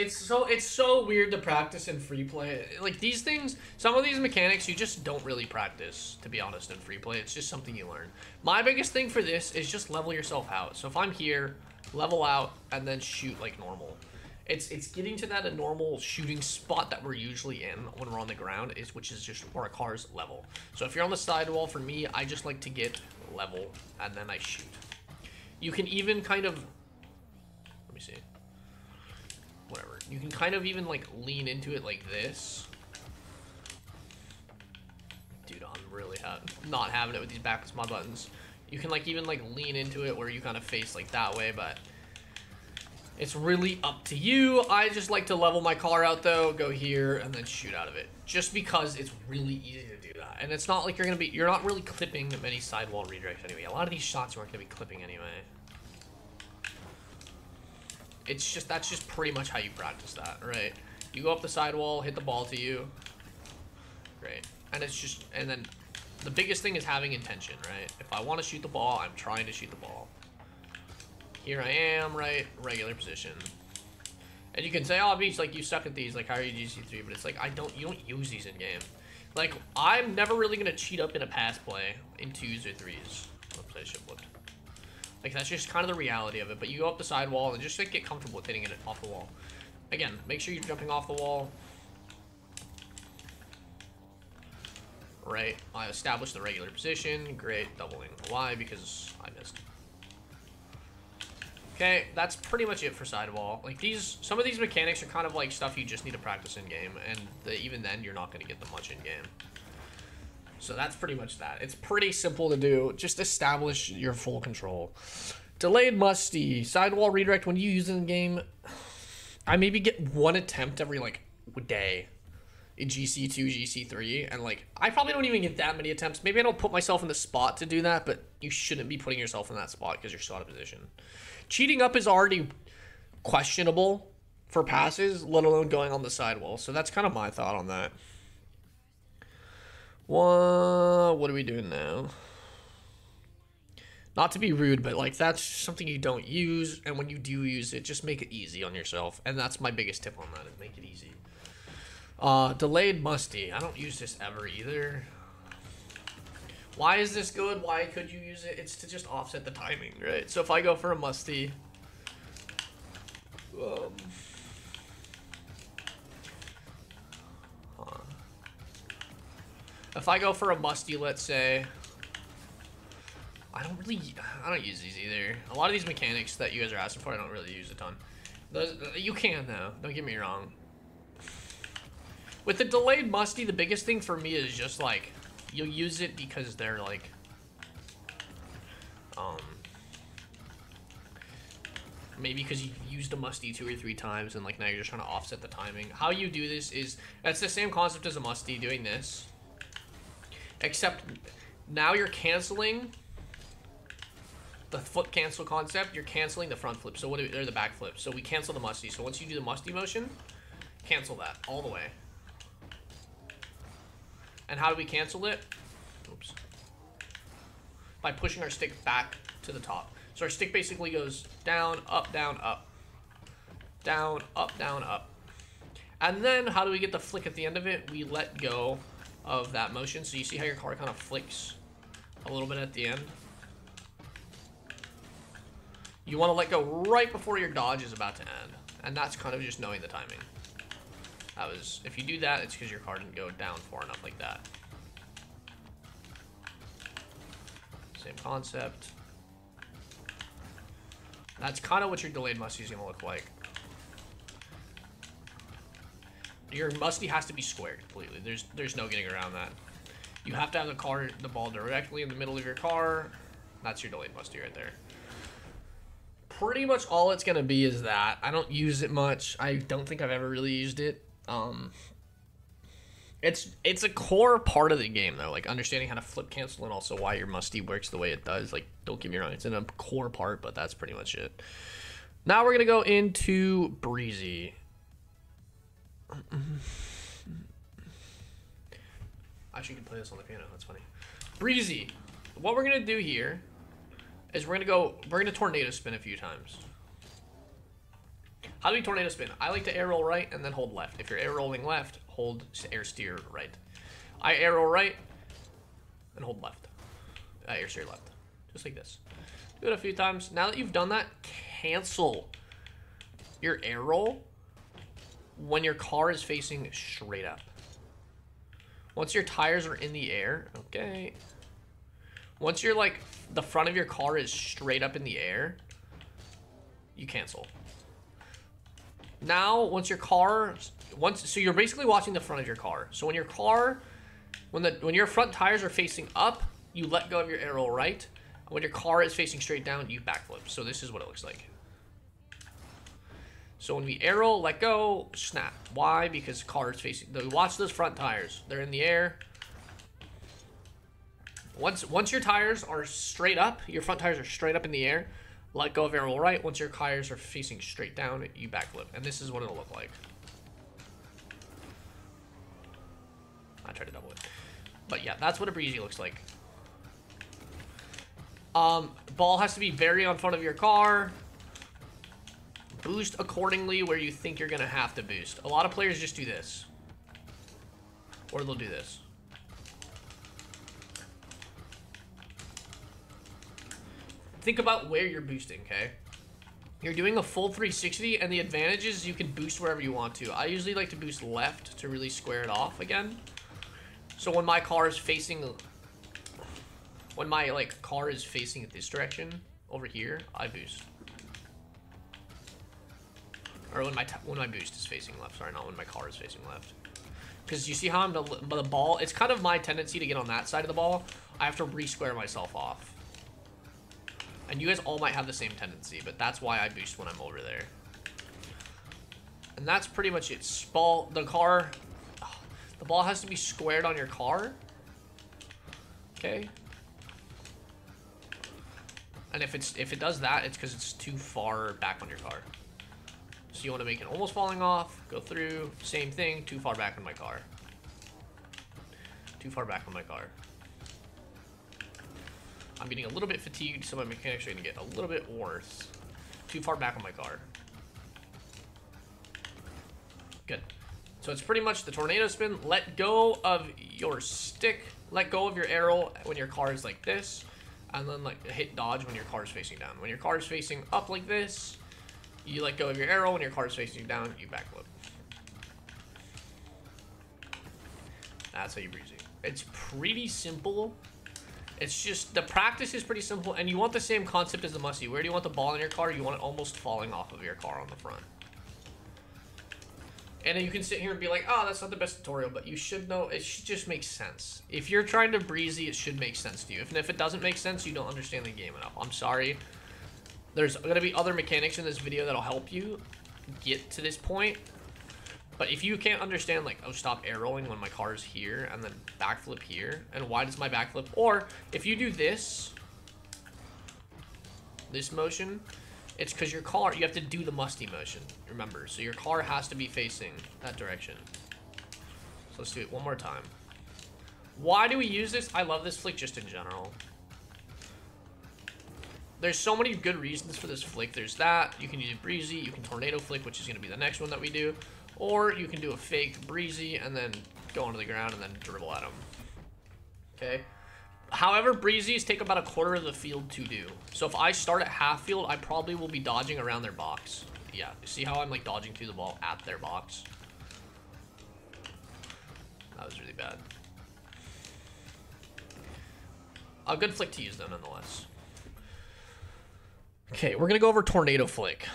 so weird to practice in free play. Like these things, some of these mechanics you just don't really practice, to be honest, in free play. It's just something you learn. My biggest thing for this is just level yourself out. So if I'm here, level out, and then shoot like normal. It's getting to that a normal shooting spot that we're usually in when we're on the ground, which is just where our car's level. So if you're on the sidewall, for me, I just like to get level, and then I shoot. You can even kind of, let me see. Whatever. You can kind of even like lean into it like this. Dude, I'm really not having it with these backwards mod buttons. You can like even like lean into it where you kind of face like that way, but It's really up to you. I just like to level my car out though, go here, and then shoot out of it. Just because it's really easy to do that. And it's not like you're not really clipping many sidewall redirects anyway. A lot of these shots you aren't gonna be clipping anyway. It's just, that's just pretty much how you practice that, right? You go up the sidewall, hit the ball to you. Great. And it's just, and then the biggest thing is having intention, right? If I want to shoot the ball, I'm trying to shoot the ball. Here I am, right? Regular position. And you can say, oh, Beach, like, you suck at these, like, how are you GC3? But it's like, you don't use these in game. Like, I'm never really going to cheat up in a pass play in 2s or 3s. Oops, I should have looked. Like, that's just kind of the reality of it. But you go up the sidewall and just, like, get comfortable with hitting it off the wall. Again, make sure you're jumping off the wall. Right, I established the regular position. Great, doubling. Why? Because I missed. Okay, that's pretty much it for sidewall. Like some of these mechanics are kind of like stuff you just need to practice in game, and even then you're not going to get them much in game. So that's pretty much that. It's pretty simple to do. Just establish your full control. Delayed Musty. Sidewall redirect when you use it in game. I maybe get one attempt every like day in GC2, GC3, and like I probably don't even get that many attempts. Maybe I don't put myself in the spot to do that, but you shouldn't be putting yourself in that spot because you're still out of position. Cheating up is already questionable for passes, let alone going on the sidewall. So that's kind of my thought on that. What are we doing now? Not to be rude, but like that's something you don't use, and when you do use it, just make it easy on yourself. And that's my biggest tip on that, is make it easy. Delayed Musty. I don't use this ever either. Why is this good? Why could you use it? It's to just offset the timing, right? So if I go for a Musty, if I go for a Musty, let's say, I don't use these either. A lot of these mechanics that you guys are asking for, I don't really use a ton. You can though, don't get me wrong. With the delayed Musty, the biggest thing for me is just like, you'll use it because they're like, maybe because you used a Musty 2 or 3 times and like now you're just trying to offset the timing. How you do this is, that's the same concept as a Musty doing this, except now you're canceling the flip cancel concept. You're canceling the front flip, or the back flip. So we cancel the Musty. So once you do the Musty motion, cancel that all the way. And how do we cancel it? Oops. By pushing our stick back to the top. So our stick basically goes down, up, down, up. Down, up, down, up. And then how do we get the flick at the end of it? We let go of that motion. So you see how your car kind of flicks a little bit at the end? You want to let go right before your dodge is about to end. And that's kind of just knowing the timing. If you do that, it's because your car didn't go down far enough like that. Same concept. That's kind of what your delayed Musty is going to look like. Your Musty has to be squared completely. There's no getting around that. You have to have the ball directly in the middle of your car. That's your delayed Musty right there. Pretty much all it's going to be is that. I don't use it much. I don't think I've ever really used it. It's a core part of the game though, like understanding how to flip cancel and also why your Musty works the way it does. Like, don't get me wrong, it's in a core part, but that's pretty much it. Now we're gonna go into Breezi. Actually, you can play this on the piano. That's funny. Breezi. What we're gonna do here is we're gonna tornado spin a few times. How do we tornado spin? I like to air roll right and then hold left. If you're air rolling left, hold air steer right. I air roll right and hold left. Air steer left. Just like this. Do it a few times. Now that you've done that, cancel your air roll when your car is facing straight up. Once your tires are in the air, okay. Once you're like, the front of your car is straight up in the air, you cancel. Now, once so you're basically watching the front of your car. So when when your front tires are facing up, you let go of your air roll right. When your car is facing straight down, you backflip. So this is what it looks like. So when we arrow, let go, snap. Why? Because car is facing. Watch those front tires. They're in the air. Once your tires are straight up, your front tires are straight up in the air, let go of arrow right. Once your tires are facing straight down, you backflip. And this is what it'll look like. I tried to double it. But yeah, that's what a Breezi looks like. Ball has to be very on front of your car. Boost accordingly where you think you're going to have to boost. A lot of players just do this. Or they'll do this. Think about where you're boosting, okay? You're doing a full 360, and the advantage is you can boost wherever you want to. I usually like to boost left to really square it off again. So when my car is facing... When my, like, car is facing this direction, over here, I boost. Or when my boost is facing left. Sorry, not when my car is facing left. Because you see how I'm the ball... It's kind of my tendency to get on that side of the ball. I have to re-square myself off. And you guys all might have the same tendency, but that's why I boost when I'm over there. And that's pretty much it. The ball has to be squared on your car. Okay. And if it does that, it's because it's too far back on your car. So you want to make it almost falling off, go through, same thing, too far back on my car. Too far back on my car. I'm getting a little bit fatigued, so my mechanics are going to get a little bit worse. Too far back on my car. Good. So it's pretty much the tornado spin. Let go of your stick. Let go of your arrow when your car is like this. And then like hit dodge when your car is facing down. When your car is facing up like this, you let go of your arrow. When your car is facing down, you backflip. That's how you Breezi. It's pretty simple. It's just, the practice is pretty simple, and you want the same concept as the Musty. Where do you want the ball in your car? You want it almost falling off of your car on the front. And then you can sit here and be like, oh, that's not the best tutorial, but you should know, it should just make sense. If you're trying to Breezi, it should make sense to you. If it doesn't make sense, you don't understand the game enough. I'm sorry. There's going to be other mechanics in this video that'll help you get to this point. But if you can't understand, like, oh, stop arrowing when my car is here, and then backflip here, and why does my backflip, or if you do this motion, it's because your car, you have to do the Musty motion, remember, so your car has to be facing that direction. So let's do it one more time. Why do we use this? I love this flick just in general. There's so many good reasons for this flick. There's that, you can use Breezi, you can tornado flick, which is going to be the next one that we do. Or you can do a fake Breezi and then go onto the ground and then dribble at them. Okay. However, Breezes take about a quarter of the field to do. So if I start at half field, I probably will be dodging around their box. Yeah, see how I'm like dodging through the ball at their box? That was really bad. A good flick to use though, nonetheless. Okay, we're gonna go over tornado flick.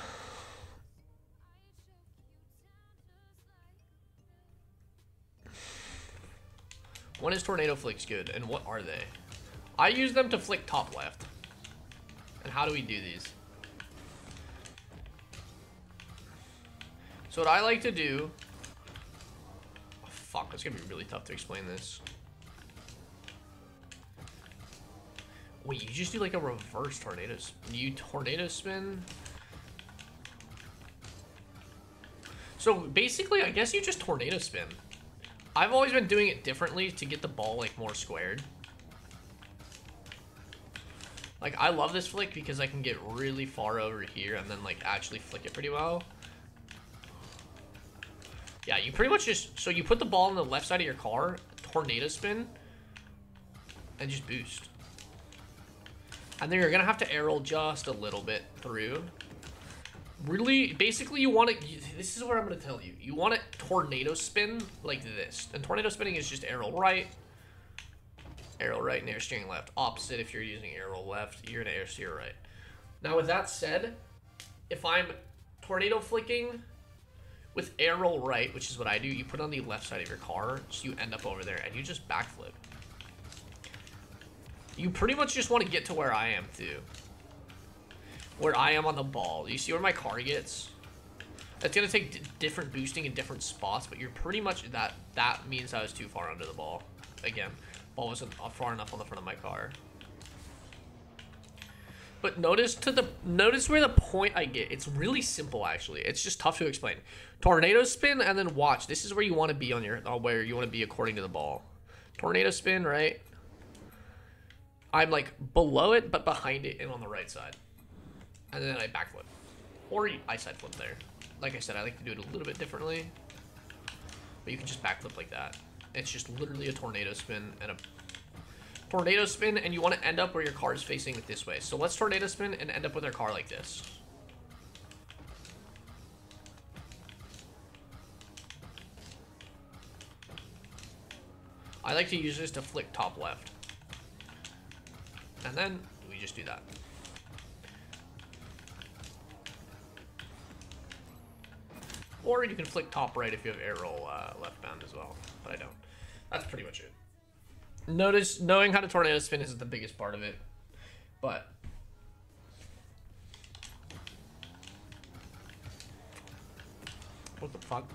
When is tornado flicks good, and what are they? I use them to flick top left. And how do we do these? So what I like to do... Oh, fuck, it's gonna be really tough to explain this. Wait, you just do like a reverse tornado spin? You tornado spin? So basically, I guess you just tornado spin. I've always been doing it differently to get the ball like more squared. Like, I love this flick because I can get really far over here and then like actually flick it pretty well. Yeah, you pretty much just, so you put the ball on the left side of your car, tornado spin, and just boost. And then you're gonna have to arrow just a little bit through. Really, basically you want to, this is what I'm going to tell you. You want to tornado spin like this. And tornado spinning is just arrow right, and air steering left. Opposite if you're using arrow left, you're going to air steer right. Now with that said, if I'm tornado flicking with arrow right, which is what I do, you put on the left side of your car, so you end up over there, and you just backflip. You pretty much just want to get to where I am too. Where I am on the ball. You see where my car gets? It's gonna take different boosting in different spots, but you're pretty much that means I was too far under the ball. Again, ball wasn't far enough on the front of my car. But notice where the point I get. It's really simple actually. It's just tough to explain. Tornado spin and then watch. This is where you want to be on your where you want to be according to the ball. Tornado spin, right? I'm like below it but behind it and on the right side. And then I backflip. Or I side flip there. Like I said, I like to do it a little bit differently. But you can just backflip like that. It's just literally a tornado spin and a tornado spin, and you want to end up where your car is facing it this way. So let's tornado spin and end up with our car like this. I like to use this to flick top left. And then we just do that. Or you can flick top right if you have air roll left bound as well, but I don't. That's pretty much it. Notice, knowing how to tornado spin isn't the biggest part of it, but what the fuck?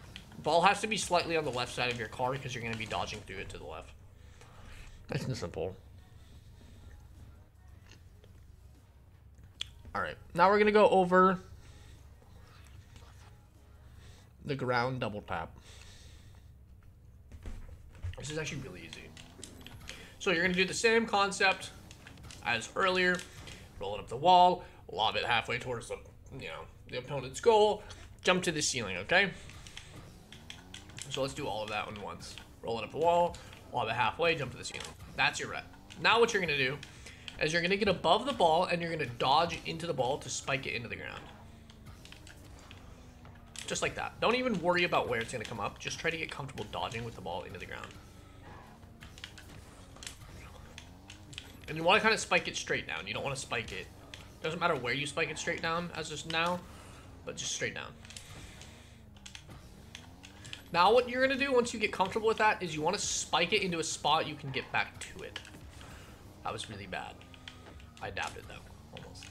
Ball has to be slightly on the left side of your car because you're going to be dodging through it to the left. Nice and simple. Alright, now we're going to go over the ground double tap. This is actually really easy. So you're going to do the same concept as earlier. Roll it up the wall, lob it halfway towards the, the opponent's goal, jump to the ceiling, okay? So let's do all of that at once. Roll it up the wall, lob it halfway, jump to the ceiling. That's your rep. Now what you're going to do is you're going to get above the ball and you're going to dodge into the ball to spike it into the ground. Just like that. Don't even worry about where it's going to come up. Just try to get comfortable dodging with the ball into the ground. And you want to kind of spike it straight down. You don't want to spike it. Doesn't matter where you spike it straight down, as just now, but just straight down. Now what you're going to do once you get comfortable with that is you want to spike it into a spot you can get back to it. That was really bad. I adapted though, almost.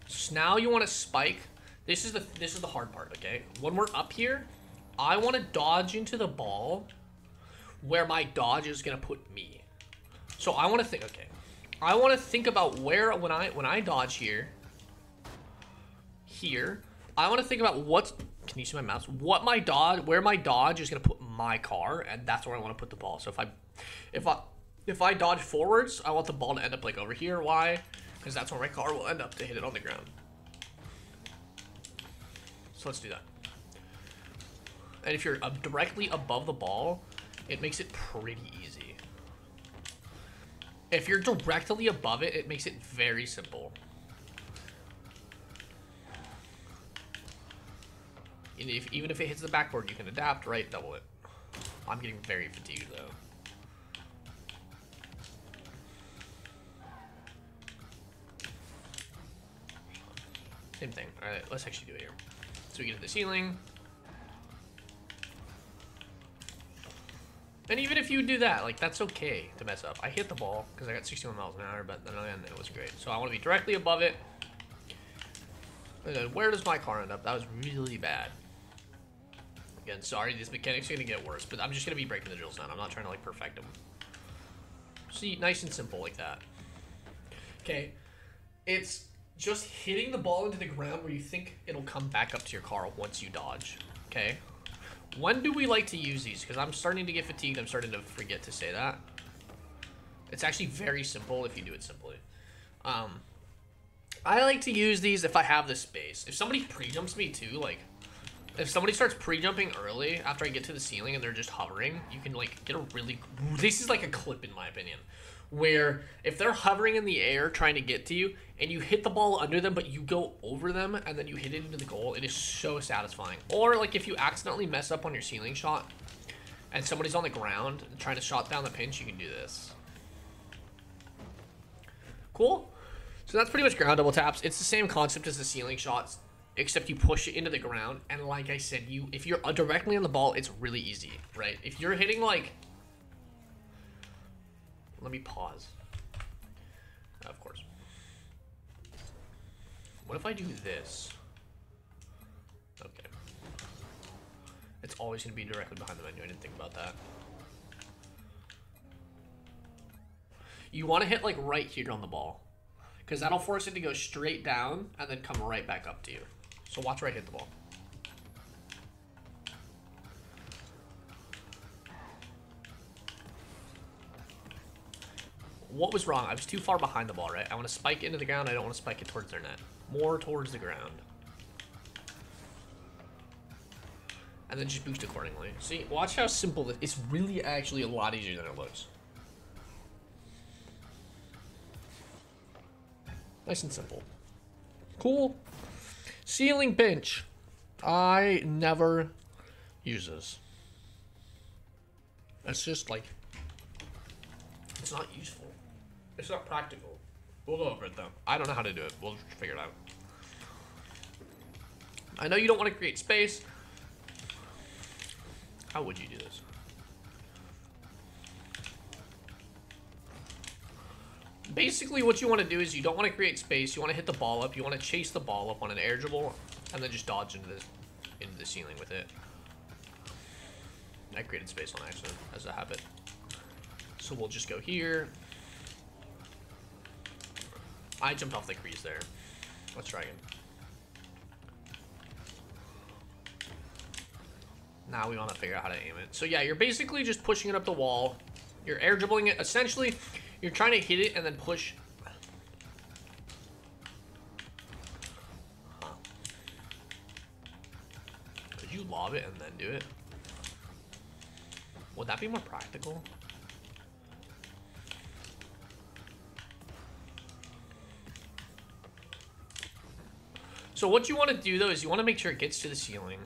So now you want to spike. This is the hard part, okay? When we're up here, I want to dodge into the ball where my dodge is going to put me. So I want to think, okay. I want to think about where, when I dodge here, I want to think about what's, can you see my mouse? Where my dodge is going to put my car, and that's where I want to put the ball. So if I dodge forwards, I want the ball to end up like over here. Why? Because that's where my car will end up to hit it on the ground. So let's do that. And if you're directly above the ball, it makes it pretty easy. If you're directly above it, it makes it very simple. And even if it hits the backboard, you can adapt, right? Double it. I'm getting very fatigued, though. Same thing. All right, let's actually do it here. So we get to the ceiling. And even if you do that, like, that's okay to mess up. I hit the ball because I got 61 miles an hour, but then it was great. So I want to be directly above it. And then where does my car end up? That was really bad. Again, sorry, these mechanics are going to get worse, but I'm just going to be breaking the drills down. I'm not trying to, like, perfect them. See, nice and simple like that. Okay. It's just hitting the ball into the ground where you think it'll come back up to your car once you dodge. Okay? When do we like to use these? Because I'm starting to get fatigued. I'm starting to forget to say that. It's actually very simple if you do it simply. I like to use these if I have the space. If somebody pre-jumps me too, like, if somebody starts pre-jumping early after I get to the ceiling and they're just hovering, you can, like, get a really... This is like a clip in my opinion. Where if they're hovering in the air trying to get to you and you hit the ball under them but you go over them and then you hit it into the goal, it is so satisfying. Or like if you accidentally mess up on your ceiling shot and somebody's on the ground trying to shot down the pinch, you can do this. Cool? So that's pretty much ground double taps. It's the same concept as the ceiling shots, except you push it into the ground. And like I said, if you're directly on the ball, it's really easy, right? If you're hitting like... Let me pause. Of course. What if I do this? Okay. always going to be directly behind the menu. I didn't think about that. You want to hit like right here on the ball, because that'll force it to go straight down and then come right back up to you. So watch where I hit the ball. What was wrong? I was too far behind the ball, right? I want to spike into the ground. I don't want to spike it towards their net. More towards the ground. And then just boost accordingly. See, watch how simple this is. It's really actually a lot easier than it looks. Nice and simple. Cool. Ceiling pinch. I never use this. It's just like, it's not useful. It's not practical. We'll go over it though. I don't know how to do it. We'll figure it out. I know you don't want to create space. How would you do this? Basically, what you want to do is you don't want to create space. You want to hit the ball up. You want to chase the ball up on an air dribble, and then just dodge into the ceiling with it. I created space on accident as a habit. So we'll just go here. I jumped off the crease there. Let's try again. Now we want to figure out how to aim it. So yeah, you're basically just pushing it up the wall. You're air dribbling it. Essentially, you're trying to hit it and then push. Huh. Could you lob it and then do it? Would that be more practical? So what you want to do though is you want to make sure it gets to the ceiling.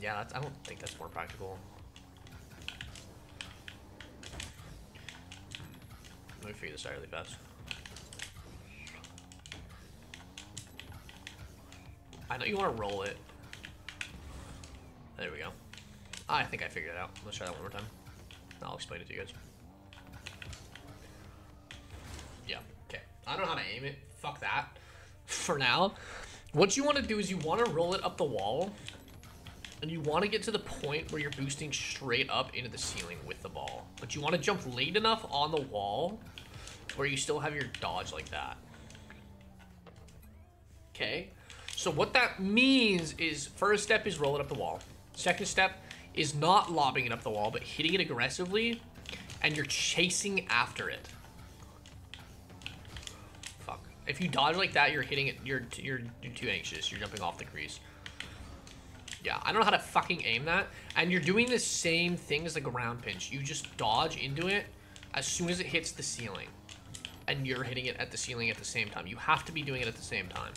Yeah, I don't think that's more practical. Let me figure this out really fast. I know you want to roll it. There we go. I think I figured it out. Let's try that one more time. I'll explain it to you guys. Yeah, okay. I don't know how to aim it. Fuck that. For now, what you want to do is you want to roll it up the wall. And you want to get to the point where you're boosting straight up into the ceiling with the ball. But you want to jump late enough on the wall where you still have your dodge like that. Okay? So what that means is, first step is roll it up the wall. Second step is not lobbing it up the wall, but hitting it aggressively, and you're chasing after it. Fuck. If you dodge like that, you're hitting it, you're too anxious. You're jumping off the crease. Yeah, I don't know how to fucking aim that. And you're doing the same thing as the ground pinch. You just dodge into it as soon as it hits the ceiling. And you're hitting it at the ceiling at the same time. You have to be doing it at the same time.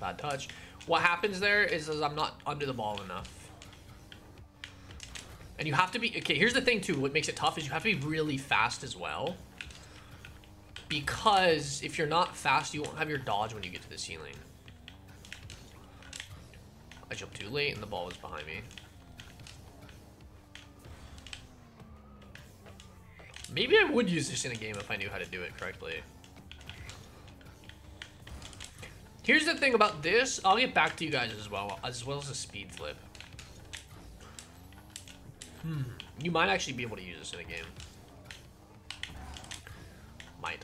Bad touch. What happens there is I'm not under the ball enough. And you have to be... Okay, here's the thing too. What makes it tough is you have to be really fast as well. Because if you're not fast, you won't have your dodge when you get to the ceiling. I jumped too late and the ball was behind me. Maybe I would use this in a game if I knew how to do it correctly. Here's the thing about this. I'll get back to you guys as well as a speed flip. You might actually be able to use this in a game. Might.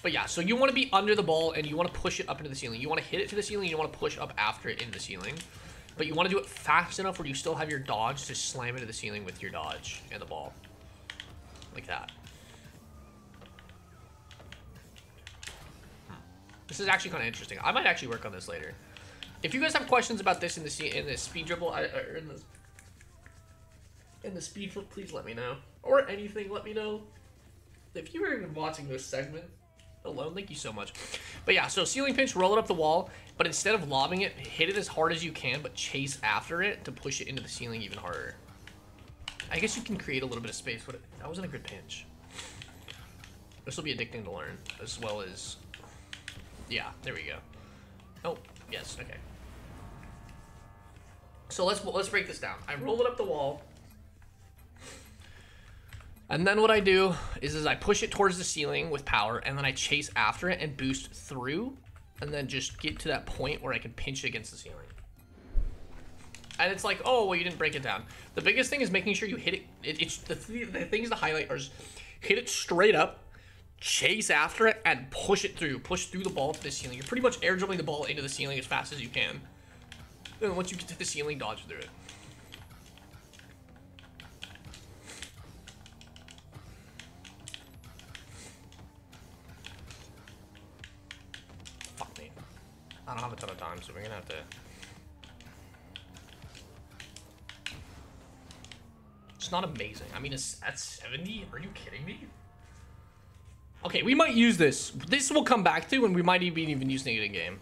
But yeah, so you want to be under the ball and you want to push it up into the ceiling. You want to hit it to the ceiling. You want to push up after it in the ceiling. But you want to do it fast enough where you still have your dodge to slam into the ceiling with your dodge and the ball. Like that. This is actually kind of interesting. I might actually work on this later. If you guys have questions about this in the speed dribble or in the speed flip, please let me know. Or anything, let me know. If you were even watching this segment alone, thank you so much. But yeah, so ceiling pinch, roll it up the wall, but instead of lobbing it, hit it as hard as you can, but chase after it to push it into the ceiling even harder. I guess you can create a little bit of space, but that wasn't a good pinch. This will be addicting to learn, as well as... Yeah, there we go. Oh, yes, okay. So let's break this down. I roll it up the wall. And then what I do is I push it towards the ceiling with power, and then I chase after it and boost through, and then just get to that point where I can pinch it against the ceiling. And it's like, oh, well, you didn't break it down. The biggest thing is making sure you hit it. It's the things to highlight are just hit it straight up, chase after it, and push it through. Push through the ball to the ceiling. You're pretty much air dribbling the ball into the ceiling as fast as you can. And once you get to the ceiling, dodge through it. Fuck me. I don't have a ton of time, so we're gonna have to... It's not amazing. I mean, it's at 70? Are you kidding me? Okay, we might use this. This will come back to, and we might even using it in game.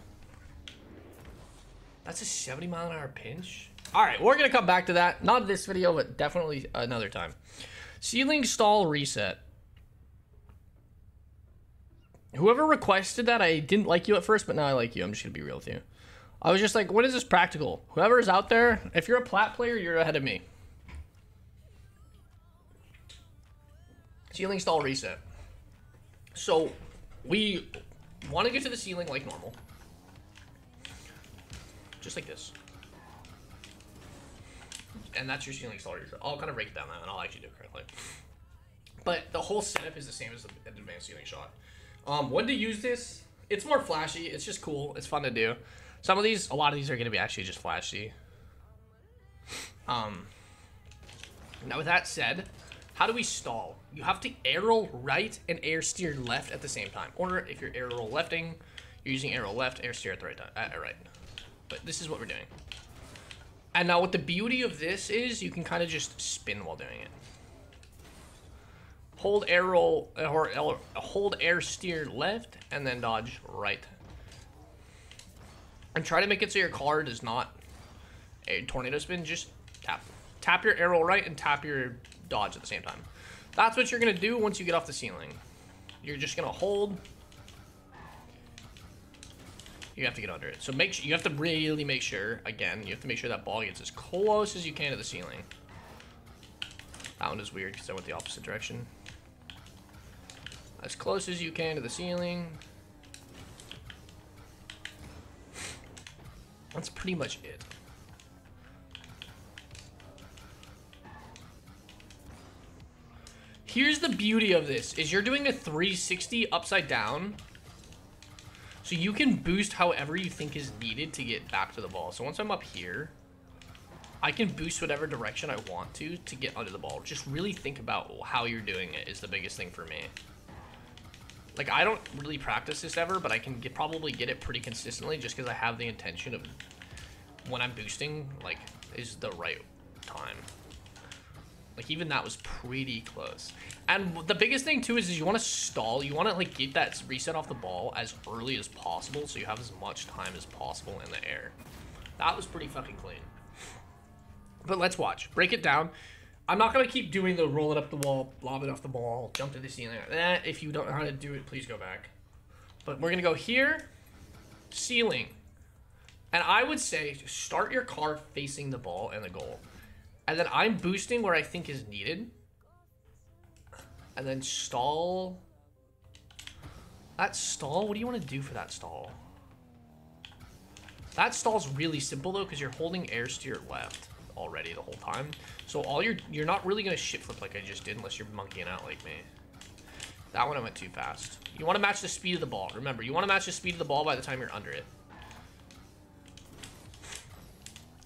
That's a 70-mile-an-hour pinch? Alright, we're gonna come back to that. Not this video, but definitely another time. Ceiling stall reset. Whoever requested that, I didn't like you at first, but now I like you. I'm just gonna be real with you. I was just like, what is this practical? Whoever is out there, if you're a plat player, you're ahead of me. Ceiling stall reset. So we want to get to the ceiling like normal. Just like this. And that's your ceiling stall reset. I'll kind of break it down now and I'll actually do it correctly. But the whole setup is the same as the advanced ceiling shot. When to use this, it's more flashy. It's just cool. It's fun to do. Some of these, a lot of these are going to be actually just flashy. Now with that said, how do we stall? You have to arrow right and air steer left at the same time. Or if you're arrow lefting, you're using arrow left, air steer at the right time. Right. But this is what we're doing. And now what the beauty of this is, you can kind of just spin while doing it. Hold arrow, or hold air steer left, and then dodge right. And try to make it so your car does not a tornado spin, just tap. Tap your arrow right and tap your dodge at the same time. That's what you're gonna do once you get off the ceiling. You're just gonna hold. You have to get under it. So make sure, you have to really make sure, again, you have to make sure that ball gets as close as you can to the ceiling. That one is weird because I went the opposite direction. As close as you can to the ceiling. That's pretty much it. Here's the beauty of this, is you're doing a 360 upside down. So you can boost however you think is needed to get back to the ball. So once I'm up here, I can boost whatever direction I want to get under the ball. Just really think about how you're doing it is the biggest thing for me. Like, I don't really practice this ever, but I can probably get it pretty consistently just because I have the intention of when I'm boosting, like, is the right time. Like, even that was pretty close. And the biggest thing, too, is you want to stall. You want to, like, get that reset off the ball as early as possible so you have as much time as possible in the air. That was pretty fucking clean. But let's watch. Break it down. I'm not going to keep doing the roll it up the wall, lob it off the ball, jump to the ceiling. If you don't know how to do it, please go back. But we're going to go here, ceiling. And I would say start your car facing the ball and the goal. And then I'm boosting where I think is needed. And then stall. That stall, what do you want to do for that stall? That stall's really simple though, because you're holding air steer left already the whole time. So all you're not really going to shit flip like I just did unless you're monkeying out like me. That one I went too fast. You want to match the speed of the ball. Remember, you want to match the speed of the ball by the time you're under it.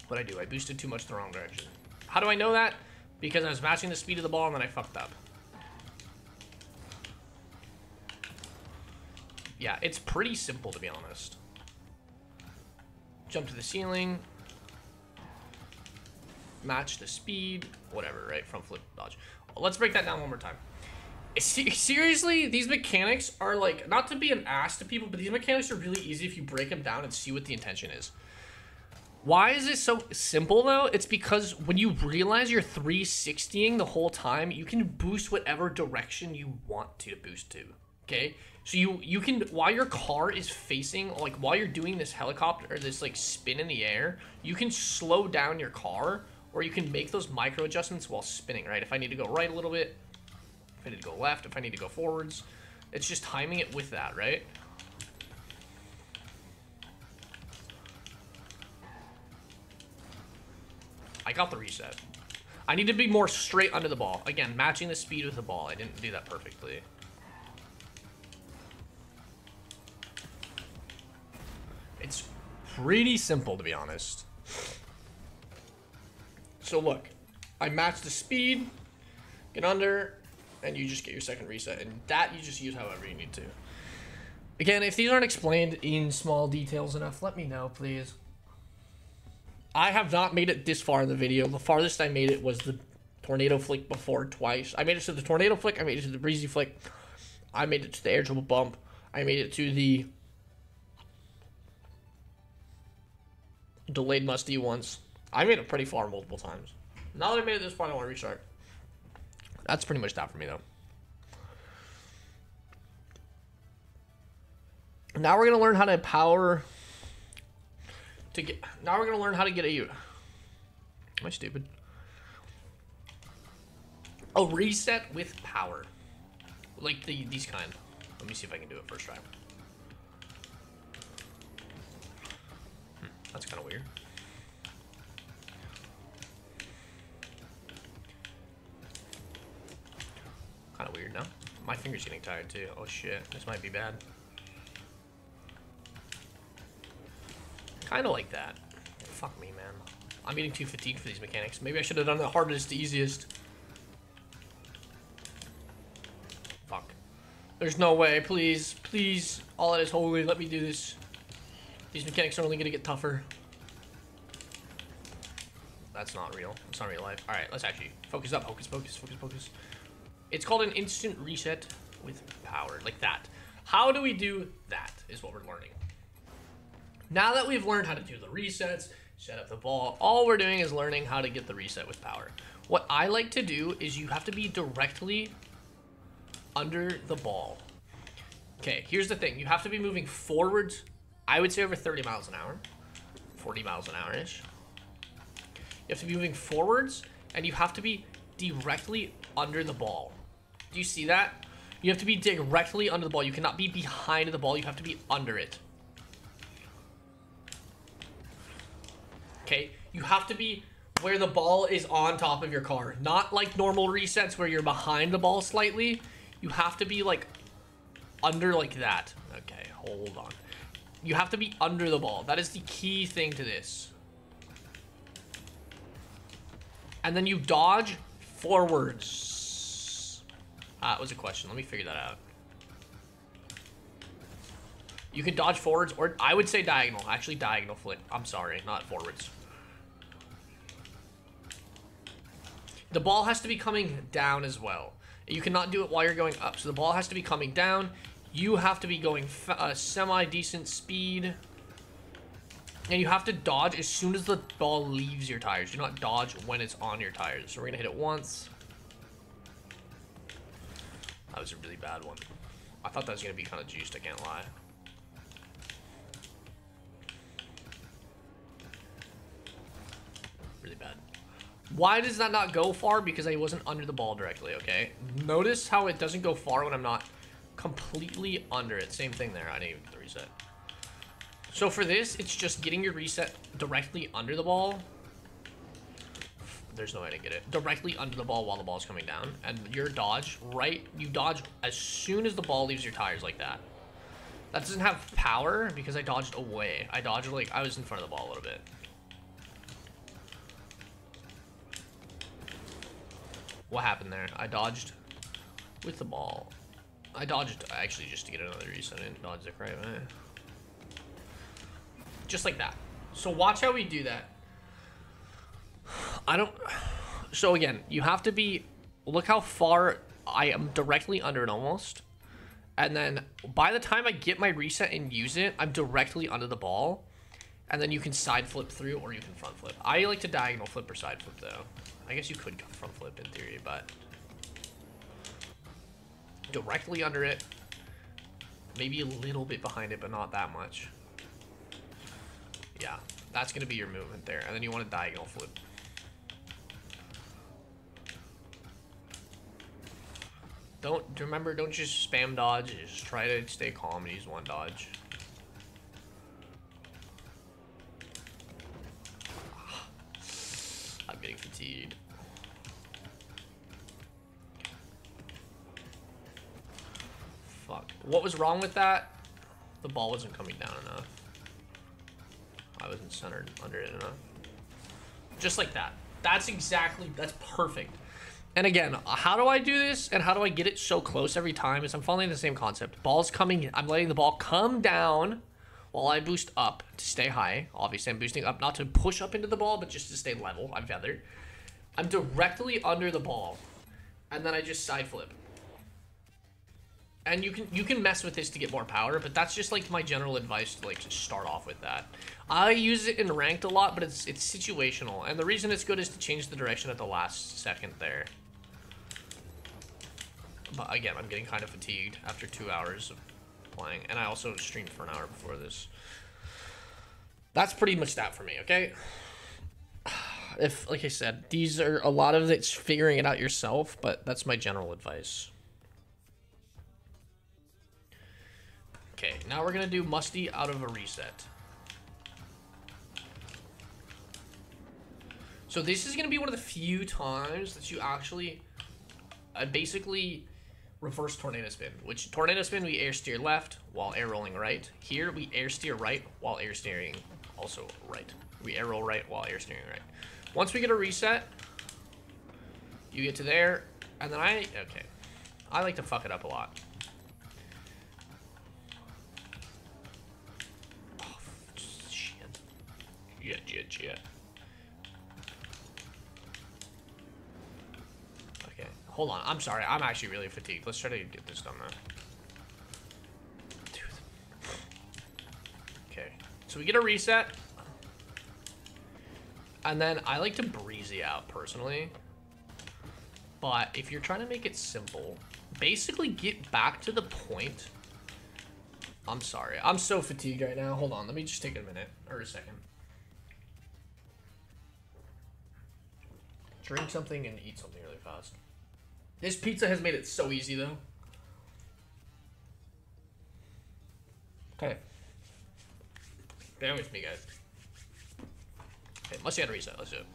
What I do, I boosted too much the wrong direction. How do I know that? Because I was matching the speed of the ball and then I fucked up. Yeah, it's pretty simple to be honest. Jump to the ceiling. Match the speed. Whatever, right? Front flip, dodge. Let's break that down one more time. Seriously, these mechanics are like, not to be an ass to people, but these mechanics are really easy if you break them down and see what the intention is. Why is it so simple though? It's because when you realize you're 360ing the whole time, you can boost whatever direction you want to boost to, okay? So you can, while your car is facing, like while you're doing this helicopter or this like spin in the air, you can slow down your car or you can make those micro adjustments while spinning, right? If I need to go right a little bit, I need to go left, if I need to go forwards. It's just timing it with that, right? I got the reset. I need to be more straight under the ball. Again, matching the speed with the ball. I didn't do that perfectly. It's pretty simple, to be honest. So look, I match the speed, get under, and you just get your second reset. And that you just use however you need to. Again, if these aren't explained in small details enough, let me know, please. I have not made it this far in the video. The farthest I made it was the tornado flick before twice. I made it to the tornado flick. I made it to the breezy flick. I made it to the air dribble bump. I made it to the delayed musty once. I made it pretty far multiple times. Now that I made it this far, I want to restart. That's pretty much that for me, though. Now we're going to learn how to power... Now we're gonna learn how to get a. Am I stupid? A reset with power, like these kind. Let me see if I can do it first try. That's kind of weird. Kind of weird now. My finger's getting tired too. Oh shit, this might be bad. Kind of like that. Fuck me, man. I'm getting too fatigued for these mechanics. Maybe I should have done the hardest to easiest. Fuck. There's no way. Please. Please. All that is holy. Let me do this. These mechanics are only going to get tougher. That's not real. It's not real life. Alright, let's actually focus up. Focus, focus, focus, focus. It's called an instant reset with power. Like that. How do we do that is what we're learning. Now that we've learned how to do the resets, set up the ball, all we're doing is learning how to get the reset with power. What I like to do is you have to be directly under the ball. Okay, here's the thing. You have to be moving forwards, I would say over 30 miles an hour, 40 miles an hour-ish. You have to be moving forwards, and you have to be directly under the ball. Do you see that? You have to be directly under the ball. You cannot be behind the ball. You have to be under it. Okay, you have to be where the ball is on top of your car. Not like normal resets where you're behind the ball slightly. You have to be like under like that. Okay, hold on. You have to be under the ball. That is the key thing to this. And then you dodge forwards. That was a question. Let me figure that out. You can dodge forwards, or I would say diagonal. Actually, diagonal flick. I'm sorry, not forwards. The ball has to be coming down as well. You cannot do it while you're going up. So the ball has to be coming down. You have to be going semi-decent speed. And you have to dodge as soon as the ball leaves your tires. Do not dodge when it's on your tires. So we're going to hit it once. That was a really bad one. I thought that was going to be kind of juiced, I can't lie. Really bad. Why does that not go far? Because I wasn't under the ball directly, okay? Notice how it doesn't go far when I'm not completely under it. Same thing there. I didn't even get the reset. So for this, it's just getting your reset directly under the ball. There's no way to get it. Directly under the ball while the ball's coming down. And your dodge, right? You dodge as soon as the ball leaves your tires like that. That doesn't have power because I dodged away. I dodged like I was in front of the ball a little bit. What happened there? I dodged with the ball. I dodged actually just to get another reset. I didn't dodge the right way. Just like that. So watch how we do that. So again, you have to be, look how far I am directly under it almost. And then by the time I get my reset and use it, I'm directly under the ball. And then you can side flip through or you can front flip. I like to diagonal flip or side flip though. I guess you could front flip in theory, but directly under it, maybe a little bit behind it, but not that much. Yeah, that's gonna be your movement there. And then you want to diagonal flip. Don't just spam dodge. Just try to stay calm and use one dodge. I'm getting fatigued. Fuck. What was wrong with that? The ball wasn't coming down enough. I wasn't centered under it enough. Just like that. That's perfect. And again, how do I do this and how do I get it so close every time is I'm following the same concept. Ball's coming, I'm letting the ball come down while I boost up to stay high. Obviously, I'm boosting up not to push up into the ball, but just to stay level. I'm feathered. I'm directly under the ball. And then I just side flip. And you can mess with this to get more power, but that's just like my general advice to like just start off with that. I use it in ranked a lot, but it's situational. And the reason it's good is to change the direction at the last second there. But again, I'm getting kind of fatigued after 2 hours of playing. And I also streamed for an hour before this. That's pretty much that for me, okay? If, like I said, these are a lot of it's figuring it out yourself, but that's my general advice. Okay, now we're gonna do Musty out of a reset. So this is gonna be one of the few times that you actually basically reverse tornado spin, which tornado spin we air steer left while air rolling right. Here we air steer right while air steering also right. We air roll right while air steering right. Once we get a reset, you get to there, and then I like to fuck it up a lot. Oh, shit. Shit. Okay, hold on. I'm sorry. I'm actually really fatigued. Let's try to get this done now. Dude. Okay, so we get a reset. And then I like to breezy out personally. But if you're trying to make it simple, basically get back to the point. I'm sorry. I'm so fatigued right now. Hold on. Let me just take a minute or a second. Drink something and eat something really fast. This pizza has made it so easy though. Okay. Bear with me, guys. Okay, let's get a reset. Let's do it.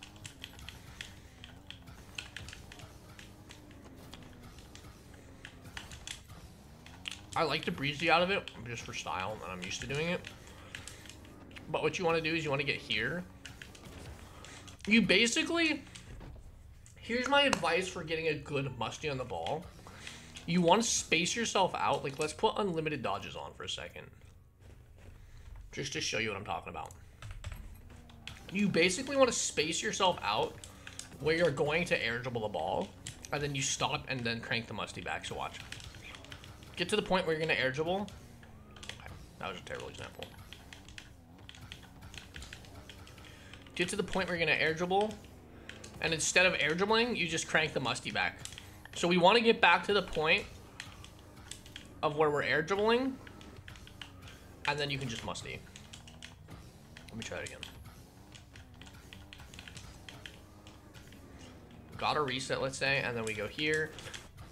I like to breezy out of it just for style, and I'm used to doing it. But what you want to do is you want to get here. You basically, here's my advice for getting a good musty on the ball. You want to space yourself out. Like, let's put unlimited dodges on for a second. Just to show you what I'm talking about. You basically want to space yourself out where you're going to air dribble the ball, and then you stop and then crank the musty back. So watch. Get to the point where you're going to air dribble. That was a terrible example. Get to the point where you're going to air dribble, and instead of air dribbling, you just crank the musty back. So we want to get back to the point of where we're air dribbling, and then you can just musty. Let me try it again. Got a reset, let's say, and then we go here,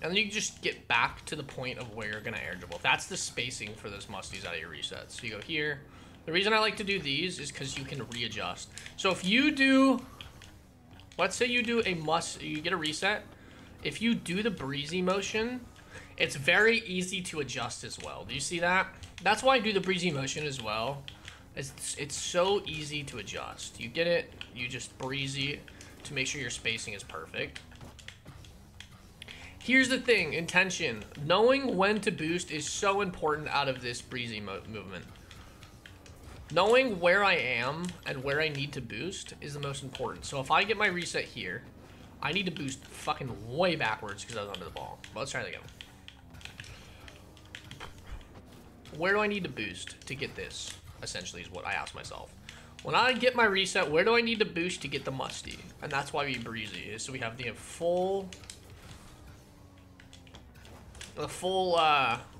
and then you can just get back to the point of where you're gonna air dribble. That's the spacing for those musties out of your resets. So you go here. The reason I like to do these is because you can readjust. So if you do, let's say you do you get a reset. If you do the breezy motion, it's very easy to adjust as well. Do you see that? That's why I do the breezy motion as well. It's so easy to adjust. You get it, you just breezy to make sure your spacing is perfect. Here's the thing, intention. Knowing when to boost is so important out of this breezy movement. Knowing where I am and where I need to boost is the most important. So if I get my reset here, I need to boost fucking way backwards because I was under the ball. But let's try that again. Where do I need to boost to get this? Essentially is what I ask myself. When I get my reset, where do I need to boost to get the musty? And that's why we breezy. So we have the full,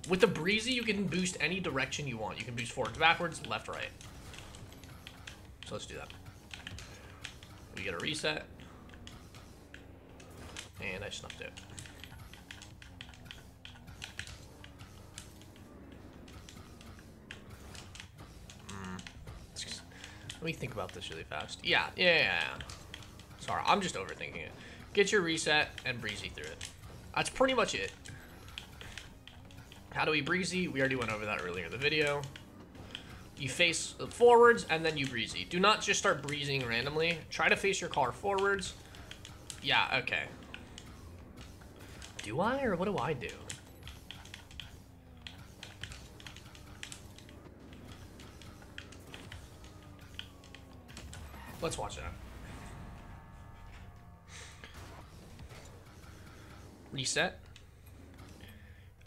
with the breezy, you can boost any direction you want. You can boost forwards, backwards, left, right. So let's do that. We get a reset. And I snuffed it. Let me think about this really fast. Yeah. Sorry, I'm just overthinking it. Get your reset and breezy through it. That's pretty much it. How do we breezy? We already went over that earlier in the video. You face forwards and then you breezy. Do not just start breezing randomly. Try to face your car forwards. Yeah, okay. Do I, or what do I do? Let's watch that. Reset.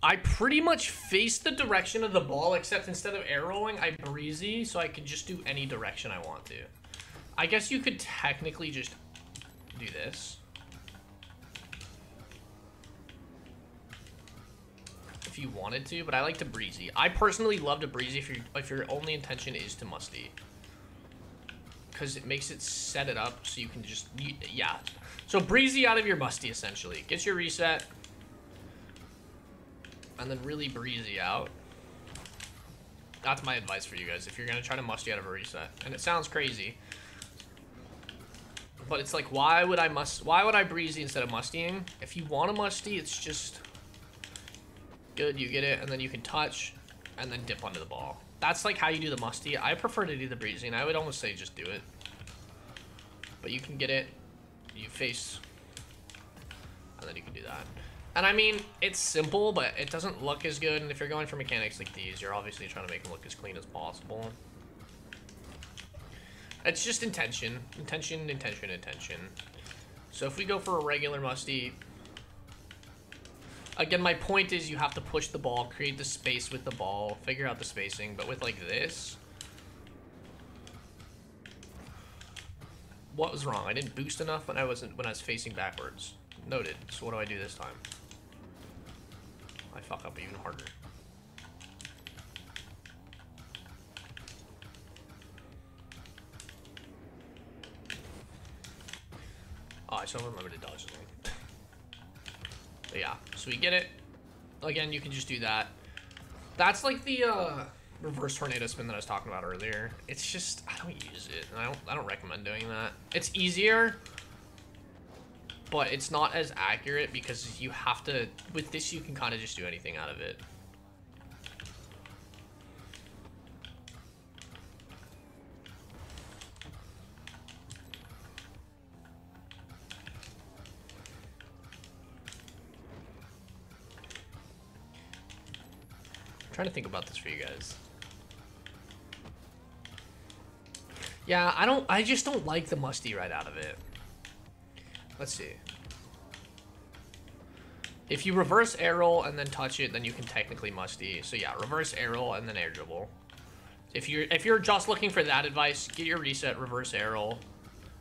I pretty much face the direction of the ball, except instead of air rolling, I breezy, so I can just do any direction I want to. I guess you could technically just do this. If you wanted to, but I like to breezy. I personally love to breezy if your only intention is to musty. Because it makes it set it up so you can just, yeah. So breezy out of your musty, essentially. Get your reset. And then really breezy out. That's my advice for you guys if you're going to try to musty out of a reset. And it sounds crazy. But it's like, why would I breezy instead of mustying? If you want to musty, it's just good. You get it, and then you can touch, and then dip onto the ball. That's like how you do the musty. I prefer to do the breezy, and I would almost say just do it. But you can get it, you face, and then you can do that. And I mean, it's simple, but it doesn't look as good. And if you're going for mechanics like these, you're obviously trying to make them look as clean as possible. It's just intention. Intention. So if we go for a regular musty, again, my point is you have to push the ball, create the space with the ball, figure out the spacing. But with like this, what was wrong? I didn't boost enough when I was facing backwards. Noted. So what do I do this time? I fuck up even harder. Oh, I still remember to dodge the thing. But yeah, so we get it. Again, you can just do that. That's like the reverse tornado spin that I was talking about earlier. It's just, I don't use it, and I don't recommend doing that. It's easier, but it's not as accurate because you have to, with this you can kind of just do anything out of it. I'm trying to think about this for you guys. Yeah, I just don't like the musty right out of it. Let's see. If you reverse air roll and then touch it, then you can technically musty. So yeah, reverse air roll and then air dribble. If you're just looking for that advice, get your reset, reverse air roll,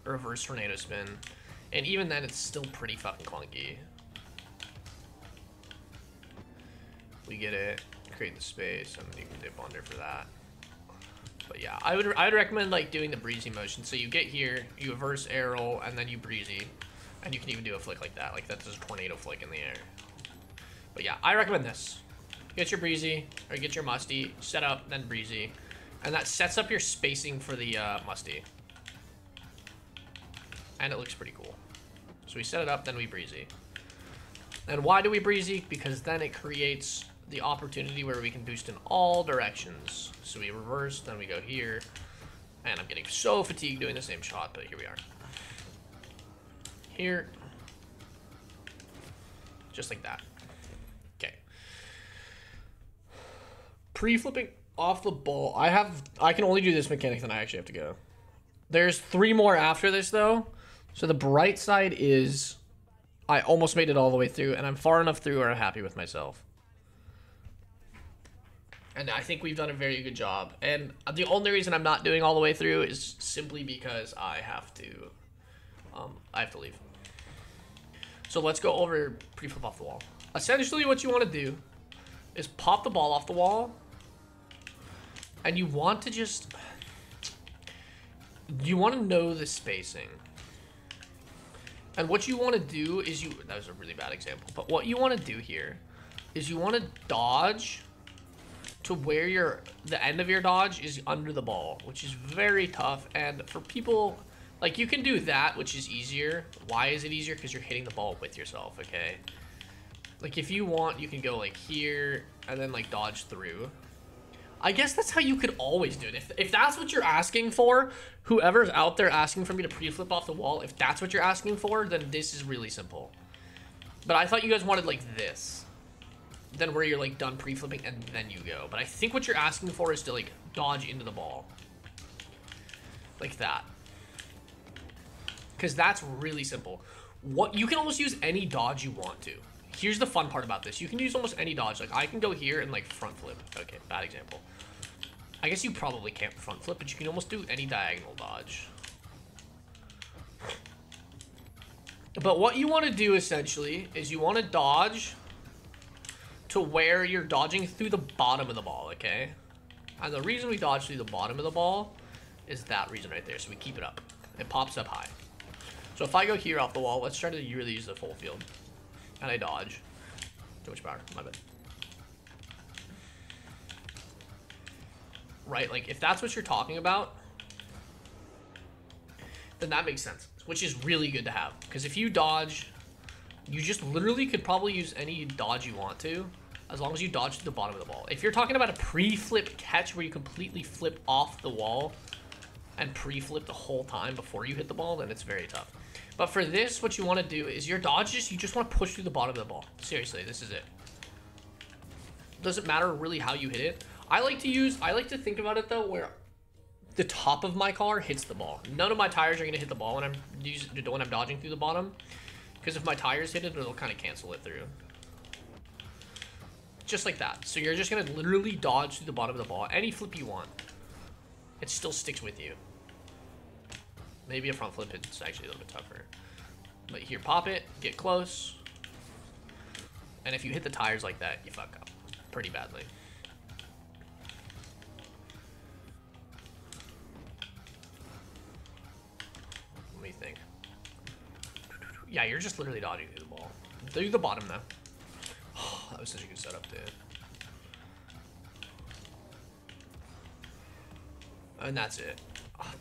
reverse tornado spin. And even then, it's still pretty fucking clunky. We get it, create the space, and then you can dip under for that. But yeah, I would recommend like doing the breezy motion. So you get here, you reverse air roll, and then you breezy. And you can even do a flick like that. Like that's a tornado flick in the air. But yeah, I recommend this. Get your breezy, or get your musty, set up, then breezy. And that sets up your spacing for the musty. And it looks pretty cool. So we set it up, then we breezy. And why do we breezy? Because then it creates the opportunity where we can boost in all directions. So we reverse, then we go here. And I'm getting so fatigued doing the same shot, but here we are. Here. Just like that. Okay. Pre-flipping off the ball. I can only do this mechanic, then I actually have to go. There's 3 more after this though. So the bright side is I almost made it all the way through, and I'm far enough through where I'm happy with myself. And I think we've done a very good job. And the only reason I'm not doing all the way through is simply because I have to leave. So let's go over pre-flip off the wall. Essentially what you want to do is pop the ball off the wall. And you want to know the spacing. And what you want to do is that was a really bad example, but what you want to do here is you want to dodge to where the end of your dodge is under the ball, which is very tough. And for people, like, you can do that, which is easier. Why is it easier? Because you're hitting the ball with yourself, okay? Like, if you want, you can go, like, here, and then, like, dodge through. I guess that's how you could always do it. If that's what you're asking for, whoever's out there asking for me to pre-flip off the wall, if that's what you're asking for, then this is really simple. But I thought you guys wanted, like, this. Then where you're, like, done pre-flipping, and then you go. But I think what you're asking for is to, like, dodge into the ball. Like that. Because that's really simple. You can almost use any dodge you want to. Here's the fun part about this. You can use almost any dodge. Like, I can go here and, like, front flip. Okay, bad example. I guess you probably can't front flip, but you can almost do any diagonal dodge. But what you want to do, essentially, is you want to dodge to where you're dodging through the bottom of the ball, okay? And the reason we dodge through the bottom of the ball is that reason right there. So we keep it up. It pops up high. So if I go here off the wall, let's try to really use the full field. And I dodge. Too much power. My bad. Right, like, if that's what you're talking about, then that makes sense. Which is really good to have. Because if you dodge, you just literally could probably use any dodge you want to, as long as you dodge to the bottom of the ball. If you're talking about a pre-flip catch where you completely flip off the wall and pre-flip the whole time before you hit the ball, then it's very tough. But for this, what you want to do is your dodges, you just want to push through the bottom of the ball. Seriously, this is it. Doesn't matter really how you hit it. I like to think about it though, where the top of my car hits the ball. None of my tires are going to hit the ball when I'm dodging through the bottom. Because if my tires hit it, it'll kind of cancel it through. Just like that. So you're just going to literally dodge through the bottom of the ball. Any flip you want. It still sticks with you. Maybe a front flip is actually a little bit tougher. But here, pop it, get close. And if you hit the tires like that, you fuck up pretty badly. What do you think? Yeah, you're just literally dodging through the ball. Through the bottom, though. Oh, that was such a good setup, dude. And that's it.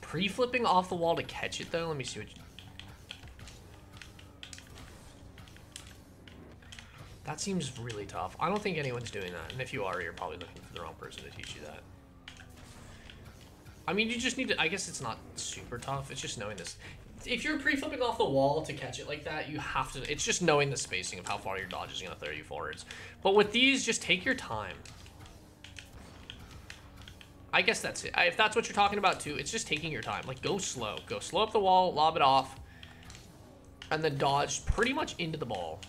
Pre-flipping off the wall to catch it, though. Let me see what you... That seems really tough. I don't think anyone's doing that. And if you are, you're probably looking for the wrong person to teach you that. I mean, you just need to... I guess it's not super tough. It's just knowing this. If you're pre-flipping off the wall to catch it like that, you have to... It's just knowing the spacing of how far your dodge is going to throw you forwards. But with these, just take your time. I guess that's it. If that's what you're talking about too, it's just taking your time. Like, go slow. Go slow up the wall, lob it off, and then dodge pretty much into the ball.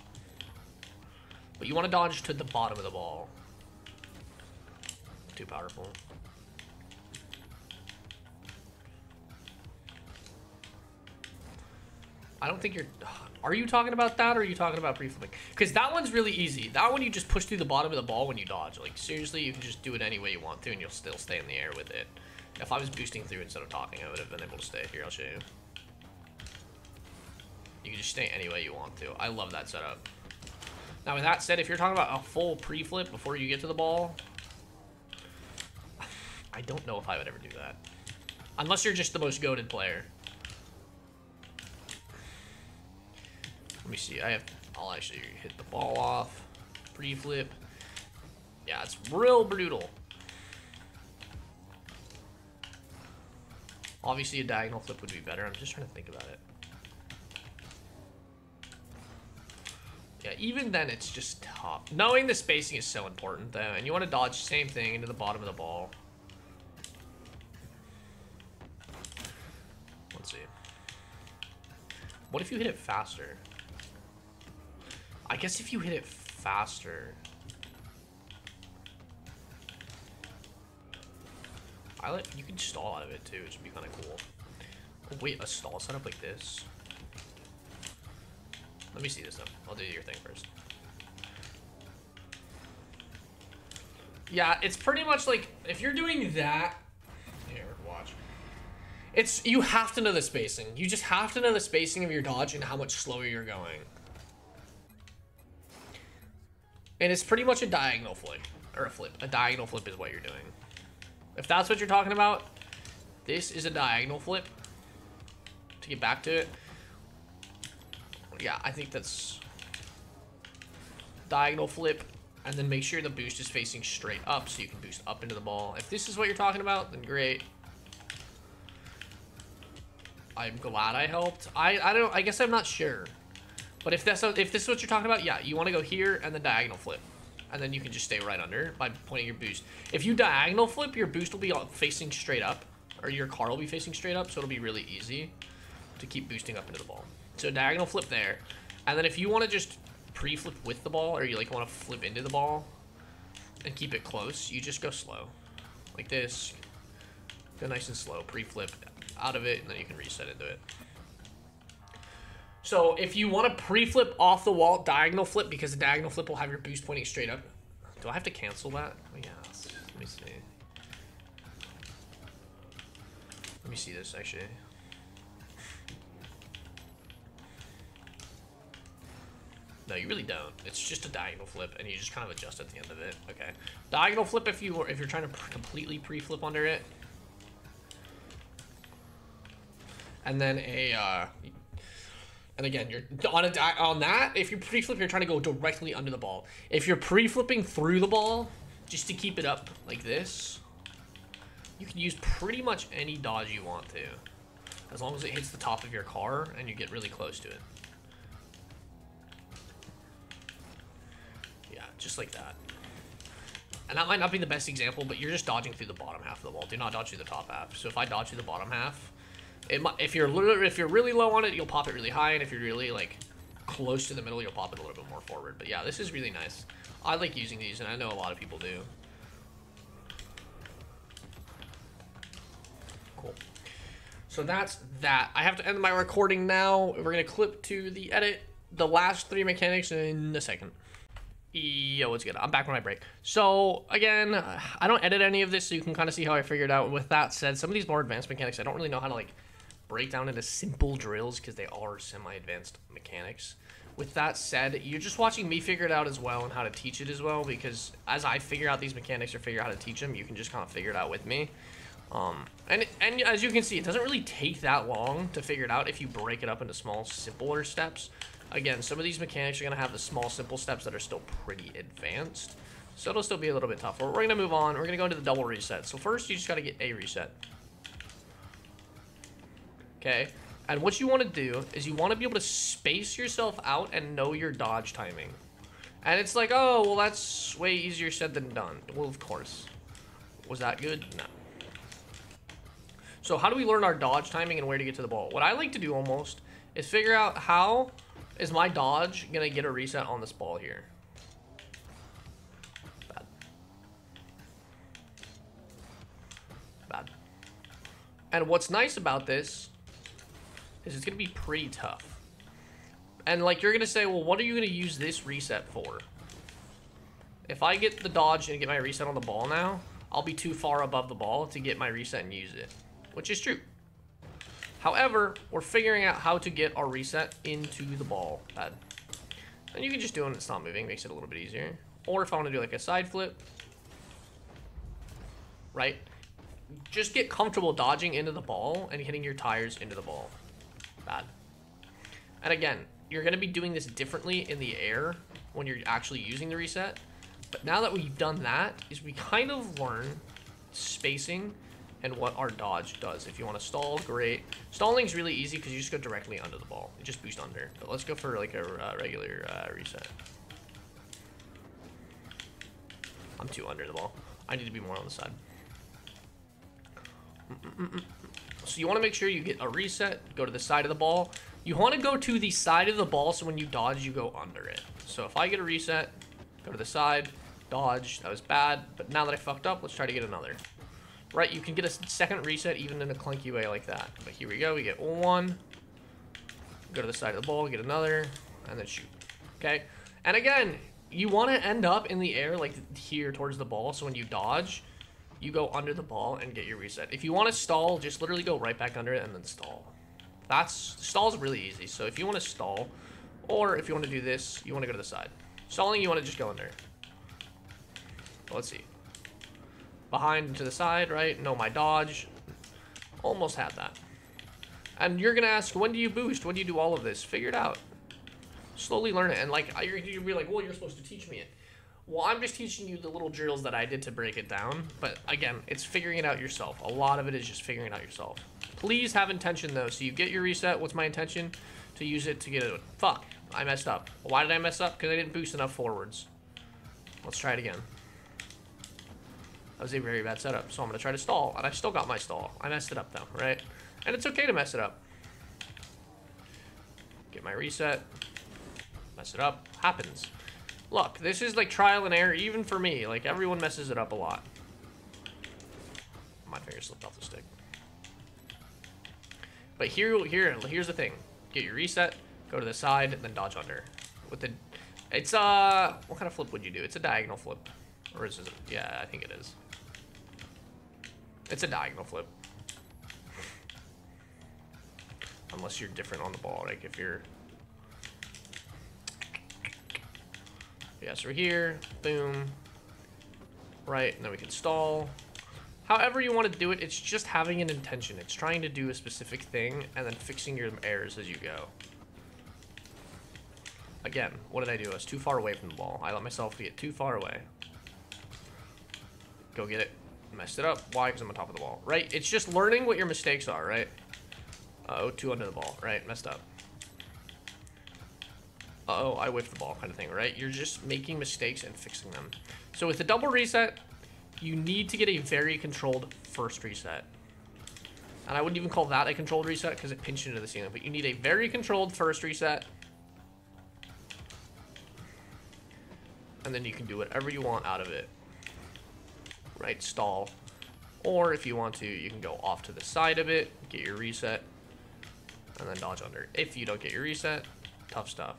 But you want to dodge to the bottom of the ball. Too powerful. I don't think you're... Are you talking about that, or are you talking about pre-flipping? Because that one's really easy. That one, you just push through the bottom of the ball when you dodge. Like, seriously, you can just do it any way you want to, and you'll still stay in the air with it. If I was boosting through instead of talking, I would have been able to stay. Here, I'll show you. You can just stay any way you want to. I love that setup. Now, with that said, if you're talking about a full pre-flip before you get to the ball, I don't know if I would ever do that. Unless you're just the most goated player. Let me see. I'll actually hit the ball off. Pre-flip. Yeah, it's real brutal. Obviously, a diagonal flip would be better. I'm just trying to think about it. Yeah, even then, it's just tough. Knowing the spacing is so important, though. And you want to dodge the same thing into the bottom of the ball. Let's see. What if you hit it faster? I guess if you hit it faster... You can stall out of it, too. It should be kind of cool. Oh, wait, a stall setup like this? Let me see this, though. I'll do your thing first. Yeah, it's pretty much like... If you're doing that... Here, watch. You have to know the spacing. You just have to know the spacing of your dodge and how much slower you're going. And it's pretty much a diagonal flick. or a flip. A diagonal flip is what you're doing. If that's what you're talking about, this is a diagonal flip. To get back to it. Yeah, I think that's diagonal flip. And then make sure the boost is facing straight up so you can boost up into the ball. If this is what you're talking about, then great. I'm glad I helped. I guess I'm not sure. But if this is what you're talking about, yeah, you want to go here and then diagonal flip. And then you can just stay right under by pointing your boost. If you diagonal flip, your boost will be facing straight up. Or your car will be facing straight up, so it'll be really easy to keep boosting up into the ball. So diagonal flip there. And then if you want to just pre-flip with the ball, or you like want to flip into the ball and keep it close, you just go slow. Like this. Go nice and slow. Pre-flip out of it, and then you can reset into it. So if you want to pre-flip off the wall, diagonal flip, because the diagonal flip will have your boost pointing straight up. Do I have to cancel that? Oh, yeah. Let me see. Let me see this, actually. No, you really don't. It's just a diagonal flip, and you just kind of adjust at the end of it. Okay. Diagonal flip if you're trying to completely pre-flip under it. And then and again, you're on that. If you pre-flip, you're trying to go directly under the ball. If you're pre-flipping through the ball, just to keep it up like this, you can use pretty much any dodge you want to, as long as it hits the top of your car and you get really close to it. Yeah, just like that. And that might not be the best example, but you're just dodging through the bottom half of the ball. Do not dodge through the top half. So if I dodge through the bottom half, if you're really low on it, you'll pop it really high, and if you're really like close to the middle, you'll pop it a little bit more forward. But yeah, this is really nice. I like using these, and I know a lot of people do. Cool. So that's that. I have to end my recording now. We're gonna clip to the edit the last 3 mechanics in a second. Yo, what's good? I'm back from my break. So again, I don't edit any of this, so you can kind of see how I figured out. With that said, some of these more advanced mechanics, I don't really know how to like break down into simple drills because they are semi-advanced mechanics. With that said, you're just watching me figure it out as well and how to teach it as well, because as I figure out these mechanics or figure out how to teach them, you can just kind of figure it out with me. And as you can see, it doesn't really take that long to figure it out if you break it up into small, simpler steps. Again, some of these mechanics are going to have the small, simple steps that are still pretty advanced, so it'll still be a little bit tougher. We're going to move on. We're going to go into the double reset. So first, you just got to get a reset. Okay, and what you want to do is you want to be able to space yourself out and know your dodge timing. And it's like, oh, well, that's way easier said than done. Well, of course. Was that good? No. So how do we learn our dodge timing and where to get to the ball? What I like to do almost is figure out how is my dodge going to get a reset on this ball here. Bad. Bad. And what's nice about this is it's going to be pretty tough. And like, you're going to say, well, what are you going to use this reset for? If I get the dodge and get my reset on the ball now, I'll be too far above the ball to get my reset and use it, which is true. However, we're figuring out how to get our reset into the ball pad. And you can just do it when it's not moving, makes it a little bit easier. Or if I want to do like a side flip, right? Just get comfortable dodging into the ball and hitting your tires into the ball. Bad. And again, you're going to be doing this differently in the air when you're actually using the reset. But now that we've done that, is we kind of learn spacing and what our dodge does. If you want to stall, great. Stalling's really easy because you just go directly under the ball. You just boost under. But let's go for like a regular reset. I'm too under the ball. I need to be more on the side. So you want to make sure you get a reset, go to the side of the ball. You want to go to the side of the ball so when you dodge, you go under it. So if I get a reset, go to the side, dodge, that was bad. But now that I fucked up, let's try to get another. Right, you can get a second reset even in a clunky way like that. But here we go, we get one. Go to the side of the ball, get another, and then shoot. Okay, and again, you want to end up in the air like here towards the ball, so when you dodge, you go under the ball and get your reset. If you want to stall, just literally go right back under it and then stall. Stall's really easy. So if you want to stall, or if you want to do this, you want to go to the side. Stalling, you want to just go under. let's see. Behind to the side, right? No, my dodge. Almost had that. And you're gonna ask, when do you boost? When do you do all of this? Figure it out. Slowly learn it. And like, you'll be like, well, you're supposed to teach me it. Well, I'm just teaching you the little drills that I did to break it down. But again, it's figuring it out yourself. A lot of it is just figuring it out yourself. Please have intention though. So you get your reset. What's my intention? To use it to get it. Fuck, I messed up. Why did I mess up? Because I didn't boost enough forwards. Let's try it again. That was a very bad setup. So I'm gonna try to stall, and I still got my stall. I messed it up though, right? And it's okay to mess it up. Get my reset. Mess it up. Happens. Look, this is like trial and error even for me. Like, everyone messes it up a lot. My finger slipped off the stick. But here's the thing. Get your reset, go to the side, and then dodge under. With the, it's what kind of flip would you do? It's a diagonal flip. Or is it? Yeah, I think it is. It's a diagonal flip. Unless you're different on the ball, like if you're... Yeah, so we're here, boom, right, and then we can stall. However you want to do it, it's just having an intention. It's trying to do a specific thing and then fixing your errors as you go. Again, what did I do? I was too far away from the ball. I let myself get too far away. Go get it. Messed it up. Why? Because I'm on top of the ball, right? It's just learning what your mistakes are, right? Uh-oh, 2 under the ball, right? Messed up. Uh-oh, I whiffed the ball kind of thing, right? You're just making mistakes and fixing them. So with the double reset, you need to get a very controlled first reset. And I wouldn't even call that a controlled reset because it pinched into the ceiling. But you need a very controlled first reset. And then you can do whatever you want out of it. Right? Stall. Or if you want to, you can go off to the side of it, get your reset, and then dodge under. If you don't get your reset, tough stuff.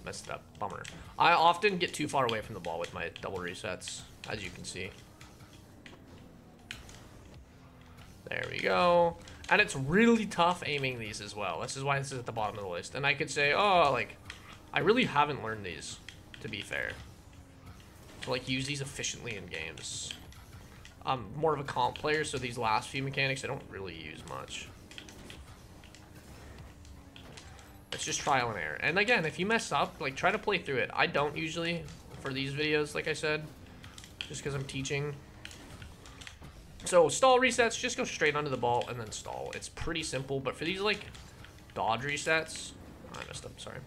Messed it up. Bummer. I often get too far away from the ball with my double resets, as you can see. There we go. And it's really tough aiming these as well. This is why this is at the bottom of the list. And I could say, oh, like, I really haven't learned these, to be fair. To, like, use these efficiently in games. I'm more of a comp player, so these last few mechanics I don't really use much. It's just trial and error. And again, if you mess up, like, try to play through it. I don't usually for these videos, like I said, just because I'm teaching. So stall resets, just go straight under the ball and then stall. It's pretty simple, but for these, like, dodge resets, I messed up, sorry.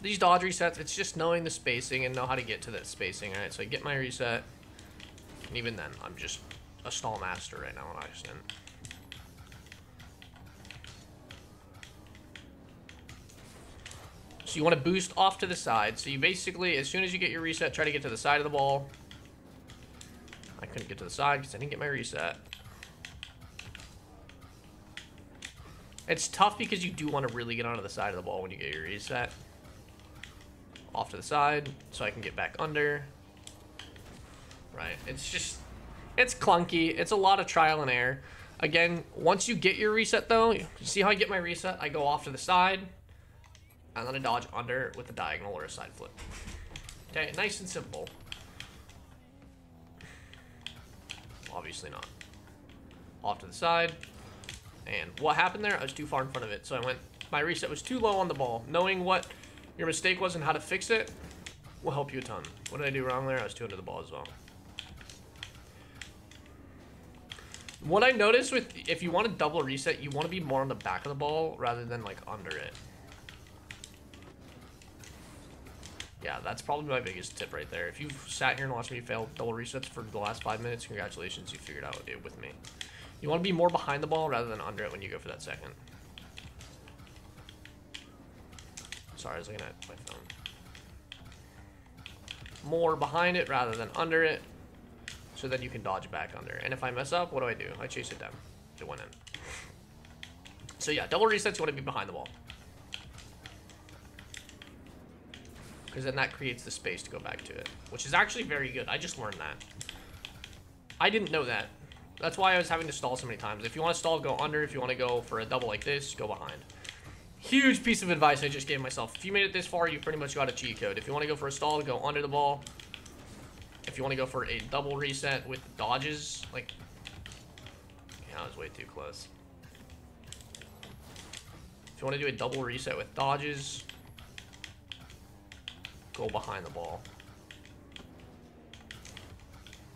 These dodge resets, it's just knowing the spacing and know how to get to that spacing, alright? So I get my reset, and even then, I'm just a stall master right now on accident. So you want to boost off to the side. So you basically, as soon as you get your reset, try to get to the side of the ball. I couldn't get to the side because I didn't get my reset. It's tough because you do want to really get onto the side of the ball when you get your reset. Off to the side, so I can get back under. Right, it's just, it's clunky. It's a lot of trial and error. Again, once you get your reset though, you see how I get my reset? I go off to the side, and then I dodge under with a diagonal or a side flip. Okay, nice and simple. Obviously not. Off to the side. And what happened there? I was too far in front of it. So I went, my reset was too low on the ball. Knowing what your mistake was and how to fix it will help you a ton. What did I do wrong there? I was too under the ball as well. What I noticed with, if you want to double reset, you want to be more on the back of the ball rather than like under it. Yeah, that's probably my biggest tip right there. If you've sat here and watched me fail double resets for the last 5 minutes, congratulations, you figured out it with me. You want to be more behind the ball rather than under it when you go for that second. Sorry, I was looking at my phone. More behind it rather than under it, so then you can dodge back under. And if I mess up, what do? I chase it down. It went in. So yeah, double resets, you want to be behind the ball. Because then that creates the space to go back to it, which is actually very good. I just learned that. I didn't know that. That's why I was having to stall so many times. If you want to stall, go under. If you want to go for a double like this, go behind. Huge piece of advice I just gave myself. If you made it this far, you pretty much got a cheat code. If you want to go for a stall, go under the ball. If you want to go for a double reset with dodges, like... Yeah, I was way too close. If you want to do a double reset with dodges, go behind the ball.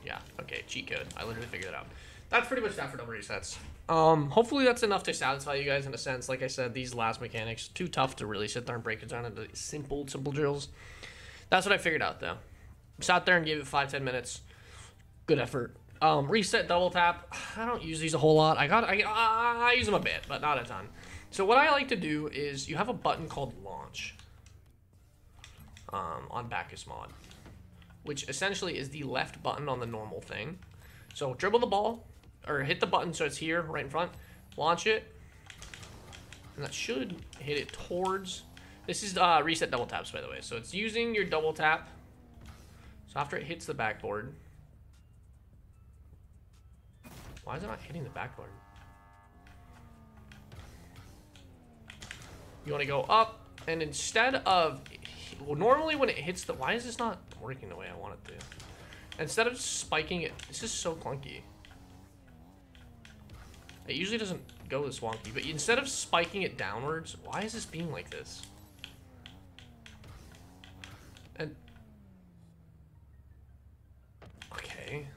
Yeah, okay, cheat code. I literally figured it out. That's pretty much that for double resets. Hopefully that's enough to satisfy you guys in a sense. Like I said, these last mechanics, too tough to really sit there and break it down into simple drills. That's what I figured out, though. Sat there and gave it 5-10 minutes. Good effort. Reset, double tap. I don't use these a whole lot. I use them a bit, but not a ton. So what I like to do is you have a button called launch on Bacchus mod, which essentially is the left button on the normal thing. So dribble the ball, or hit the button so it's here, right in front. Launch it, and that should hit it towards... This is reset double taps, by the way. So it's using your double tap. So after it hits the backboard... Why is it not hitting the backboard? You want to go up, and instead of... Well, normally when it hits the... Why is this not working the way I want it to? Instead of spiking it... This is so clunky. It usually doesn't go this wonky, but instead of spiking it downwards, why is this being like this? And... Okay.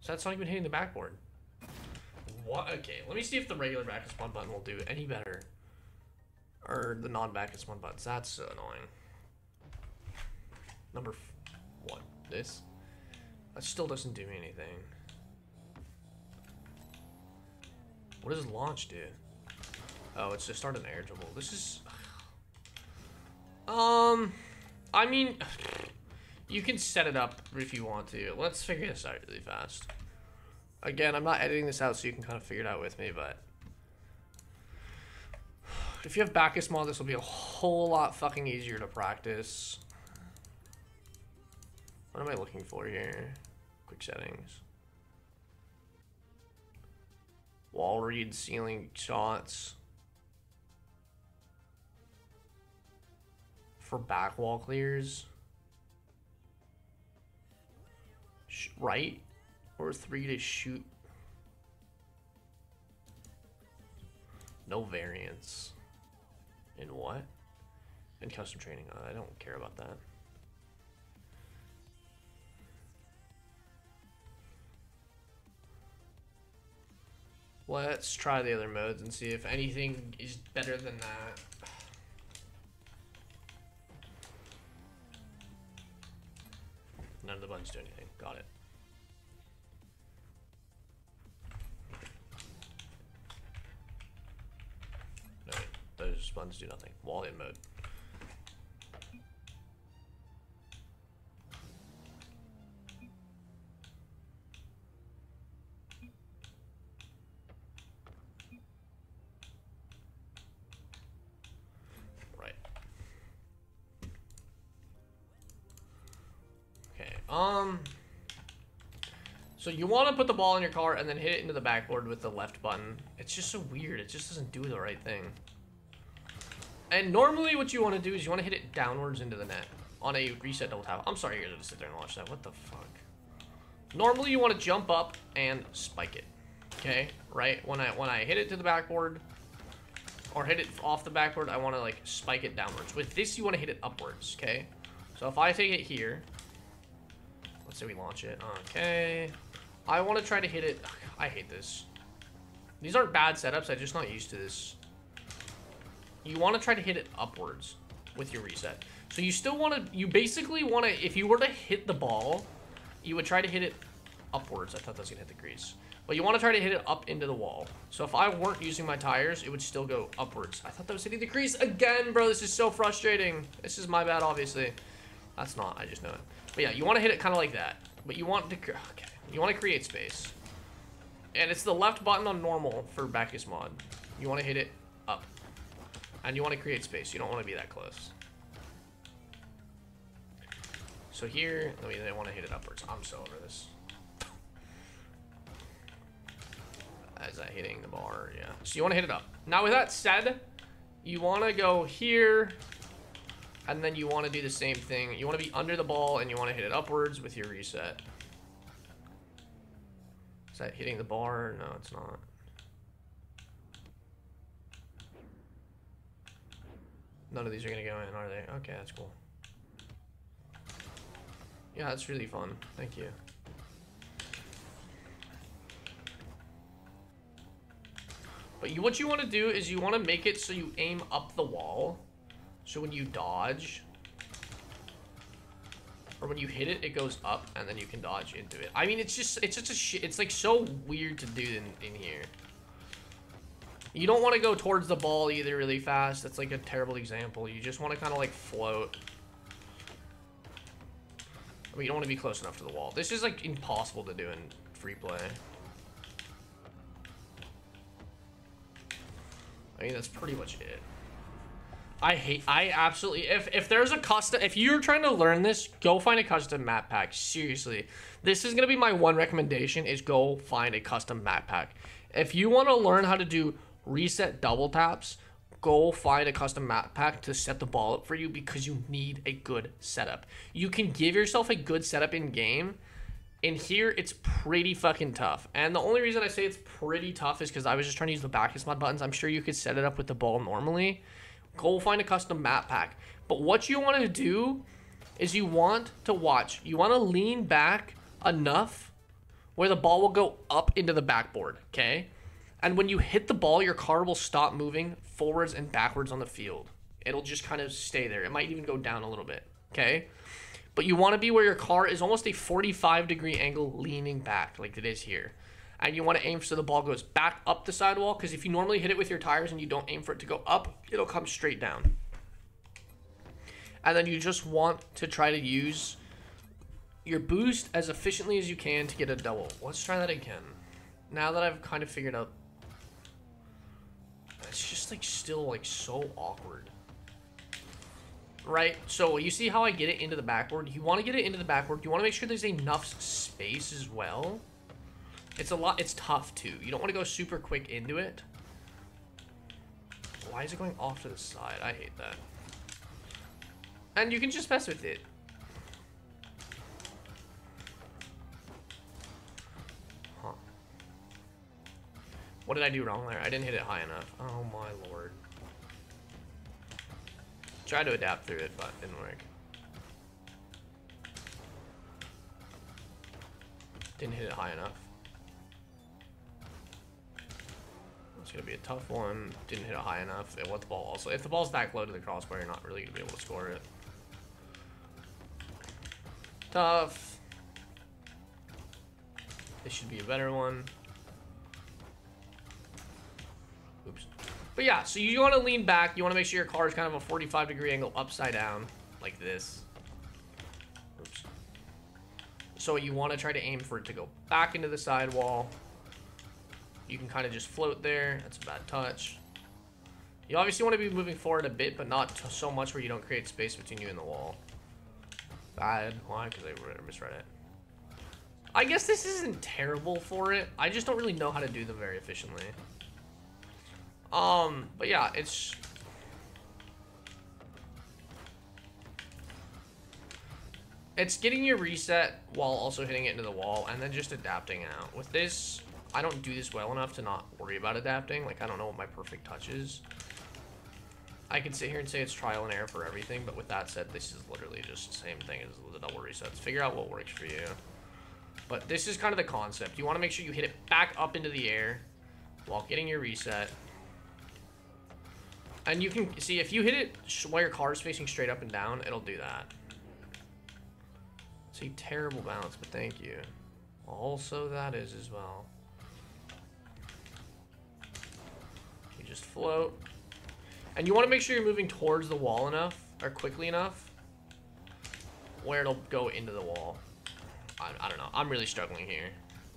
So that's not even hitting the backboard. What? Okay, let me see if the regular Bacchus mod button will do any better. Or the non-Bacchus mod buttons. That's so annoying. What? This? That still doesn't do me anything. What does launch do? Oh, it's to start an air dribble. This is... I mean... You can set it up if you want to. Let's figure this out really fast. Again, I'm not editing this out so you can kind of figure it out with me, but... If you have Bacchus mod, this will be a whole lot fucking easier to practice. What am I looking for here? Quick settings. Wall read, ceiling shots. For back wall clears. Right? Or 3 to shoot. No variance. In what? In custom training. I don't care about that. Let's try the other modes and see if anything is better than that. None of the buttons do anything. Got it. No, wait. Those buttons do nothing. Wall in mode. So you want to put the ball in your car and then hit it into the backboard with the left button. It's just so weird. It just doesn't do the right thing. And normally what you want to do is you want to hit it downwards into the net on a reset double tap. I'm sorry you're going to sit there and watch that. What the fuck? Normally you want to jump up and spike it. Okay? Right? When I hit it to the backboard or hit it off the backboard, I want to like spike it downwards. With this, you want to hit it upwards. Okay? So if I take it here, let's say we launch it. Okay. I want to try to hit it. Ugh, I hate this. These aren't bad setups. I'm just not used to this. You want to try to hit it upwards with your reset. So you still want to, you basically want to, if you were to hit the ball, you would try to hit it upwards. I thought that was going to hit the crease. But you want to try to hit it up into the wall. So if I weren't using my tires, it would still go upwards. I thought that was hitting the crease again, bro. This is so frustrating. This is my bad, obviously. That's not, I just know it. But yeah, you want to hit it kind of like that. But you want to, okay, you want to create space. And it's the left button on normal for Bacchus mod. You want to hit it up. And you want to create space. You don't want to be that close. So here, I want to hit it upwards. I'm so over this. Is that hitting the bar? Yeah. So you want to hit it up. Now with that said, you want to go here, and then you want to do the same thing. You want to be under the ball, and you want to hit it upwards with your reset. Is that hitting the bar? No, it's not. None of these are going to go in, are they? Okay, that's cool. Yeah, that's really fun. Thank you. But what you want to do is you want to make it so you aim up the wall. So when you dodge, or when you hit it, it goes up, and then you can dodge into it. I mean, it's like so weird to do in here. You don't want to go towards the ball either really fast. That's like a terrible example. You just want to kind of like float. I mean, you don't want to be close enough to the wall. This is like impossible to do in free play. I mean, that's pretty much it. I absolutely, if there's a custom, if you're trying to learn this, go find a custom map pack. Seriously, this is going to be my one recommendation, is go find a custom map pack. If you want to learn how to do reset double taps, go find a custom map pack to set the ball up for you, because you need a good setup. You can give yourself a good setup in game. In here, it's pretty fucking tough. And the only reason I say it's pretty tough is because I was just trying to use the backest mod buttons. I'm sure you could set it up with the ball normally. Go find a custom map pack. But what you want to do is you want to watch. You want to lean back enough where the ball will go up into the backboard, okay? And when you hit the ball, your car will stop moving forwards and backwards on the field. It'll just kind of stay there. It might even go down a little bit, okay? But you want to be where your car is almost a 45-degree angle leaning back, like it is here. And you want to aim so the ball goes back up the sidewall, because if you normally hit it with your tires and you don't aim for it to go up, it'll come straight down. And then you just want to try to use your boost as efficiently as you can to get a double. Let's try that again. Now that I've kind of figured out, it's just like still like so awkward. Right, so you see how I get it into the backboard? You want to get it into the backboard. You want to make sure there's enough space as well. It's tough too. You don't want to go super quick into it. Why is it going off to the side? I hate that. And you can just mess with it. Huh. What did I do wrong there? I didn't hit it high enough. Oh my lord. Tried to adapt through it, but it didn't work. Didn't hit it high enough. It's gonna be a tough one. Didn't hit it high enough. It want the ball also. If the ball's back low to the crossbar, you're not really gonna be able to score it. Tough. This should be a better one. Oops. But yeah, so you want to lean back. You want to make sure your car is kind of a 45-degree angle upside down, like this. Oops. So you want to try to aim for it to go back into the sidewall. You can kind of just float there. That's a bad touch. You obviously want to be moving forward a bit, but not so much where you don't create space between you and the wall. Bad. Why? Because I misread it. I guess this isn't terrible for it. I just don't really know how to do them very efficiently. But yeah, it's getting your reset while also hitting it into the wall, and then just adapting out. With this, I don't do this well enough to not worry about adapting. Like, I don't know what my perfect touch is. I could sit here and say it's trial and error for everything, but with that said, this is literally just the same thing as the double resets. Figure out what works for you. But this is kind of the concept. You want to make sure you hit it back up into the air while getting your reset. And you can see if you hit it while your car is facing straight up and down, it'll do that. It's a terrible bounce, but thank you. Also, that is as well. You just float. And you want to make sure you're moving towards the wall enough, or quickly enough, where it'll go into the wall. I don't know. I'm really struggling here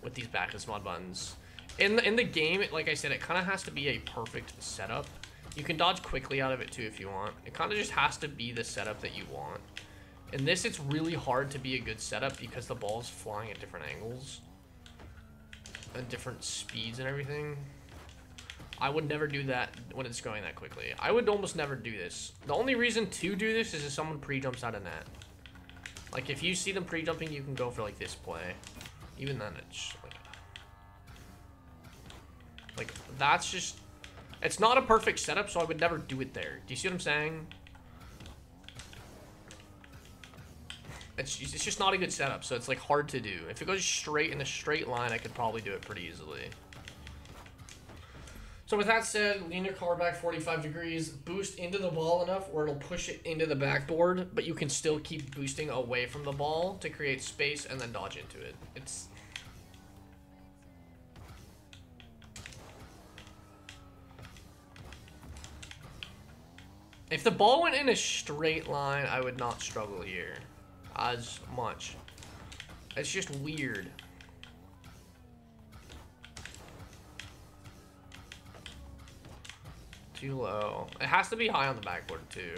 with these backless mod buttons. In the game, like I said, it kind of has to be a perfect setup. You can dodge quickly out of it too if you want. It kind of just has to be the setup that you want. In this, it's really hard to be a good setup because the ball's flying at different angles. and different speeds and everything. I would never do that when it's going that quickly. I would almost never do this. The only reason to do this is if someone pre-jumps out of net. Like, if you see them pre-jumping, you can go for, like, this play. Even then, it's, like, that's just... It's not a perfect setup, so I would never do it there. Do you see what I'm saying? It's just not a good setup, so it's, like, hard to do. If it goes straight in a straight line, I could probably do it pretty easily. So with that said, lean your car back 45 degrees, boost into the ball enough where it'll push it into the backboard, but you can still keep boosting away from the ball to create space and then dodge into it. It's... If the ball went in a straight line, I would not struggle here as much. It's just weird. Too low. It has to be high on the backboard too.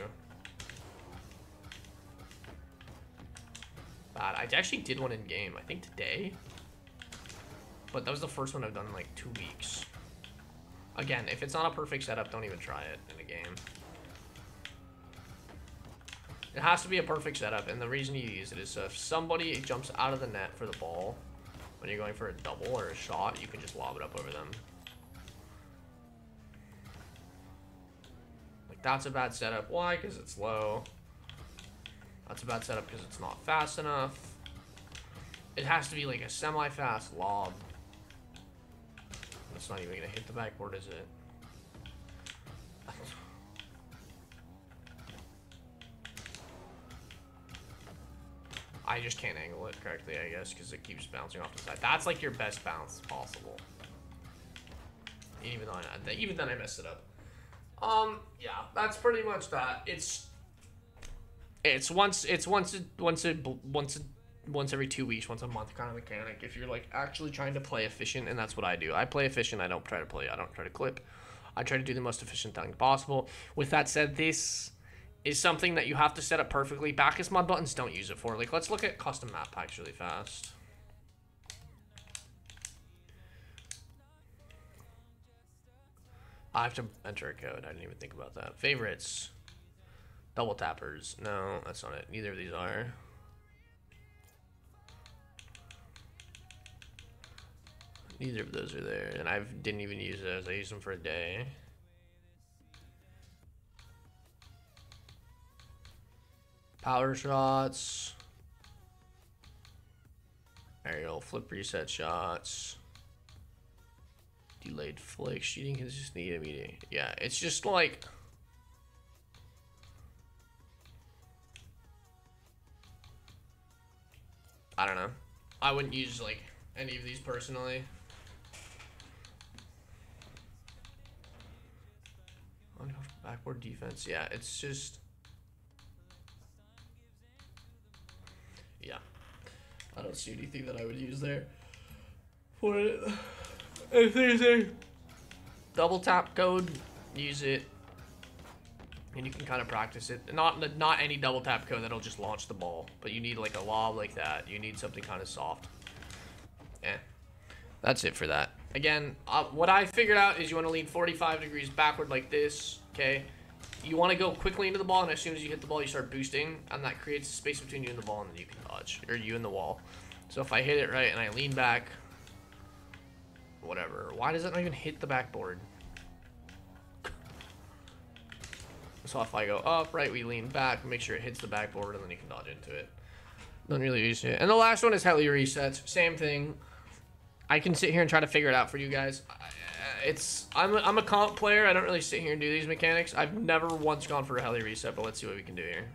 Bad. I actually did one in game, I think today. But that was the first one I've done in like 2 weeks. Again, if it's not a perfect setup, don't even try it in a game. It has to be a perfect setup, and the reason you use it is so if somebody jumps out of the net for the ball, when you're going for a double or a shot, you can just lob it up over them. That's a bad setup. Why? Because it's low. That's a bad setup because it's not fast enough. It has to be like a semi-fast lob. That's not even going to hit the backboard, is it? I just can't angle it correctly, I guess, because it keeps bouncing off the side. That's like your best bounce possible. Even then I messed it up. Yeah, that's pretty much that. It's once every 2 weeks, once a month kind of mechanic. If you're like actually trying to play efficient, and that's what I do. I play efficient. I don't try to clip. I try to do the most efficient thing possible. With that said, this is something that you have to set up perfectly. Backus mod buttons, don't use it for. Like, let's look at custom map packs really fast. I have to enter a code. I didn't even think about that. Favorites. Double tappers. No, that's not it. Neither of these are. Neither of those are there. And I didn't even use those. I used them for a day. Power shots. Aerial flip reset shots. Delayed flick, shooting consistency, immediate. Yeah, it's just like... I don't know. I wouldn't use like any of these personally. Backboard defense, yeah, it's just... Yeah. I don't see anything that I would use there for it. If there's a double tap code, use it, and you can kind of practice it. Not any double tap code that'll just launch the ball, but you need like a lob like that. You need something kind of soft. Yeah, that's it for that. Again, what I figured out is you want to lean 45 degrees backward like this. Okay, you want to go quickly into the ball, and as soon as you hit the ball, you start boosting, and that creates a space between you and the ball, and then you can dodge, or you and the wall. So if I hit it right and I lean back. Whatever. Why does it not even hit the backboard? So if I go up, right, we lean back, make sure it hits the backboard, and then you can dodge into it. Don't really use it. And the last one is Heli resets. Same thing. I can sit here and try to figure it out for you guys. I'm a comp player. I don't really sit here and do these mechanics. I've never once gone for a Heli reset, but let's see what we can do here.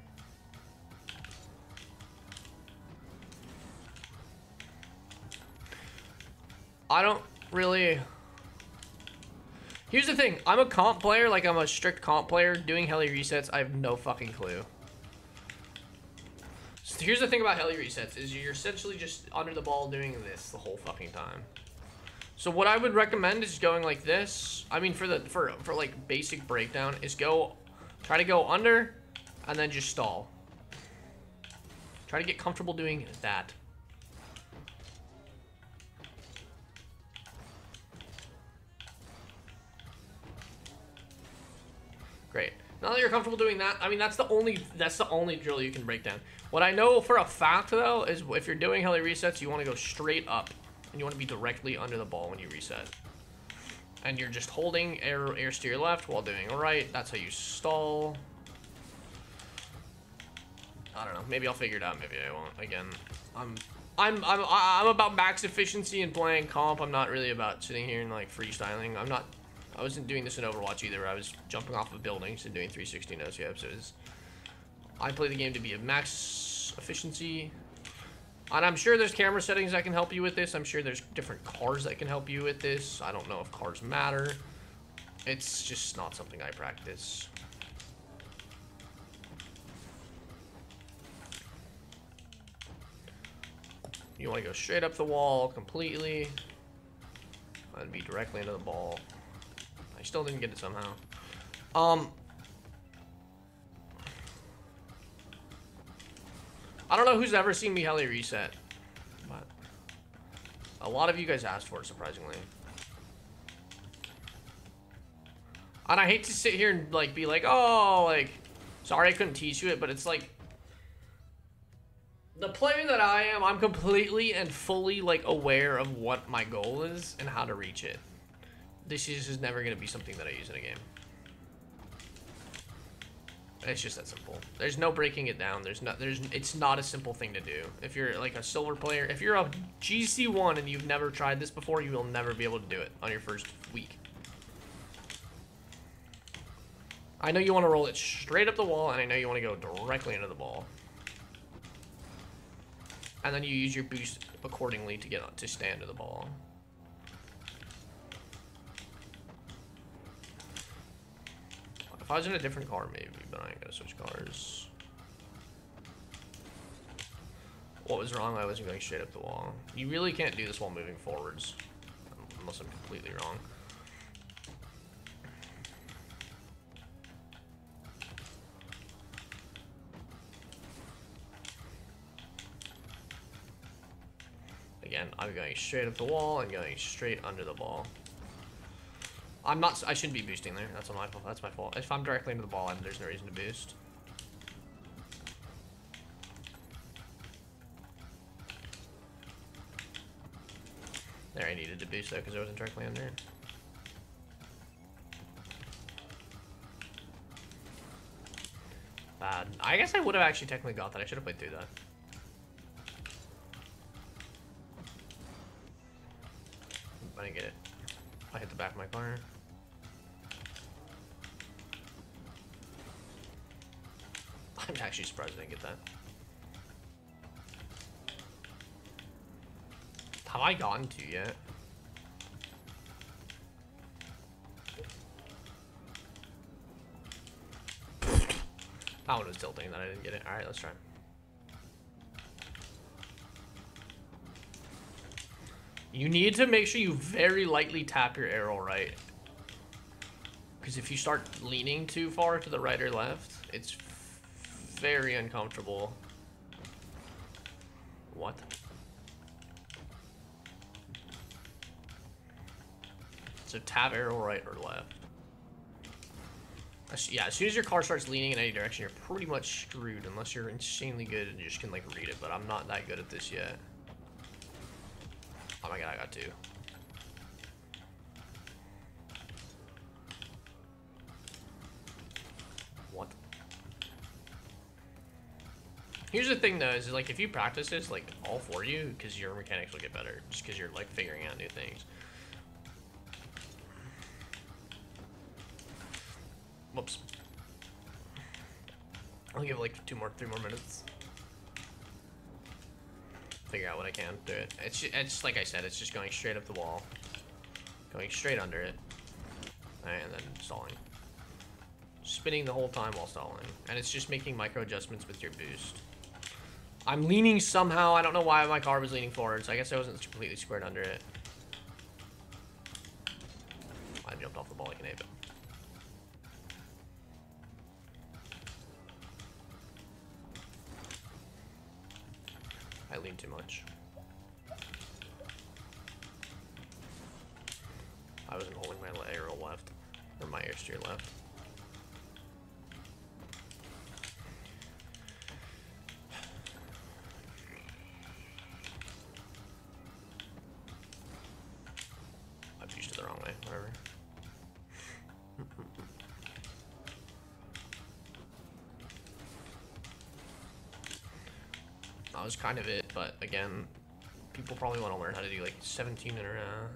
I don't really... Here's the thing. I'm a comp player, like I'm a strict comp player. Doing Heli resets, I have no fucking clue. So here's the thing about Heli resets, is you're essentially just under the ball doing this the whole fucking time. So what I would recommend is going like this. I mean, for like basic breakdown, is try to go under, and then just stall. Try to get comfortable doing that. Great. Now that you're comfortable doing that, I mean, that's the only drill you can break down. What I know for a fact, though, is if you're doing heli resets, you want to go straight up. And you want to be directly under the ball when you reset. And you're just holding air to your left while doing a right. That's how you stall. I don't know. Maybe I'll figure it out. Maybe I won't. Again, I'm about max efficiency and playing comp. I'm not really about sitting here and like freestyling. I wasn't doing this in Overwatch either. I was jumping off of buildings and doing 360 no scopes. I play the game to be a max efficiency. And I'm sure there's camera settings that can help you with this. I'm sure there's different cars that can help you with this. I don't know if cars matter. It's just not something I practice. You want to go straight up the wall completely and be directly into the ball. I still didn't get it somehow. I don't know who's ever seen me heli reset, but a lot of you guys asked for it, surprisingly. And I hate to sit here and like be like, oh, like, sorry I couldn't teach you it, but it's like, the player that I am, I'm completely and fully like aware of what my goal is and how to reach it. This is just never gonna be something that I use in a game. It's just that simple. There's no breaking it down. It's not a simple thing to do. If you're like a silver player, if you're a GC1 and you've never tried this before, you will never be able to do it on your first week. I know you want to roll it straight up the wall, and I know you want to go directly into the ball. And then you use your boost accordingly to stay under the ball. If I was in a different car, maybe, but I ain't gonna switch cars. What was wrong? I wasn't going straight up the wall. You really can't do this while moving forwards, unless I'm completely wrong. Again, I'm going straight up the wall and going straight under the ball. I shouldn't be boosting there. That's my fault. That's my fault. If I'm directly into the ball, there's no reason to boost. There, I needed to boost though because I wasn't directly under. Bad. I guess I would have actually technically got that. I should have played through that. I didn't get it. I hit the back of my car. I'm actually surprised I didn't get that. Have I gotten to yet? That one was tilting that I didn't get it. Alright, let's try. You need to make sure you very lightly tap your arrow right. Because if you start leaning too far to the right or left, it's very uncomfortable. What? So tap arrow right or left. Yeah, as soon as your car starts leaning in any direction, you're pretty much screwed unless you're insanely good and you just can like read it, but I'm not that good at this yet. Oh my god, I got two. What? Here's the thing though, is like if you practice this, like all for you, because your mechanics will get better, just because you're like figuring out new things. Whoops. I'll give it like 3 more minutes. Figure out what I can do it. It's like I said, it's just going straight up the wall, going straight under it, and then stalling. Spinning the whole time while stalling, and it's just making micro adjustments with your boost. I'm leaning somehow. I don't know why my car was leaning forward, so I guess I wasn't completely squared under it. I jumped off the ball like an ape. I leaned too much. I wasn't holding my arrow left, or my air steer left. whatever. That was kind of it, but again, people probably want to learn how to do like 17 in a row.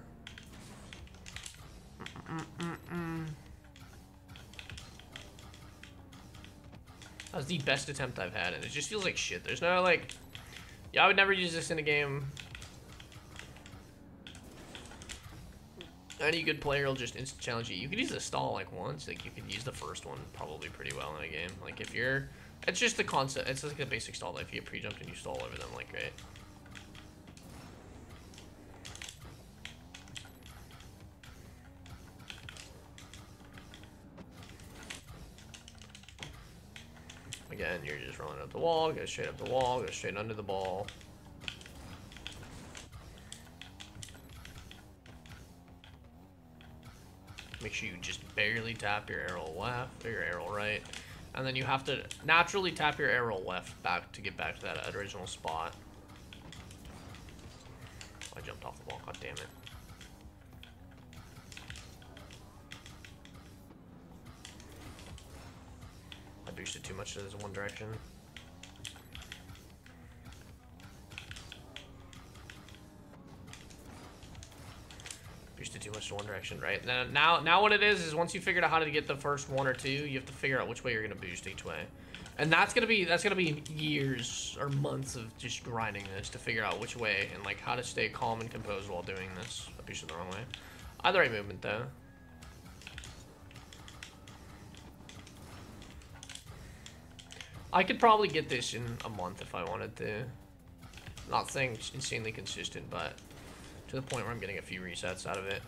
That was the best attempt I've had, and it just feels like shit. There's no like, yeah, I would never use this in a game. Any good player will just instant challenge you. You could use the stall like once, like you could use the first one probably pretty well in a game. Like if you're, it's just the concept. It's like a basic stall. Like if you get pre-jumped and you stall over them, like great. Again, you're just rolling up the wall, go straight up the wall, go straight under the ball. Make sure you just barely tap your arrow left or your arrow right. And then you have to naturally tap your arrow left back to get back to that original spot. I jumped off the wall, god damn it. I boosted too much to this one direction. Boosted too much to one direction, right? Now what it is once you figured out how to get the first one or two, you have to figure out which way you're gonna boost each way. And that's gonna be years or months of just grinding this to figure out which way and like how to stay calm and composed while doing this. I boosted the wrong way. Either right movement though. I could probably get this in a month if I wanted to. Not saying insanely consistent, but to the point where I'm getting a few resets out of it.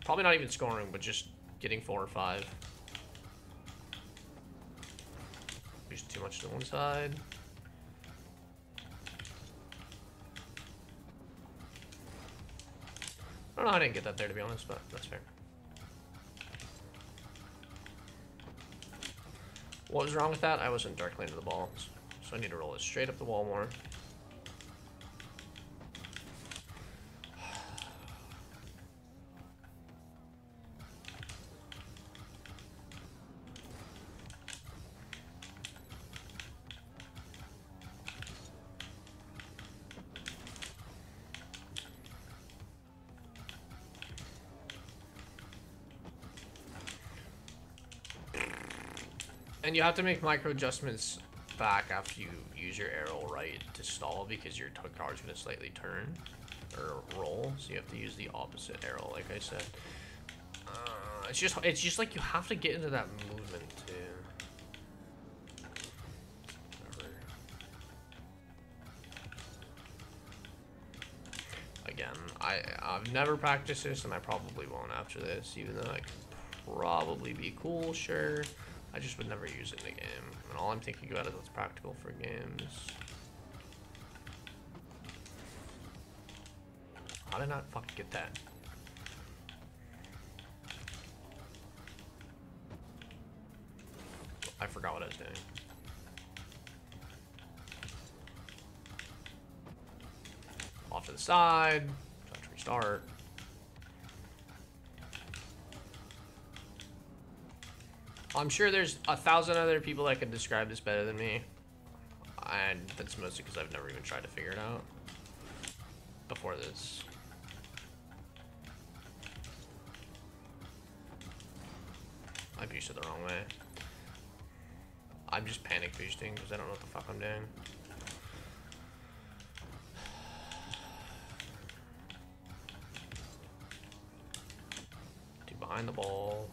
Probably not even scoring, but just getting 4 or 5. Just too much to one side. I don't know how I didn't get that there, to be honest, but that's fair. What was wrong with that? I wasn't directly into the ball, so I need to roll it straight up the wall more. And you have to make micro adjustments back after you use your arrow right to stall because your card's going to slightly turn or roll. So you have to use the opposite arrow, like I said. It's just like you have to get into that movement too. Whatever. Again, I've never practiced this, and I probably won't after this, even though it could probably be cool, sure. I just would never use it in a game, and all I'm thinking about is what's practical for games. How did I not fucking get that? I forgot what I was doing. Off to the side, try to restart. I'm sure there's 1,000 other people that can describe this better than me. And that's mostly because I've never even tried to figure it out before this. I boosted the wrong way. I'm just panic boosting because I don't know what the fuck I'm doing. Too behind the ball.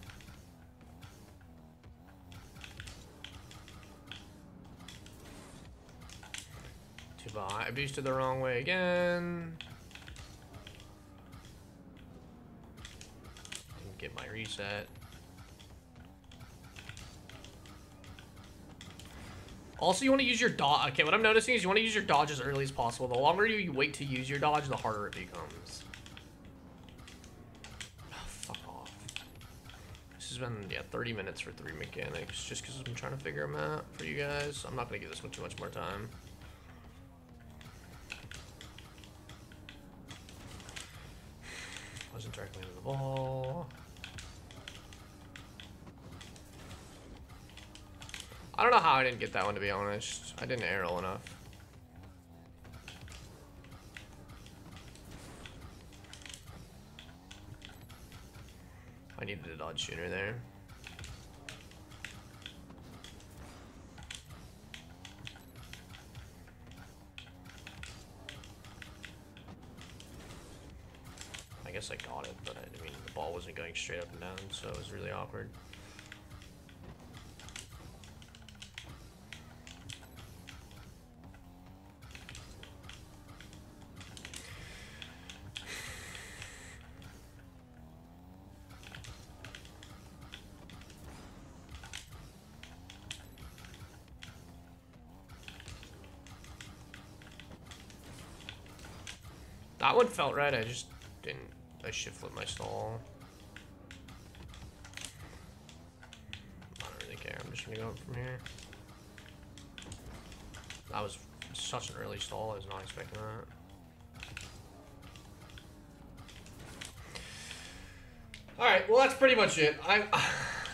I boosted the wrong way again. Didn't get my reset. Also, you want to use your dodge. Okay, what I'm noticing is you want to use your dodge as early as possible. The longer you wait to use your dodge, the harder it becomes. Oh, fuck off. This has been, yeah, 30 minutes for 3 mechanics, just because I'm trying to figure them out for you guys. I'm not going to give this one too much more time. Wasn't directly into the ball. I don't know how I didn't get that one, to be honest. I didn't arrow enough. I needed a dodge shooter there. I guess I got it, but I mean, the ball wasn't going straight up and down, so it was really awkward. That one felt right, I just didn't. I shift flip my stall. I don't really care, I'm just gonna go from here. That was such an early stall, I was not expecting that. Alright, well that's pretty much it.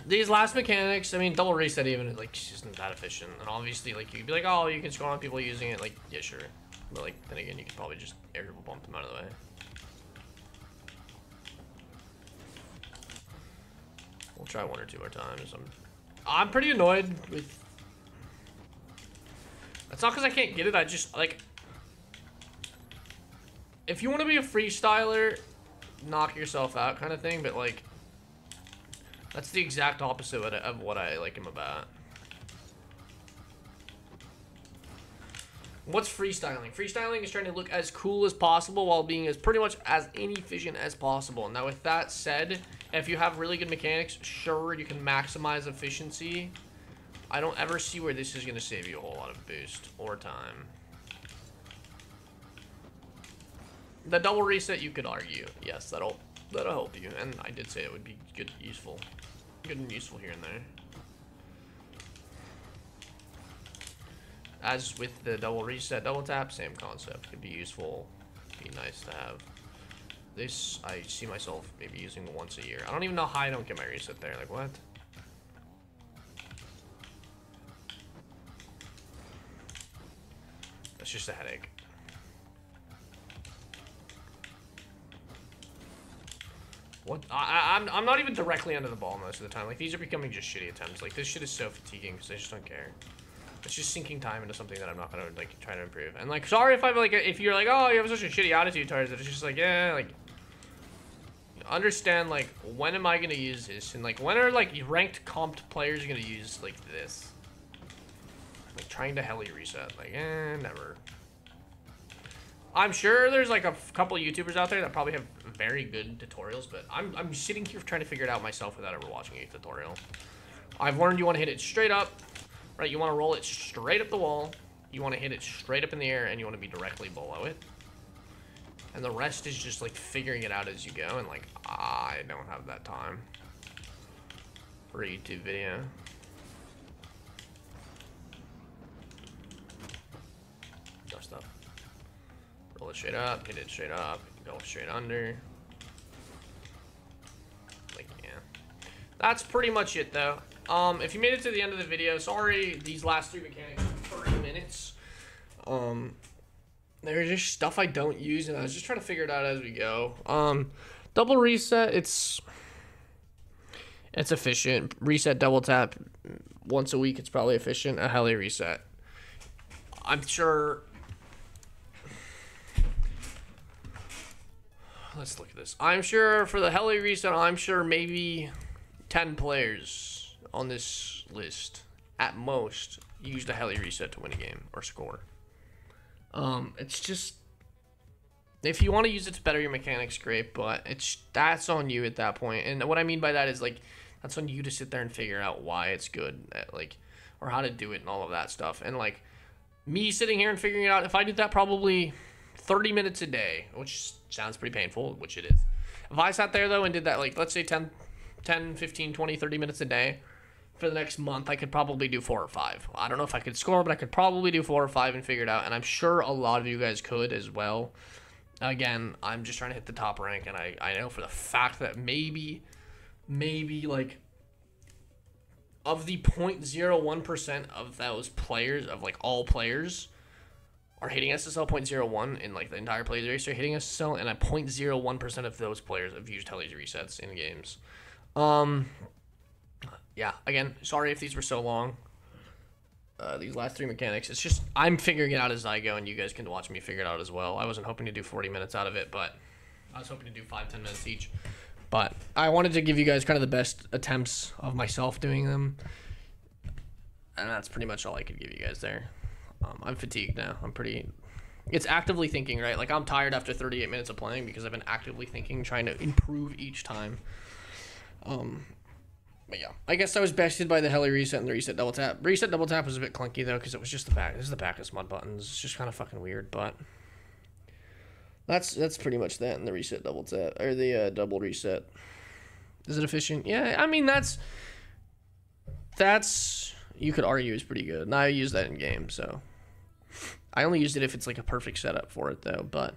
These last mechanics, I mean, double reset even, like, isn't that efficient. And obviously, like, you'd be like, oh, you can score on people using it, like, yeah, sure. But, like, then again, you could probably just air dribble bump them out of the way. We'll try one or two more times. I'm pretty annoyed with... That's not because I can't get it, I just, like... If you want to be a freestyler, knock yourself out kind of thing, but, like... That's the exact opposite of what I like him about. What's freestyling? Freestyling is trying to look as cool as possible while being as pretty much as inefficient as possible. Now with that said, if you have really good mechanics, sure, you can maximize efficiency. I don't ever see where this is going to save you a whole lot of boost or time. The double reset, you could argue. Yes, that'll help you. And I did say it would be good and useful here and there. As with the double reset, double tap, same concept. Could be useful, be nice to have. This, I see myself maybe using once a year. I don't even know how I don't get my reset there. Like, what? That's just a headache. What? I'm not even directly under the ball most of the time. Like, these are becoming just shitty attempts. Like, this shit is so fatiguing because I just don't care. It's just sinking time into something that I'm not gonna, like, try to improve. And, like, sorry if I'm, like, if you're like, oh, you have such a shitty attitude towards it. It's just like, yeah, like, understand, like, when am I gonna use this? And, like, when are, like, ranked comped players gonna use, like, this? Like, trying to Heli reset. Like, never. I'm sure there's, like, a couple YouTubers out there that probably have very good tutorials, but I'm sitting here trying to figure it out myself without ever watching a tutorial. I've learned you want to hit it straight up, right? You want to roll it straight up the wall. You want to hit it straight up in the air, and you want to be directly below it. And the rest is just, like, figuring it out as you go, and, like, I don't have that time for a YouTube video. Dust up. Roll it straight up, hit it straight up, go straight under. Like, yeah. That's pretty much it, though. If you made it to the end of the video, sorry, these last three mechanics are 30 minutes. There's just stuff I don't use, and I was just trying to figure it out as we go. Double reset, it's efficient. Reset, double tap once a week, it's probably efficient. A Heli reset, I'm sure. Let's look at this. I'm sure for the Heli reset, I'm sure maybe 10 players on this list at most used a Heli reset to win a game or score. It's just, if you want to use it to better your mechanics, great, but that's on you at that point. And what I mean by that is, like, that's on you to sit there and figure out why it's good, like, or how to do it and all of that stuff. And, like, me sitting here and figuring it out, if I did that probably 30 minutes a day, which sounds pretty painful, which it is. If I sat there, though, and did that, like, let's say 10, 15, 20, 30 minutes a day for the next month, I could probably do 4 or 5. I don't know if I could score, but I could probably do 4 or 5 and figure it out, and I'm sure a lot of you guys could as well. Again, I'm just trying to hit the top rank, and I know for the fact that maybe, like, of the 0.01% of those players, of like all players, are hitting SSL 0.01 in like the entire player base are hitting SSL, and at 0.01% of those players have used Heli's resets in games. Yeah, again, sorry if these were so long. These last 3 mechanics, it's just I'm figuring it out as I go, and you guys can watch me figure it out as well. I wasn't hoping to do 40 minutes out of it, but I was hoping to do 5-10 minutes each. But I wanted to give you guys kind of the best attempts of myself doing them, and that's pretty much all I could give you guys there. I'm fatigued now. It's actively thinking, right? Like, I'm tired after 38 minutes of playing because I've been actively thinking, trying to improve each time. But yeah, I guess I was bested by the Heli reset and the reset double tap. Reset double tap was a bit clunky though, because it was just the back. This is the back of smud buttons. It's just kind of fucking weird, but that's pretty much that. And the reset double tap, or the double reset. Is it efficient? Yeah, I mean that's you could argue is pretty good. And I use that in game, so I only used it if it's like a perfect setup for it though. But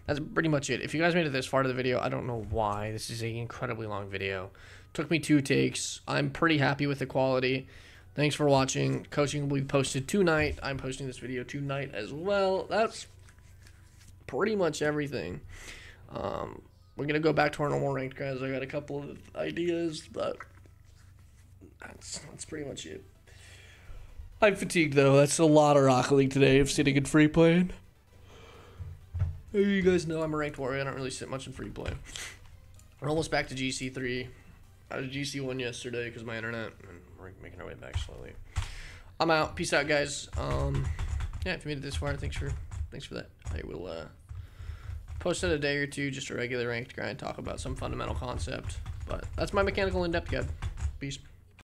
that's pretty much it. If you guys made it this far to the video, I don't know why. This is an incredibly long video. Took me 2 takes. I'm pretty happy with the quality. Thanks for watching. Coaching will be posted tonight. I'm posting this video tonight as well. That's pretty much everything. We're going to go back to our normal ranked, guys. I got a couple of ideas, but that's pretty much it. I'm fatigued, though. That's a lot of Rocket League today of sitting in free playing. You guys know I'm a ranked warrior. I don't really sit much in free play. We're almost back to GC3. I was GC1 yesterday because of my internet, and we're making our way back slowly. I'm out. Peace out, guys. Yeah, if you made it this far, thanks for that. I will post in a day or two, just a regular ranked grind, talk about some fundamental concept. But that's my mechanical in-depth guide. Peace.